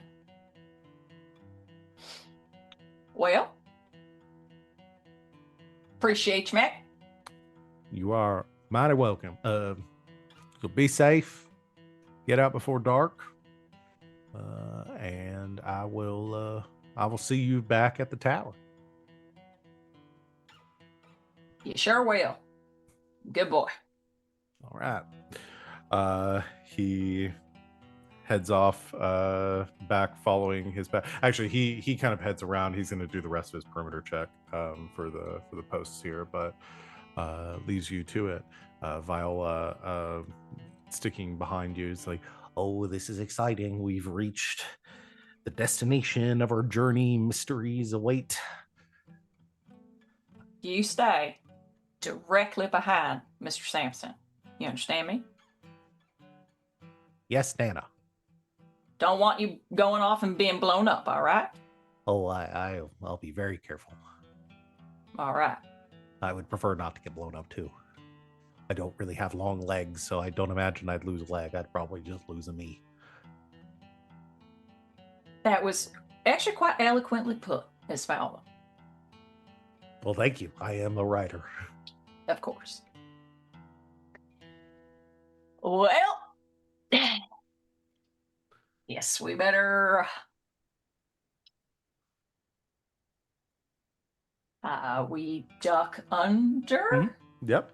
Well, appreciate you, Mac. you are mighty welcome. So be safe. Get out before dark. And I will see you back at the tower. You sure will. Good boy. All right. He heads off back, following his back. Actually, he kind of heads around. He's going to do the rest of his perimeter check for the posts here, but leaves you to it. Viola sticking behind you is like, oh, this is exciting. We've reached the destination of our journey. Mysteries await. You stay directly behind Mr. Sampson. You understand me? Yes, Nana. Don't want you going off and being blown up, all right? Oh, I'll be very careful. All right. I would prefer not to get blown up too. I don't really have long legs, so I don't imagine I'd lose a leg. I'd probably just lose a knee. That was actually quite eloquently put, Miss Fowler. Well, thank you. I am a writer. Of course. Well, yes, we better. We duck under. Mm-hmm. Yep.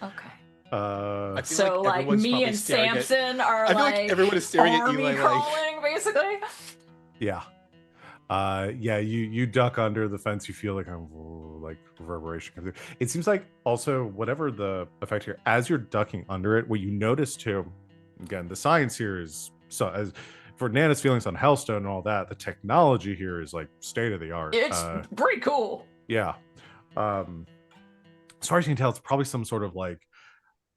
Okay. I feel So like everyone's me probably and staring Samson are I feel like everyone is staring at army Eli like, crawling falling, basically. Yeah. Yeah, you duck under the fence, you feel like like reverberation comes through. It seems like also whatever the effect here, as you're ducking under it, what you notice too, again, the science here is so as for Nana's feelings on Hellstone and all that, the technology here is like state of the art. It's pretty cool. Yeah. As far as you can tell, it's probably some sort of like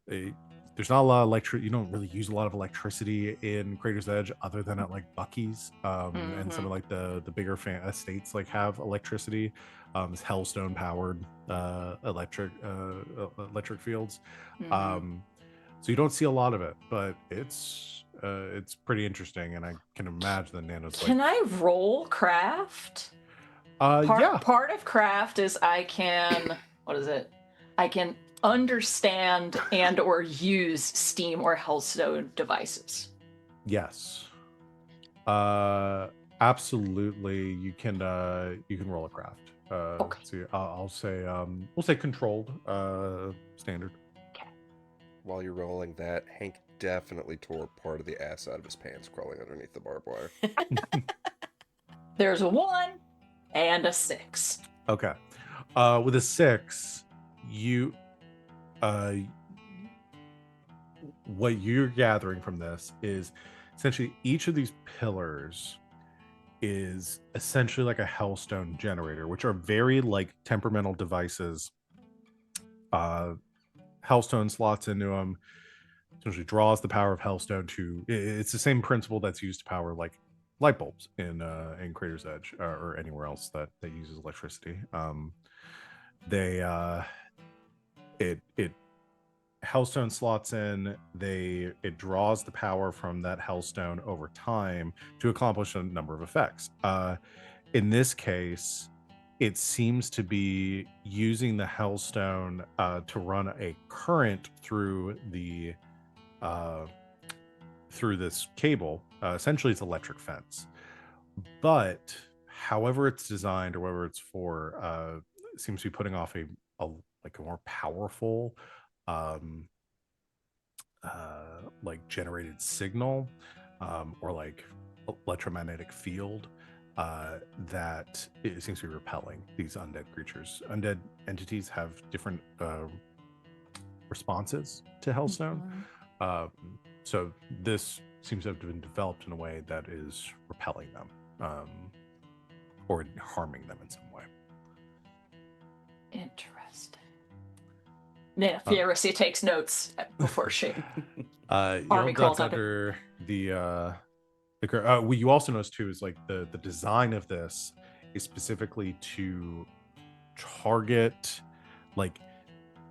there's not a lot of electric. You don't really use a lot of electricity in Crater's Edge, other than at like Bucky's, and some of like the bigger estates like have electricity. This Hellstone powered electric fields. So you don't see a lot of it, but it's pretty interesting, and I can imagine that Nano's like. Can I roll craft? Yeah. Part of craft is I can. What is it? I can understand and or use Steam or Hellstone devices. Yes. Absolutely. You can roll a craft. Okay. So I'll say we'll say controlled standard. While you're rolling that, Hank definitely tore part of the ass out of his pants crawling underneath the barbed wire. There's a 1 and a 6. Okay. With a 6, you what you're gathering from this is essentially each of these pillars is essentially like a Hellstone generator, which are very like temperamental devices. Hellstone slots into them, essentially draws the power of Hellstone to. It's the same principle that's used to power like light bulbs in Crater's Edge or anywhere else that uses electricity. It Hellstone slots in. It draws the power from that Hellstone over time to accomplish a number of effects. In this case, it seems to be using the Hellstone to run a current through this cable. Essentially, it's electric fence. But however it's designed or whatever it's for, it seems to be putting off a more powerful like generated signal or like electromagnetic field that it seems to be repelling these undead creatures. Undead entities have different responses to Hellstone. So this seems to have been developed in a way that is repelling them or harming them in some way. Interesting. Yeah, Fiercy takes notes before she. You'll duck under the what you also notice too is like the design of this is specifically to target, like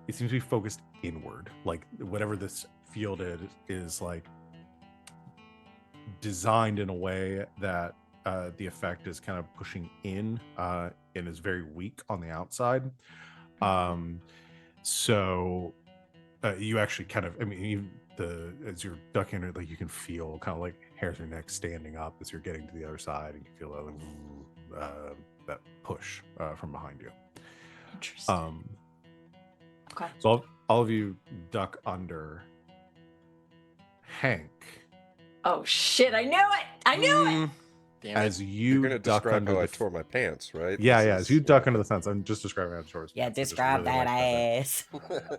it seems to be focused inward, like whatever this field is like designed in a way that the effect is kind of pushing in and is very weak on the outside. So you actually kind of, I mean, as you're ducking it, like you can feel kind of like hairs on your neck standing up as you're getting to the other side, and you feel that push from behind you. Interesting. Okay. So all of you duck under. Hank. Oh shit! I knew it. I knew it. Damn As it. you You're gonna duck describe under how the I tore my pants, right? Yeah, This yeah. is- As you duck under the fence, I'm just describing how it tore his Yeah, pants. I just describe really that like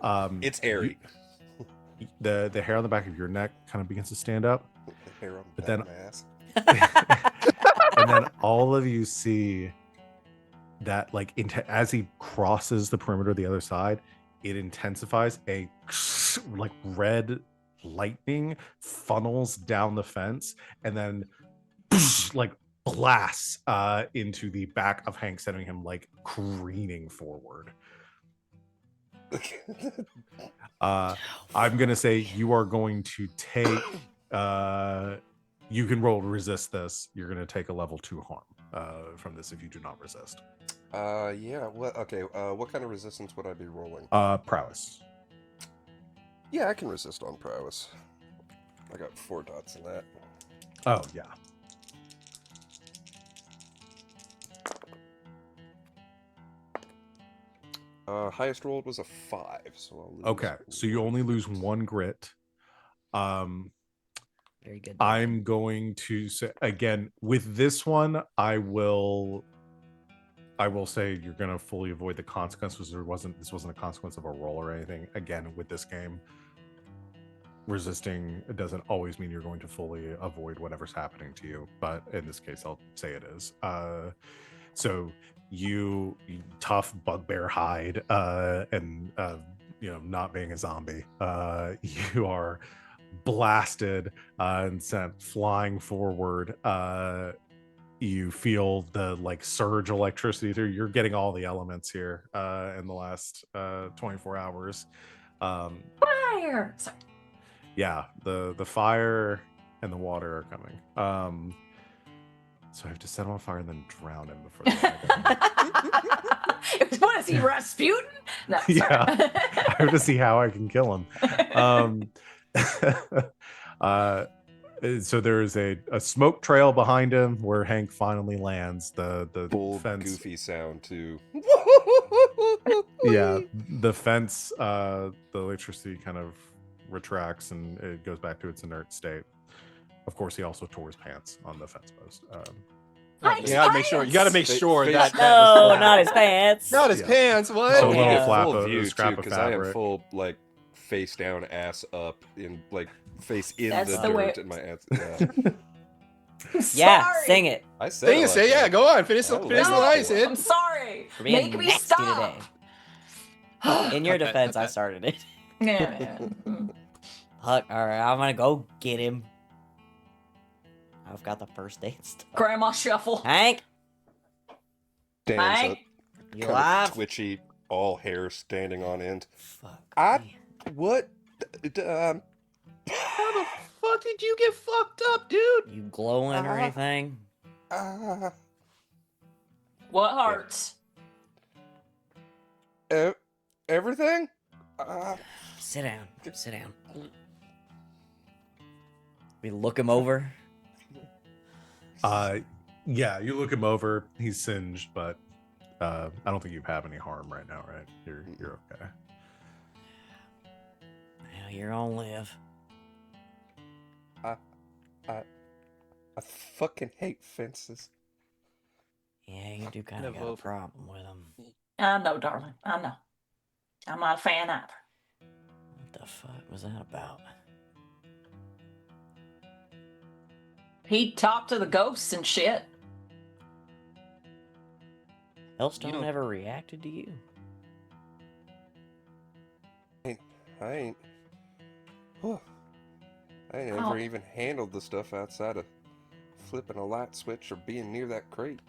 that ass. It's hairy. The hair on the back of your neck kind of begins to stand up, Hair on but the then back of my ass. and then all of you see that like as he crosses the perimeter of the other side, it intensifies. A like red lightning funnels down the fence and then like blasts into the back of Hank, sending him like careening forward. I'm gonna say you are going to take you can roll to resist this. You're gonna take a level 2 harm from this if you do not resist. Yeah. What? Okay. What kind of resistance would I be rolling? Prowess. Yeah, I can resist on prowess. I got 4 dots in that. Oh yeah. Highest rolled was a 5, so I'll lose. Okay, so you only lose 1 grit. Very good. I'm going to say again with this one, I will say you're gonna fully avoid the consequences. This wasn't a consequence of a roll or anything. Again, with this game, resisting it doesn't always mean you're going to fully avoid whatever's happening to you, but in this case I'll say it is. So you tough bugbear hide, and not being a zombie, you are blasted and sent flying forward. You feel the like surge electricity through. You're getting all the elements here in the last 24 hours. Fire! Sorry. Yeah, the fire and the water are coming. So I have to set him on fire and then drown him before What is he, Rasputin? No, sorry. Yeah. I have to see how I can kill him. So there is a smoke trail behind him where Hank finally lands. The Full fence, goofy sound too. yeah, the fence, the electricity kind of retracts and it goes back to its inert state. Of course, he also tore his pants on the fence post. Hank's You gotta make sure. You gotta make Face- sure face- that. No, not his pants. Not his Yeah. pants. What? So a little Yeah. flap full of view scrap too, of because I am fabric. full like face down, ass up, in like face in That's the the way- dirt, and my ass. Yeah. Yeah, Sorry. sing it. I said Sing it it, like say yeah. that. Go on. Finish I the love line, it. Sid. I'm sorry. For being Make me nasty stop. today. In your defense, I started it. Yeah. Huck, alright, I'm gonna go get him. I've got the first aid stuff. Grandma shuffle. Hank, Stands Hank? up, you kind of alive? twitchy, all hair standing on end. Fuck. I- me. What? How the fuck did you get fucked up, dude? You glowing or Uh-huh. anything? What hurts? Everything? Sit down. Sit down. We look him over. Yeah, you look him over. He's singed, but I don't think you have any harm right now, right? You're okay. Well, you're gonna live. I fucking hate fences. Yeah, you do kind of No got a vote for- problem with them. I know, darling. I know. I'm not a fan either. What the fuck was that about? He talked to the ghosts and shit. Hellstone don't- never reacted to you? I ain't. Whew. I ain't Oh. ever even handled the stuff outside of flipping a light switch or being near that crate.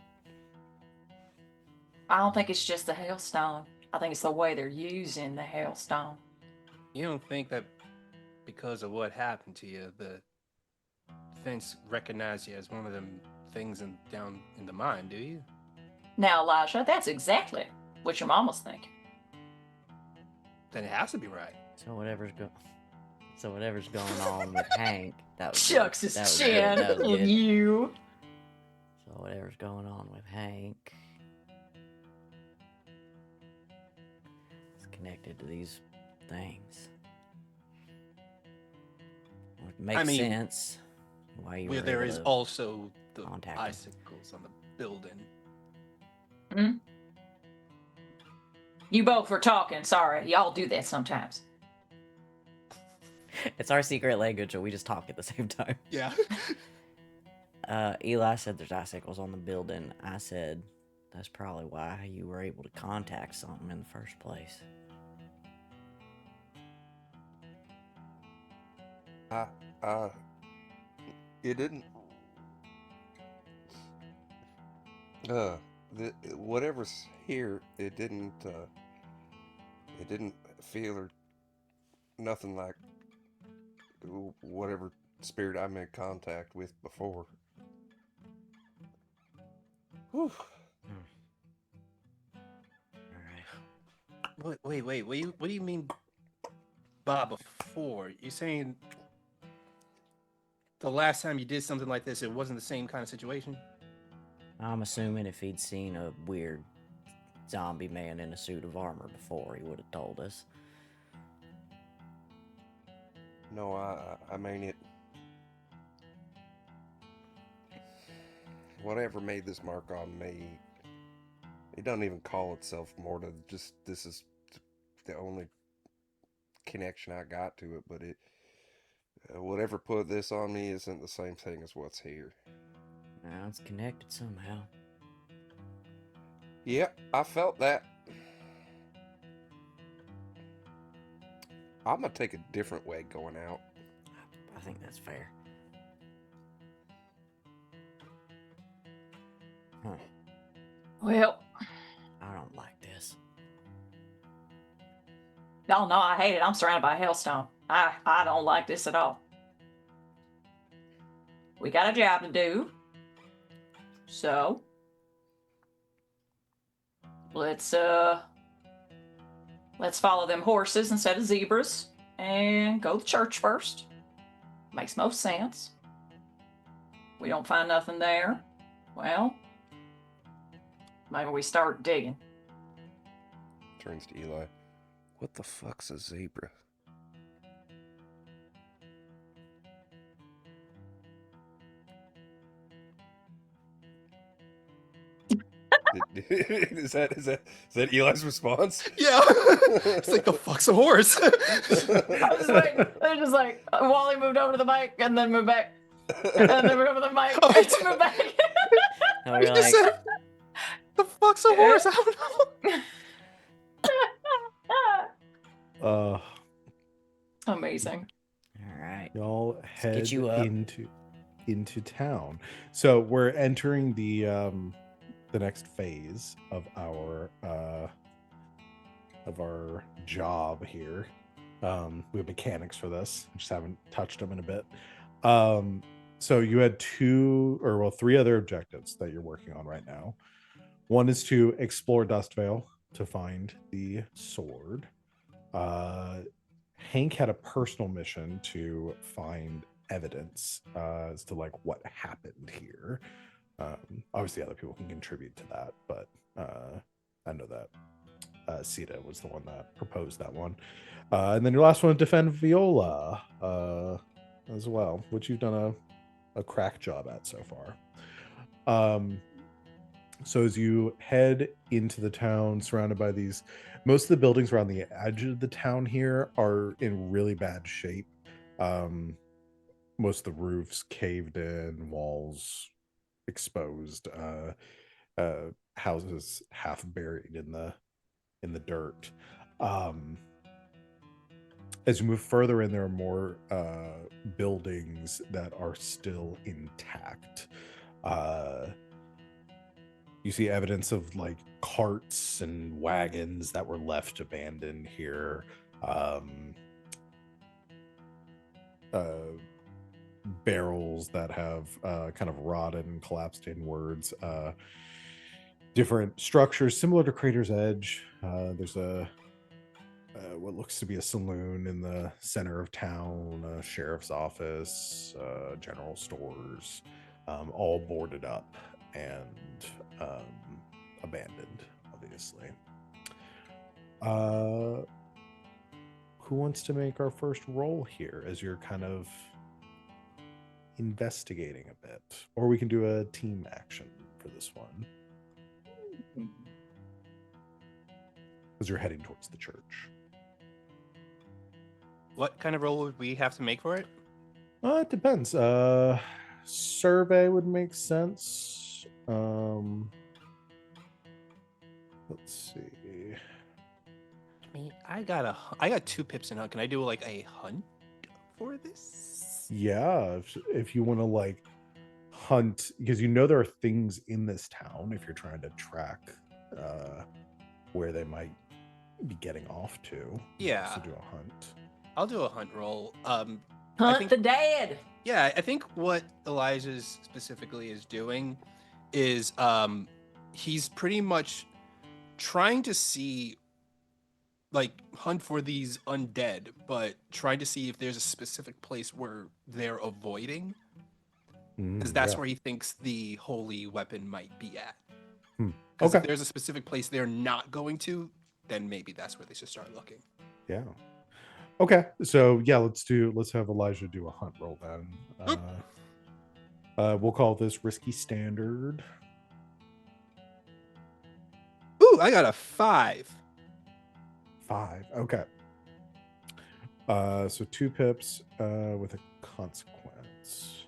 I don't think it's just the hailstone. I think it's the way they're using the hailstone. You don't think that because of what happened to you, the fence recognized you as one of them things down in the mine, do you? Now, Elijah, that's exactly what your mama's thinking. Then it has to be right. So whatever's going on with Hank, that was Shucks good. his That was good. chin That was and good. you. So whatever's going on with Hank is connected to these things. It makes mean, sense why you Where were there able is to also the contact him. icicles on the building. You both were talking. Sorry. Y'all do that sometimes. It's our secret language, so we just talk at the same time. Yeah. Eli said there's icicles on the building. I said that's probably why you were able to contact something in the first place. It didn't. Whatever's here, it didn't feel or nothing like whatever spirit I made contact with before. Whew. Alright. Wait. What do you mean by before? You're saying the last time you did something like this, it wasn't the same kind of situation? I'm assuming if he'd seen a weird zombie man in a suit of armor before, he would have told us. No, I mean it. whatever made this mark on me, it doesn't even call itself mortar. Just this is the only connection I got to it. But it, whatever put this on me, isn't the same thing as what's here. Now it's connected somehow. Yep, I felt that. I'm gonna take a different way going out. I think that's fair. Huh. Well, I don't like this. no, I hate it. I'm surrounded by hailstone. I don't like this at all. We got a job to do. So let's follow them horses instead of zebras and go to church first. Makes most sense. We don't find nothing there. Well, maybe we start digging. Turns to Eli. What the fuck's a zebra? Is that Eli's response? Yeah. It's like the fuck's a horse. They're just like Wally moved over to the mic and then moved back. And then moved over to the mic and then moved back. And we're You just like, said, the fuck's a horse? I don't know. Amazing. all right. Y'all head get you up. into town. So we're entering the next phase of our job here. We have mechanics for this. I just haven't touched them in a bit. So you had three other objectives that you're working on right now. One is to explore Dustvale to find the sword. Hank had a personal mission to find evidence as to like what happened here. Obviously other people can contribute to that, but I know that Sita was the one that proposed that one. And then your last one, defend Viola as well, which you've done a crack job at so far. So as you head into the town, surrounded by these, most of the buildings around the edge of the town here are in really bad shape. Most of the roofs caved in, walls exposed, houses half buried in the dirt. As you move further in, there are more buildings that are still intact. You see evidence of like carts and wagons that were left abandoned here. Barrels that have kind of rotted and collapsed inwards. Different structures similar to Crater's Edge. There's what looks to be a saloon in the center of town, a sheriff's office, general stores, all boarded up and abandoned, obviously. Who wants to make our first roll here as you're kind of investigating a bit? Or we can do a team action for this one. Because you're heading towards the church. What kind of roll would we have to make for it? It depends. Survey would make sense. Let's see. I mean, I got 2 pips in hunt. Can I do like a hunt for this? Yeah, if you want to like hunt, because you know there are things in this town if you're trying to track where they might be getting off to. Yeah. So do a hunt. I'll do a hunt roll. Hunt think- the dead. Yeah, I think what Elijah's specifically is doing is he's pretty much trying to see, like, hunt for these undead, but trying to see if there's a specific place where they're avoiding, because that's where he thinks the holy weapon might be at. Because if there's a specific place they're not going to, then maybe that's where they should start looking. Yeah. Okay, so yeah, let's have Elijah do a hunt roll then. We'll call this risky standard. Ooh, I got a 5. 5. Okay. So 2 pips with a consequence.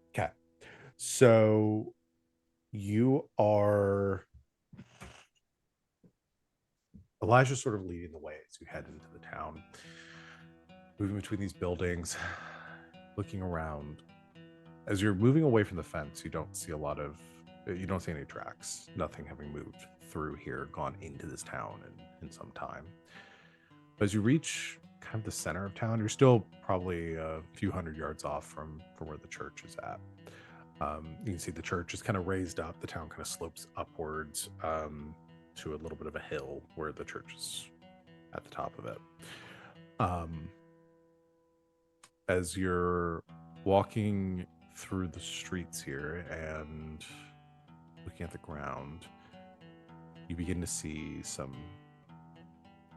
Okay. So you are Elijah's sort of leading the way as you head into the town, moving between these buildings, looking around. As you're moving away from the fence, you don't see any tracks, nothing having moved through here, gone into this town in some time. But as you reach kind of the center of town, you're still probably a few hundred yards off from where the church is at. You can see the church is kind of raised up. The town kind of slopes upwards to a little bit of a hill where the church is at the top of it. As you're walking through the streets here and looking at the ground, you begin to see some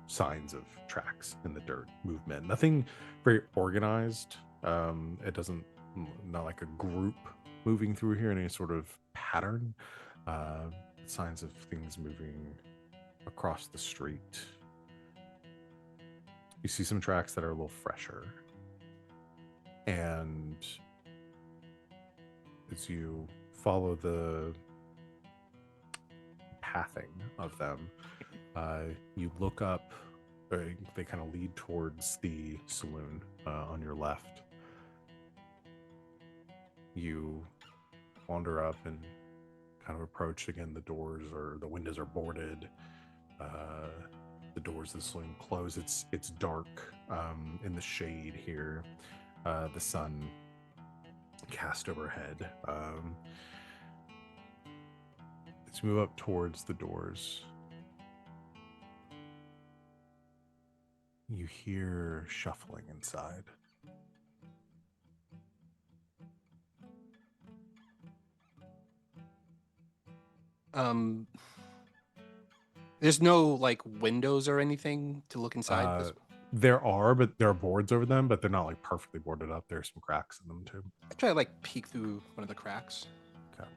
signs of tracks in the dirt, movement. Nothing very organized. It doesn't, not like a group moving through here in any sort of pattern. Signs of things moving across the street. You see some tracks that are a little fresher. And as you follow the pathing of them, you look up, they kind of lead towards the saloon on your left. You wander up and kind of approach again. The windows are boarded. The doors of the saloon close. It's dark in the shade here. The sun cast overhead. Let's move up towards the doors. You hear shuffling inside. There's no like windows or anything to look inside. There are, but there are boards over them, but they're not like perfectly boarded up. There's some cracks in them too. I try to like peek through one of the cracks. Okay.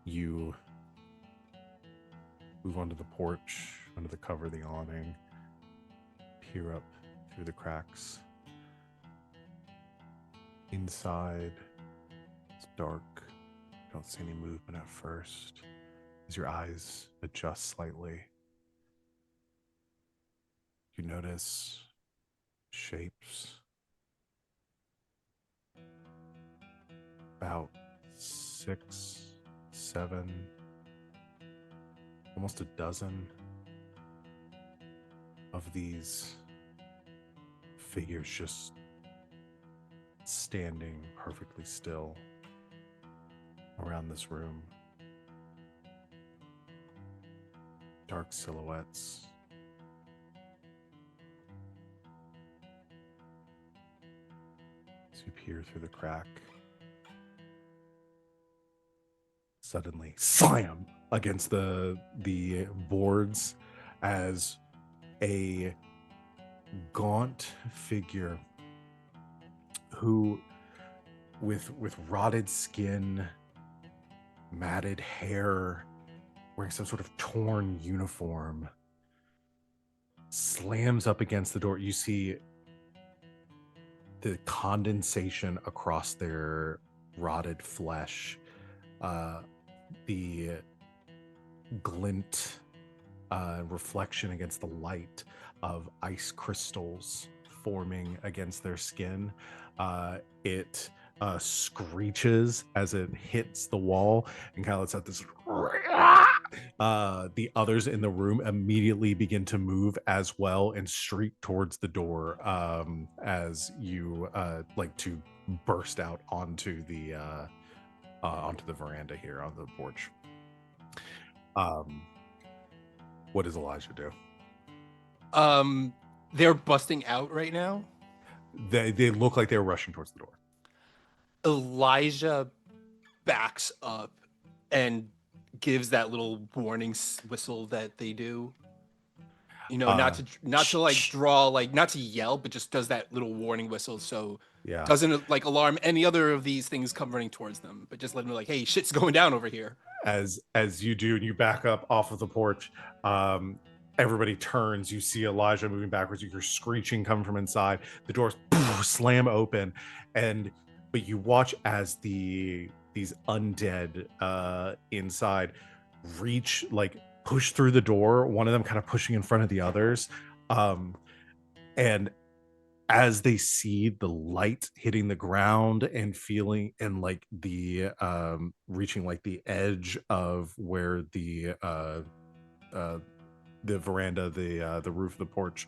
You move onto the porch, under the cover of the awning, peer up through the cracks. Inside, it's dark. You don't see any movement at first. As your eyes adjust slightly, you notice shapes about 6, 7, almost a dozen of these figures just standing perfectly still around this room. Dark silhouettes. As you peer through the crack, suddenly slam against the boards as a gaunt figure who with rotted skin, matted hair, wearing some sort of torn uniform, slams up against the door. You see the condensation across their rotted flesh, the glint, reflection against the light of ice crystals forming against their skin. It screeches as it hits the wall and kind of lets out this. The others in the room immediately begin to move as well and streak towards the door as you like to burst out onto the veranda here on the porch. What does Elijah do? They're busting out right now. They look like they're rushing towards the door. Elijah backs up and gives that little warning whistle that they do. You know, not to like Shh. draw, like not to yell, but just does that little warning whistle, so Yeah. doesn't like alarm any other of these things come running towards them, but just let them know like, hey, shit's going down over here. As you do and you back up off of the porch, everybody turns. You see Elijah moving backwards. You hear screeching coming from inside. The doors slam open, but you watch as these undead inside reach, like push through the door, one of them kind of pushing in front of the others, and as they see the light hitting the ground and feeling and like the reaching like the edge of where the veranda, the roof of the porch,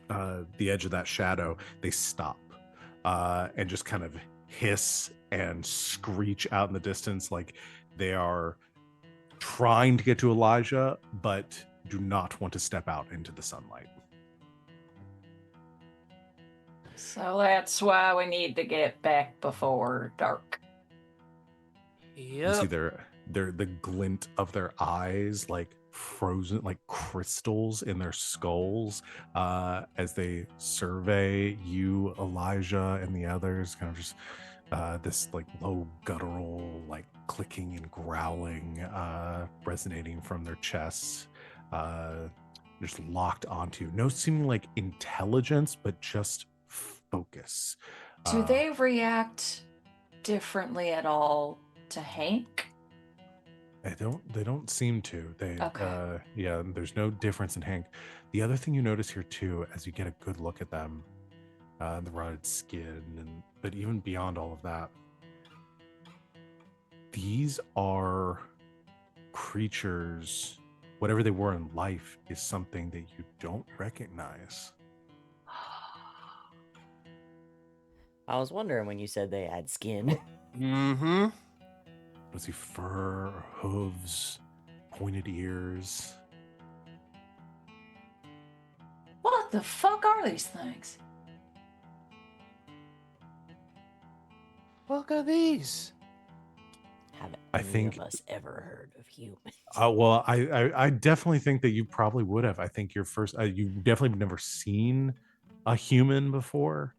the edge of that shadow, they stop and just kind of hiss and screech out in the distance, like they are trying to get to Elijah but do not want to step out into the sunlight. So that's why we need to get back before dark. You see the glint of their eyes, like frozen, like crystals in their skulls, as they survey you, Elijah, and the others. Kind of just this like low guttural, like clicking and growling, resonating from their chests, just locked onto. No seeming like intelligence, but just focus. Do they react differently at all to Hank? They don't seem to. Okay. Yeah, there's no difference in Hank. The other thing you notice here too, as you get a good look at them, the rotted skin, but even beyond all of that, these are creatures. Whatever they were in life is something that you don't recognize. I was wondering when you said they had skin. Mm-hmm. You see fur, hooves, pointed ears. What the fuck are these things? Look at these. Have I any think- of us ever heard of humans? Well, I definitely think that you probably would have. I think your first, you definitely never seen a human before.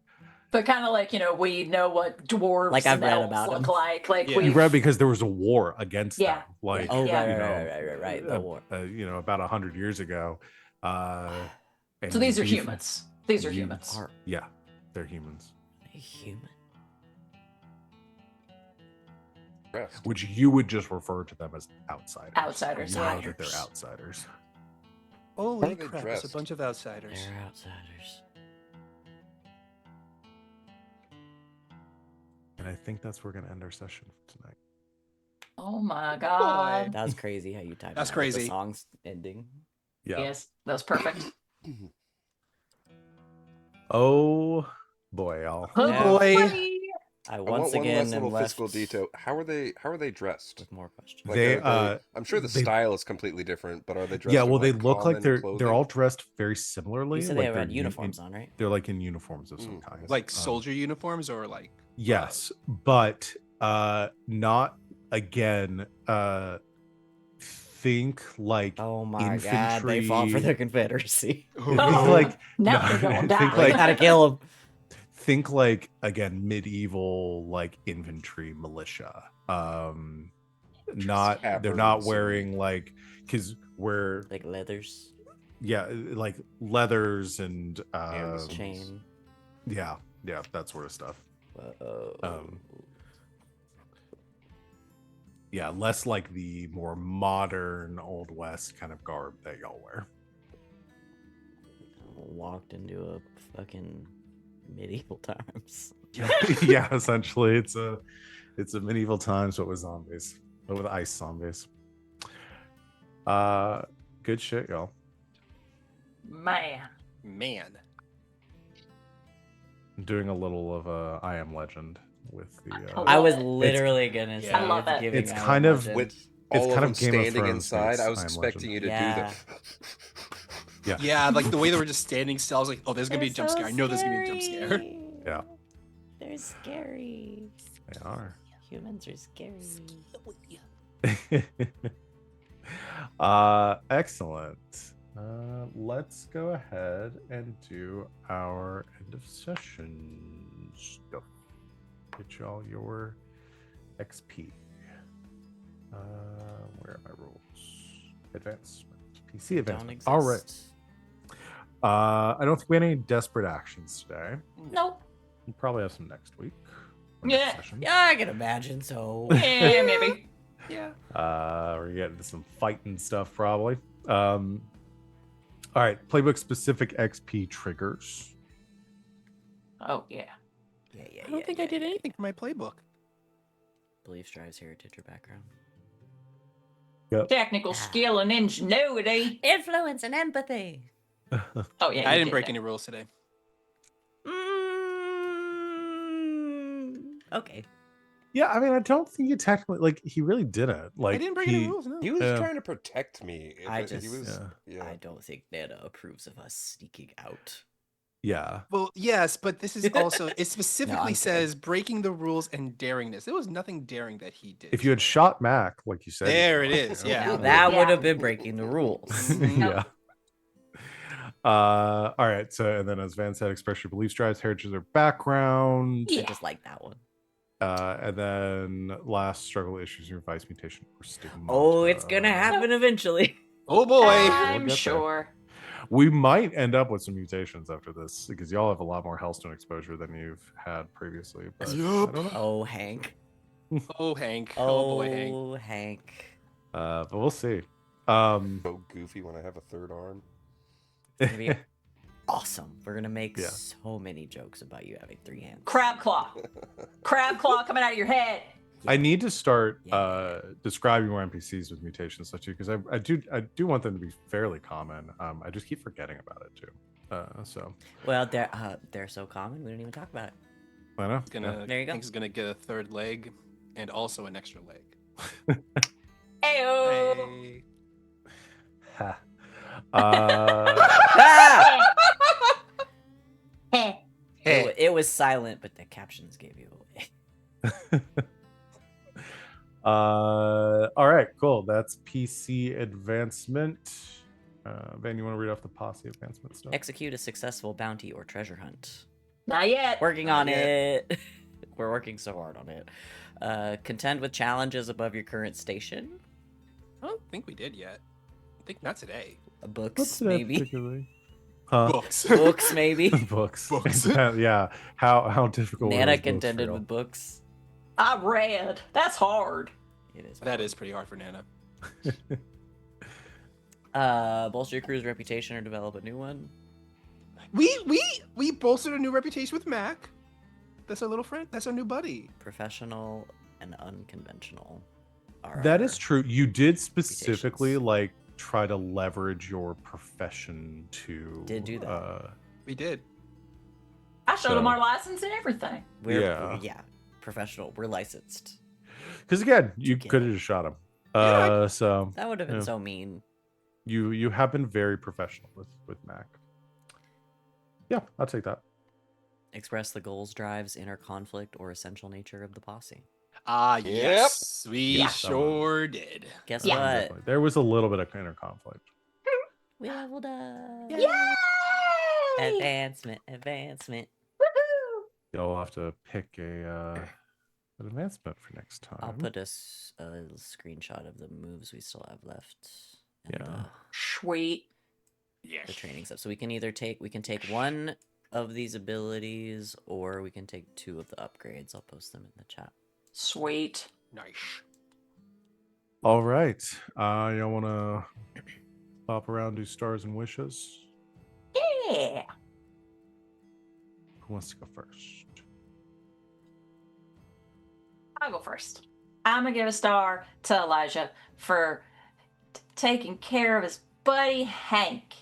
But kind of like, we know what dwarves Like, I've and read elves about look them. like. Like Yeah. You we've read because there was a war against Yeah. them. Like, Oh, Yeah. right, you right, know, right. The war. About 100 years ago. So these are humans. These are you- humans. Are Yeah, they're humans. they human? Rest. Which you would just refer to them as outsiders. Outsiders, You know yeah. that they're outsiders. Holy are they crap, it's a dressed? bunch of outsiders. They're outsiders. And I think that's where we're going to end our session for tonight. Oh my god. That was crazy how you typed That's that with crazy. the song's ending. Yeah. Yes, that was perfect. Oh, boy, y'all. Oh Yeah. boy. I I once want one again last am little left fiscal detail. How are they dressed? with more questions. Like, They, I'm sure the they- style is completely different, but are they dressed? Yeah, in, well, they like, look like common they're clothing? all dressed very similarly. You said like they they're had uniforms on, right? They're like in uniforms of some kind. Like soldier uniforms or like Yes, but not again. Think like Oh my god, they fought for infantry- the Confederacy. think Oh, like now no, they're gonna think die. They like gotta kill him. think like again medieval like infantry militia. Not they're not Tabards wearing like because we're Like leathers, yeah like leathers and Camisons. chain. yeah that sort of stuff. Whoa. Yeah, less like the more modern Old West kind of garb that y'all wear. Walked into a fucking medieval times. Yeah, essentially, it's a medieval times, but with zombies, but with ice zombies. Good shit, y'all. Man. man. I'm doing a little of a I Am Legend with the. I was Love it. literally gonna say Yeah. I love it. giving It's I kind Am of- Legend. With It's all kind of of them Game of standing Thrones inside, meets I was I Am expecting you to Yeah. do Yeah. Yeah, like the way they were just standing still, I was like, oh, there's gonna be a They're jump so scare. I know there's gonna be a jump scare. scary. Yeah. They're scary. They are. Humans are scary. Excellent. Let's go ahead and do our end of session stuff. Get y'all your XP. Where are my rules? Advancement. PC Don't advancement. exist. All right. I don't think we had any desperate actions today. Nope. We'll probably have some next week. or Yeah. next session. Yeah, I can imagine. So Yeah, maybe. Yeah. We're getting into some fighting stuff probably. All right, playbook specific XP triggers. Oh, yeah. I don't think I did anything for my playbook. Beliefs, drives, heritage, or background. Technical skill and ingenuity. Influence and empathy. Oh, yeah. I you didn't did break that. any rules today. Okay. Yeah, I mean, I don't think he technically like he really didn't. Like I didn't break any rules. No. He was Yeah. trying to protect me. I He just- was, Yeah. I don't think Nana approves of us sneaking out. Yeah. Well, yes, but this is also it specifically kidding. says breaking the rules and daringness. There was nothing daring that he did. If you had shot Mac, like you said, you There it might, is, you know, yeah. Now it that would- would have been breaking the rules. Mhm. yeah. All right. So, and then as Van said, express your beliefs, drives, heritage, or background. I just like that one. And then last struggle issues, your vice mutation or stigma. Oh, it's gonna happen eventually. Oh boy. I'm get there. sure. We might end up with some mutations after this because y'all have a lot more Hellstone exposure than you've had previously. But I Yup. don't know. Oh, Hank. Oh Hank. Oh boy, Hank. Oh, Hank. But we'll see. so goofy when I have a third arm. Gonna be awesome. We're gonna make Yeah. so many jokes about you having 3 hands. Crab claw. Crab claw coming out of your head. I need to start Yeah. describing more NPCs with mutations such because I do want them to be fairly common. I just keep forgetting about it too. So Well, they're so common we don't even talk about it. I know. He's gonna, There you go. Hank's gonna get a third leg and also an extra leg. Ayo. Hey. Ha. Ah! Heh. It was silent, but the captions gave you away. All right, cool. That's PC advancement. Van, you want to read off the posse advancement stuff? Execute a successful bounty or treasure hunt. Not yet. Working Not on yet. it. We're working so hard on it. Contend with challenges above your current station. I don't think we did yet. I think not today. Books, What's that maybe. particularly? Huh? Books. Books, maybe. Books. Books. Yeah. How difficult? were Nana those books for contended y'all? with books. I read. That's hard. It is. That is pretty hard for Nana. Bolster your crew's reputation or develop a new one. We bolstered a new reputation with Mac. That's our little friend. That's our new buddy. Professional and unconventional. That are is true. You did specifically reputations. like try to leverage your profession to Did do that. We did. I showed him So- our license and everything. Yeah. Professional. We're licensed. Because again, you Get could have it. just shot him. Yeah, So That would have been Yeah. so mean. you have been very professional with Mac. Yeah, I'll take that. Express the goals, drives, inner conflict, or essential nature of the posse. Ah, Yep. yes. We Yeah. sure did. Guess Yeah. what? Definitely. There was a little bit of inner conflict. We leveled up. Yay! Advancement. Woohoo! You'll have to pick an advancement for next time. I'll put a screenshot of the moves we still have left. And, Yeah. Sweet. Yes. the training stuff. So we can either take one of these abilities or we can take 2 of the upgrades. I'll post them in the chat. Sweet. Nice. All right. Y'all want to pop around, do stars and wishes? Yeah. Who wants to go first? I'll go first. I'm gonna give a star to Elijah for taking care of his buddy Hank.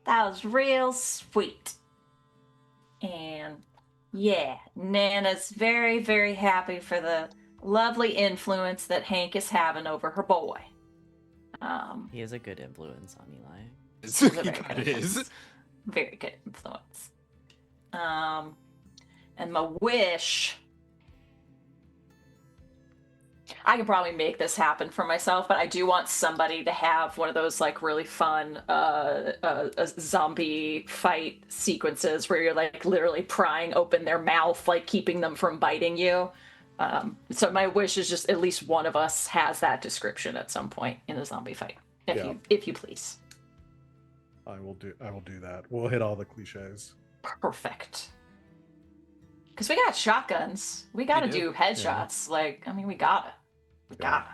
That was real sweet. And yeah, Nana's very, very happy for the lovely influence that Hank is having over her boy. He is a good influence on Eli. It's, He's a you very got good it is. influence. Very good influence. And my wish I can probably make this happen for myself, but I do want somebody to have one of those like really fun zombie fight sequences where you're like literally prying open their mouth, like keeping them from biting you. So my wish is just at least one of us has that description at some point in a zombie fight, if you please. I will do that. We'll hit all the cliches. Perfect. Because we got shotguns. We gotta We do. do headshots. Like, I mean, we gotta. We gotta.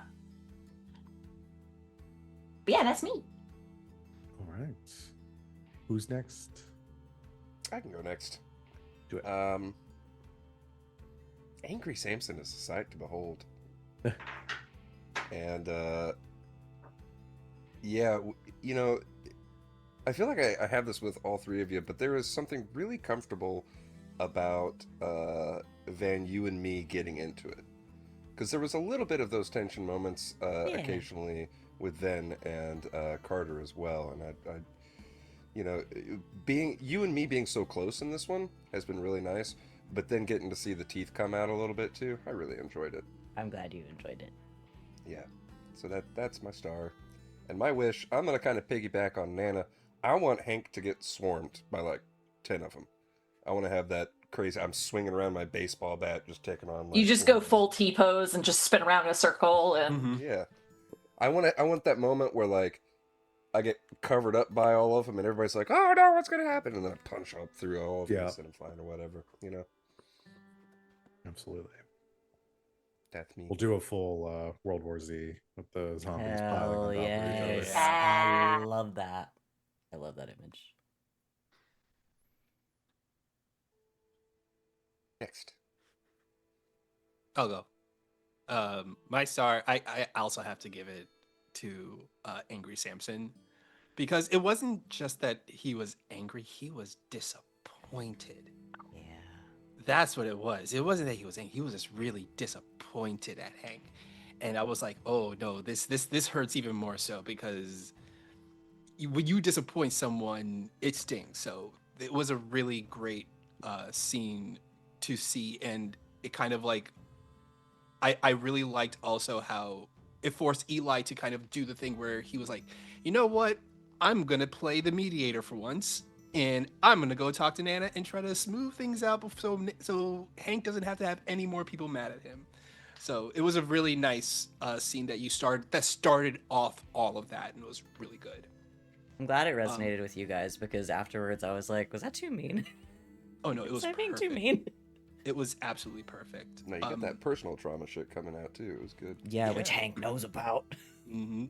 But yeah, that's me. All right. Who's next? I can go next. Do it. Angry Samson is a sight to behold. And yeah, you know, I feel like I have this with all three of you, but there is something really comfortable about Van, you and me getting into it. Because there was a little bit of those tension moments occasionally with Ven and Carter as well. And I, you know, being you and me being so close in this one has been really nice. But then getting to see the teeth come out a little bit too, I really enjoyed it. I'm glad you enjoyed it. Yeah, so that's my star. And my wish, I'm gonna kind of piggyback on Nana. I want Hank to get swarmed by like 10 of them. I want to have that crazy. I'm swinging around my baseball bat, just taking on. Like, You just go full T pose and just spin around in a circle and. Mm-hmm. Yeah, I want that moment where like I get covered up by all of them, and everybody's like, "Oh no, what's gonna happen?" And then I punch up through all of them, and send them flying or whatever. You know. Absolutely. That's me. We'll do a full World War Z with the zombies piling Hell on top of each yes. other. I love that. I love that image. Next. I'll go. My star, I also have to give it to Angry Samson, because it wasn't just that he was angry, he was disappointed. Yeah. That's what it was. It wasn't that he was angry, he was just really disappointed at Hank. And I was like, oh no, this hurts even more so, because when you disappoint someone, it stings. So it was a really great scene to see, and it kind of like I really liked also how it forced Eli to kind of do the thing where he was like, you know what, I'm gonna play the mediator for once, and I'm gonna go talk to Nana and try to smooth things out so Hank doesn't have to have any more people mad at him. So it was a really nice scene that started off all of that, and it was really good. I'm glad it resonated with you guys, because afterwards I was like, was that too mean? Oh no, it was Was I being perfect. too mean? It was absolutely perfect. Now you got that personal trauma shit coming out too. It was good. Yeah, which Hank knows about. Mm-hmm.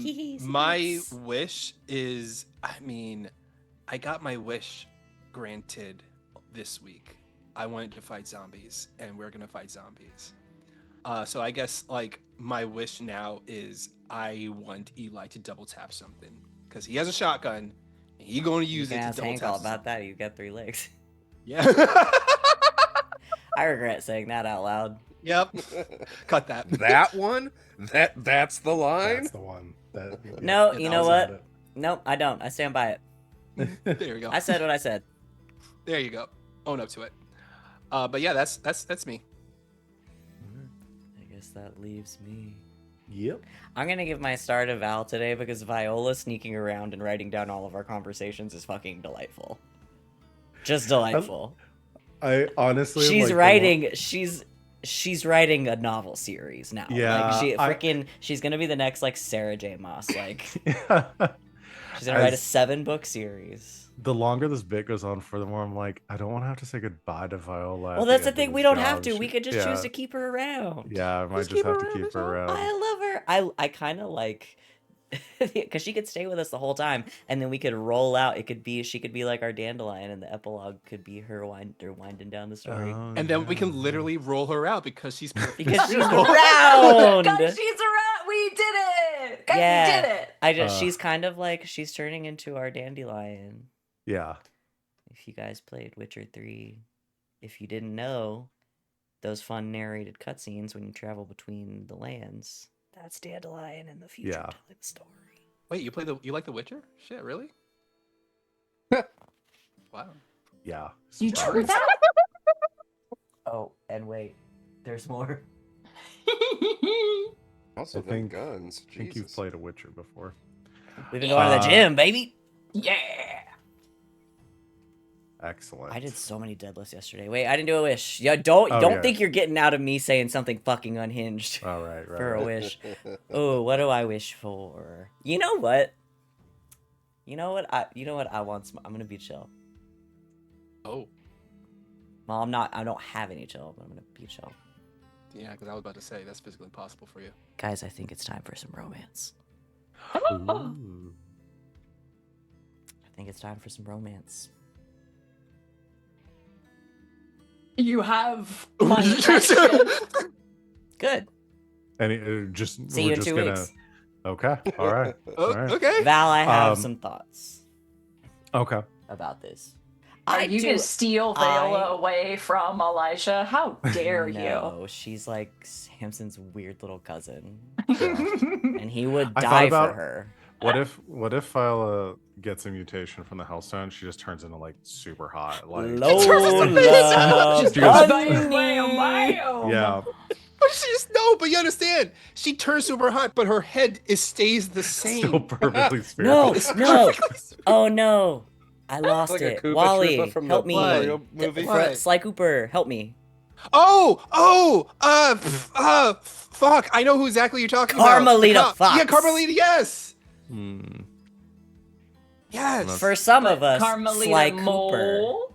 He's My nice. wish is, I got my wish granted this week. I wanted to fight zombies, and we're gonna fight zombies. So I guess like my wish now is I want Eli to double tap something, because he has a shotgun, and he's gonna use You it can to ask double Hank tap. all about that. You've got 3 legs. Yeah. I regret saying that out loud. Yep. Cut that. That one? That's the line? That's the one. No, Yeah, you that know was what? Nope, I don't. I stand by it. There you go. I said what I said. There you go. Own up to it. But yeah, that's me. I guess that leaves me. Yep. I'm gonna give my star to Val today, because Viola sneaking around and writing down all of our conversations is fucking delightful. Just delightful. I honestly She's like, writing. She's writing a novel series now. Yeah, like she's gonna be the next like Sarah J. Maas. Like the she's gonna write a 7-book series. longer this bit goes on, furthermore, I'm like, I don't want to have to say goodbye to Viola. Well, that's the thing. We don't have to. We could just choose to keep her around. Yeah, I might Just just keep have her to around, keep is her all. around. I love her. I kind of like because she could stay with us the whole time, and then we could roll out. She could be like our dandelion, and the epilogue could be her winding down the story. Oh, And then we yeah. can literally roll her out because she's perfect. Because she's beautiful. around. Guys, she's around. We did it. Guys, Yeah. we did it. She's kind of like she's turning into our dandelion. Yeah. If you guys played Witcher 3, if you didn't know, those fun narrated cutscenes when you travel between the lands, that's Dandelion in the future Yeah. telling the story. Wait, you like The Witcher? Shit, really? Wow. Yeah. You Surprise. true that? Oh, and wait, there's more. Also, I them think- guns. I think you've Jesus. played a Witcher before. We've been going to the gym, baby. Yeah. Excellent. I did so many deadlifts yesterday. Wait, I didn't do a wish. Yeah, don't yeah. think you're getting out of me saying something fucking unhinged All right, right. for a right. wish. Oh, what do I wish for? You know what? I want some. I'm gonna be chill. Oh, Well, I'm not. I don't have any chill, but I'm gonna be chill. yeah, because I was about to say that's physically impossible for you. Guys, I think it's time for some romance. Ooh. I think it's time for some romance. You have my attention. Good. Any just See we're you in just 2 gonna. weeks. Okay. All right. Oh, All right. okay. Val, I have Um, some thoughts Okay. about this. Are you do- gonna steal Vela I- away from Elijah? How dare No, she's like Samson's weird little cousin, Yeah. you? and he would I thought die about- for her. What if Viola gets a mutation from the Hellstone? She just turns into like super hot. Like Lola She goes- Bunny. yeah. But she just no. But you understand, she turns super hot, but her head stays the same. Still perfectly No, spherical. no. Oh no, I lost Like a it. Koopa Wally, Troopa from help the me. Mario movie. What? Sly Cooper, help me. Fuck! I know who exactly you're talking Carmelita about. Fox. Yeah, Carmelita. Yes. Hmm. Yes. For some of us, Carmelita Sly Cooper Mole?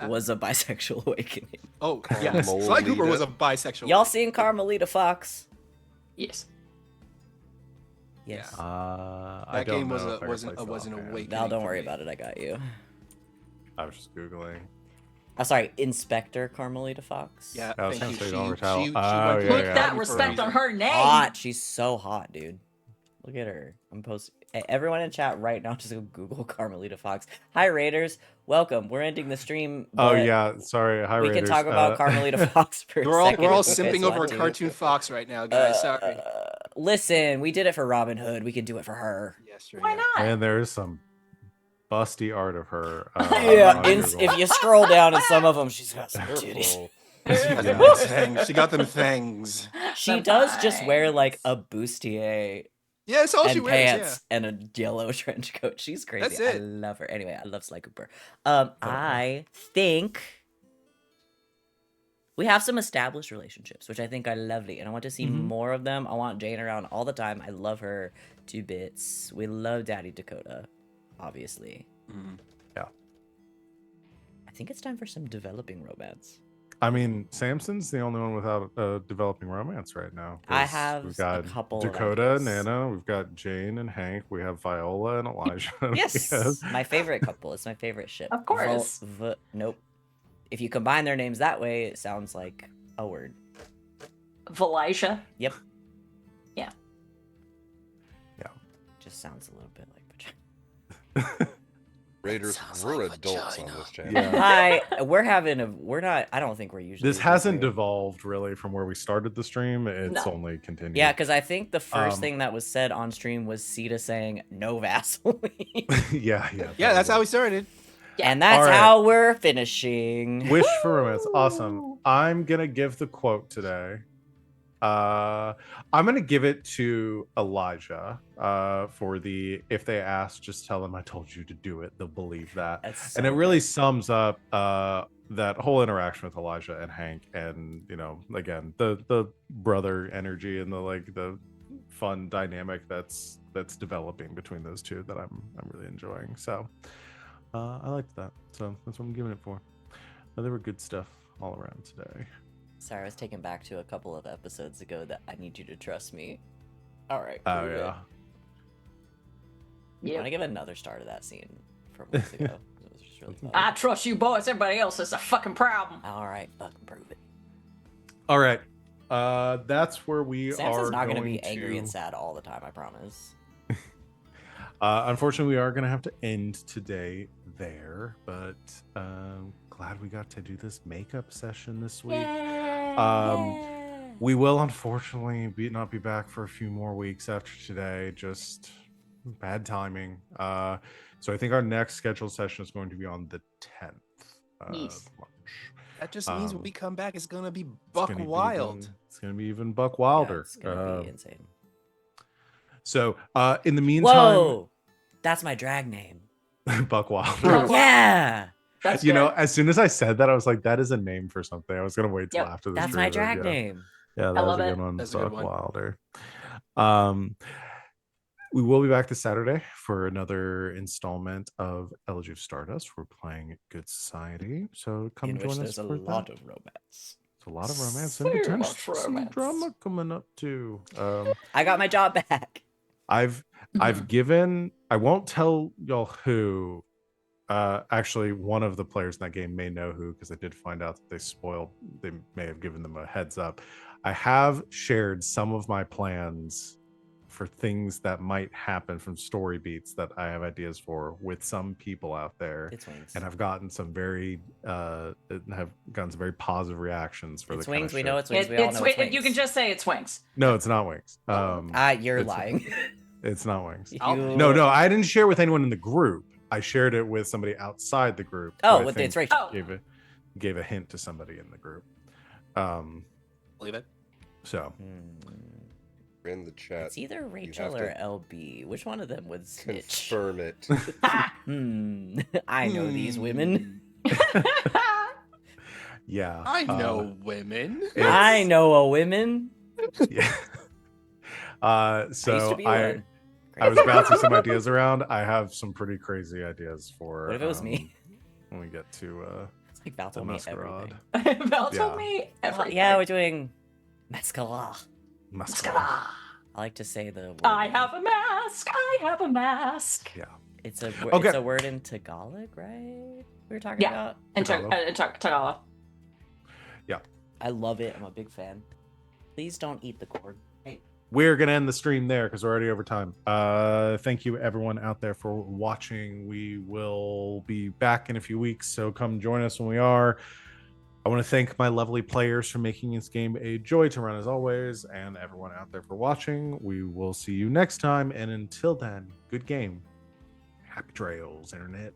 was a bisexual awakening. Oh, yes. Carmelita. Sly Cooper was a bisexual. Y'all seen Carmelita Fox? Yes. Yes. I That don't game was know a if I was can an place it was an offhand. awakening. Val, don't for worry me. about it. I got you. I was just googling. I'm sorry, Inspector Carmelita Fox. Yeah, I was thank gonna you. say don't retell. She Oh, went yeah, to Put yeah. that for a respect on reason. her name. Hot. She's so hot, dude. Look at her. I'm posting. Everyone in chat right now, just go Google Carmelita Fox. Hi, Raiders. Welcome. We're ending the stream. Oh but yeah, sorry. Hi, we can Raiders. talk about Carmelita Fox for a We're all second. we're all if you guys simping over want a to. cartoon fox right now, guys. Sorry. Listen, we did it for Robin Hood. We can do it for her. Yes, sure, Why yeah. not? And there's some busty art of her. Yeah, on Google. if you scroll down in some of them, she's got some titties. Careful. She got them things. She got them things. She The does just wear like bangs. a bustier Yeah, it's all she and wears. pants and a yellow trench coat. She's crazy. That's I it. love her. Anyway, I love Sly Cooper. I think we have some established relationships, which I think are lovely, and I want to see more of them. I want Jane around all the time. I love her to bits. We love Daddy Dakota, obviously. Yeah. I think it's time for some developing romance. I mean, Samson's the only one without a developing romance right now. I 'cause have we've a got couple of Dakota and ideas. Nana. We've got Jane and Hank. We have Viola and Elijah. we Yes, have- my favorite couple. It's my favorite ship. Of course. Nope. If you combine their names that way, it sounds like a word. Velijah. Yep. Yeah. Yeah. Just sounds a little bit like vagina. Raiders, Sounds we're like adults on vagina. this channel. Yeah. We're not, I don't think we're usually. This hasn't agree. devolved really from where we started the stream. It's No. only continued. Yeah, because I think the first Um, thing that was said on stream was Sita saying no Vaseline. yeah. Yeah, that's how totally. we started. And that's All right. how we're finishing. Wish for romance. Awesome. I'm gonna give the quote today. I'm gonna give it to Elijah. For the if they ask, just tell them I told you to do it. They'll believe that. That's And so it really good. sums up that whole interaction with Elijah and Hank, and again the brother energy and the fun dynamic that's developing between those two that I'm really enjoying. So I liked that. So that's what I'm giving it for. There were good stuff all around today. Sorry, I was taken back to a couple of episodes ago that I need you to trust me. All right. Oh prove it. yeah. I Yeah. want to give another star to that scene from weeks ago. It was just really fun. I trust you boys. Everybody else is a fucking problem. All right, fucking prove it. All right. That's where we Samson's are not going gonna be to... angry and sad all the time. I promise. Unfortunately, we are going to have to end today there, but glad we got to do this makeup session this week. We will unfortunately not be back for a few more weeks after today. Just bad timing. So I think our next scheduled session is going to be on the 10th of Yes. March. That just means when we come back, it's gonna be It's buck gonna be wild. it's gonna be even buck Yeah, wilder. it's gonna be insane. So in the meantime, Whoa, that's my drag name. Buck Wilder. Buck- Yeah, That's You know, good. as soon as I said that, I was like, that is a name for something. I was gonna wait till Yep. after the that's stream. my but drag yeah. name. Yeah, I that was love a it. good one. That's a good Buck one. Wilder. We will be back this Saturday for another installment of Elegy of Stardust. We're playing Good Society, so come In join which us there's a for lot that. of romance. It's a lot of romance So and potentially much some romance. drama coming up too. I got my job back. I've given. I won't tell y'all who. Actually, one of the players in that game may know who, because I did find out that they may have given them a heads up. I have shared some of my plans for things that might happen from story beats that I have ideas for with some people out there, It's wings. and I've gotten some very positive reactions for It's the kind wings. of We shit. know it's wings. We all know it's wings. You can just say it's wings. No, it's not wings. You're it's- lying. It's not wings. You- No, I didn't share with anyone in the group. I shared it with somebody outside the group. who Oh, I with think it's Rachel. Oh. gave a hint to somebody in the group. Believe it. So In the chat. It's either have Rachel to or LB. Which one of them would snitch? Confirm it. I know these women. yeah, I know women. I know a women. Yeah. I used So to be one. I was bouncing some ideas around. I have some pretty crazy ideas for. What if it was me? When we get to It's like Val the told me masquerade. everything. Val Yeah. told me everything. Yeah, we're doing mascara. Masquerade. Mascara. I like to say the word. I have a mask. I have a mask. Yeah. It's a Okay. it's a word in Tagalog, right? We were talking Yeah. about. And Tagalog. Tagalog. I love it. I'm a big fan. Please don't eat the cord. Hey. We're gonna end the stream there because we're already over time. Thank you everyone out there for watching. We will be back in a few weeks, so come join us when we are. I want to thank my lovely players for making this game a joy to run as always, and everyone out there for watching. We will see you next time, and until then, good game. Happy trails, internet.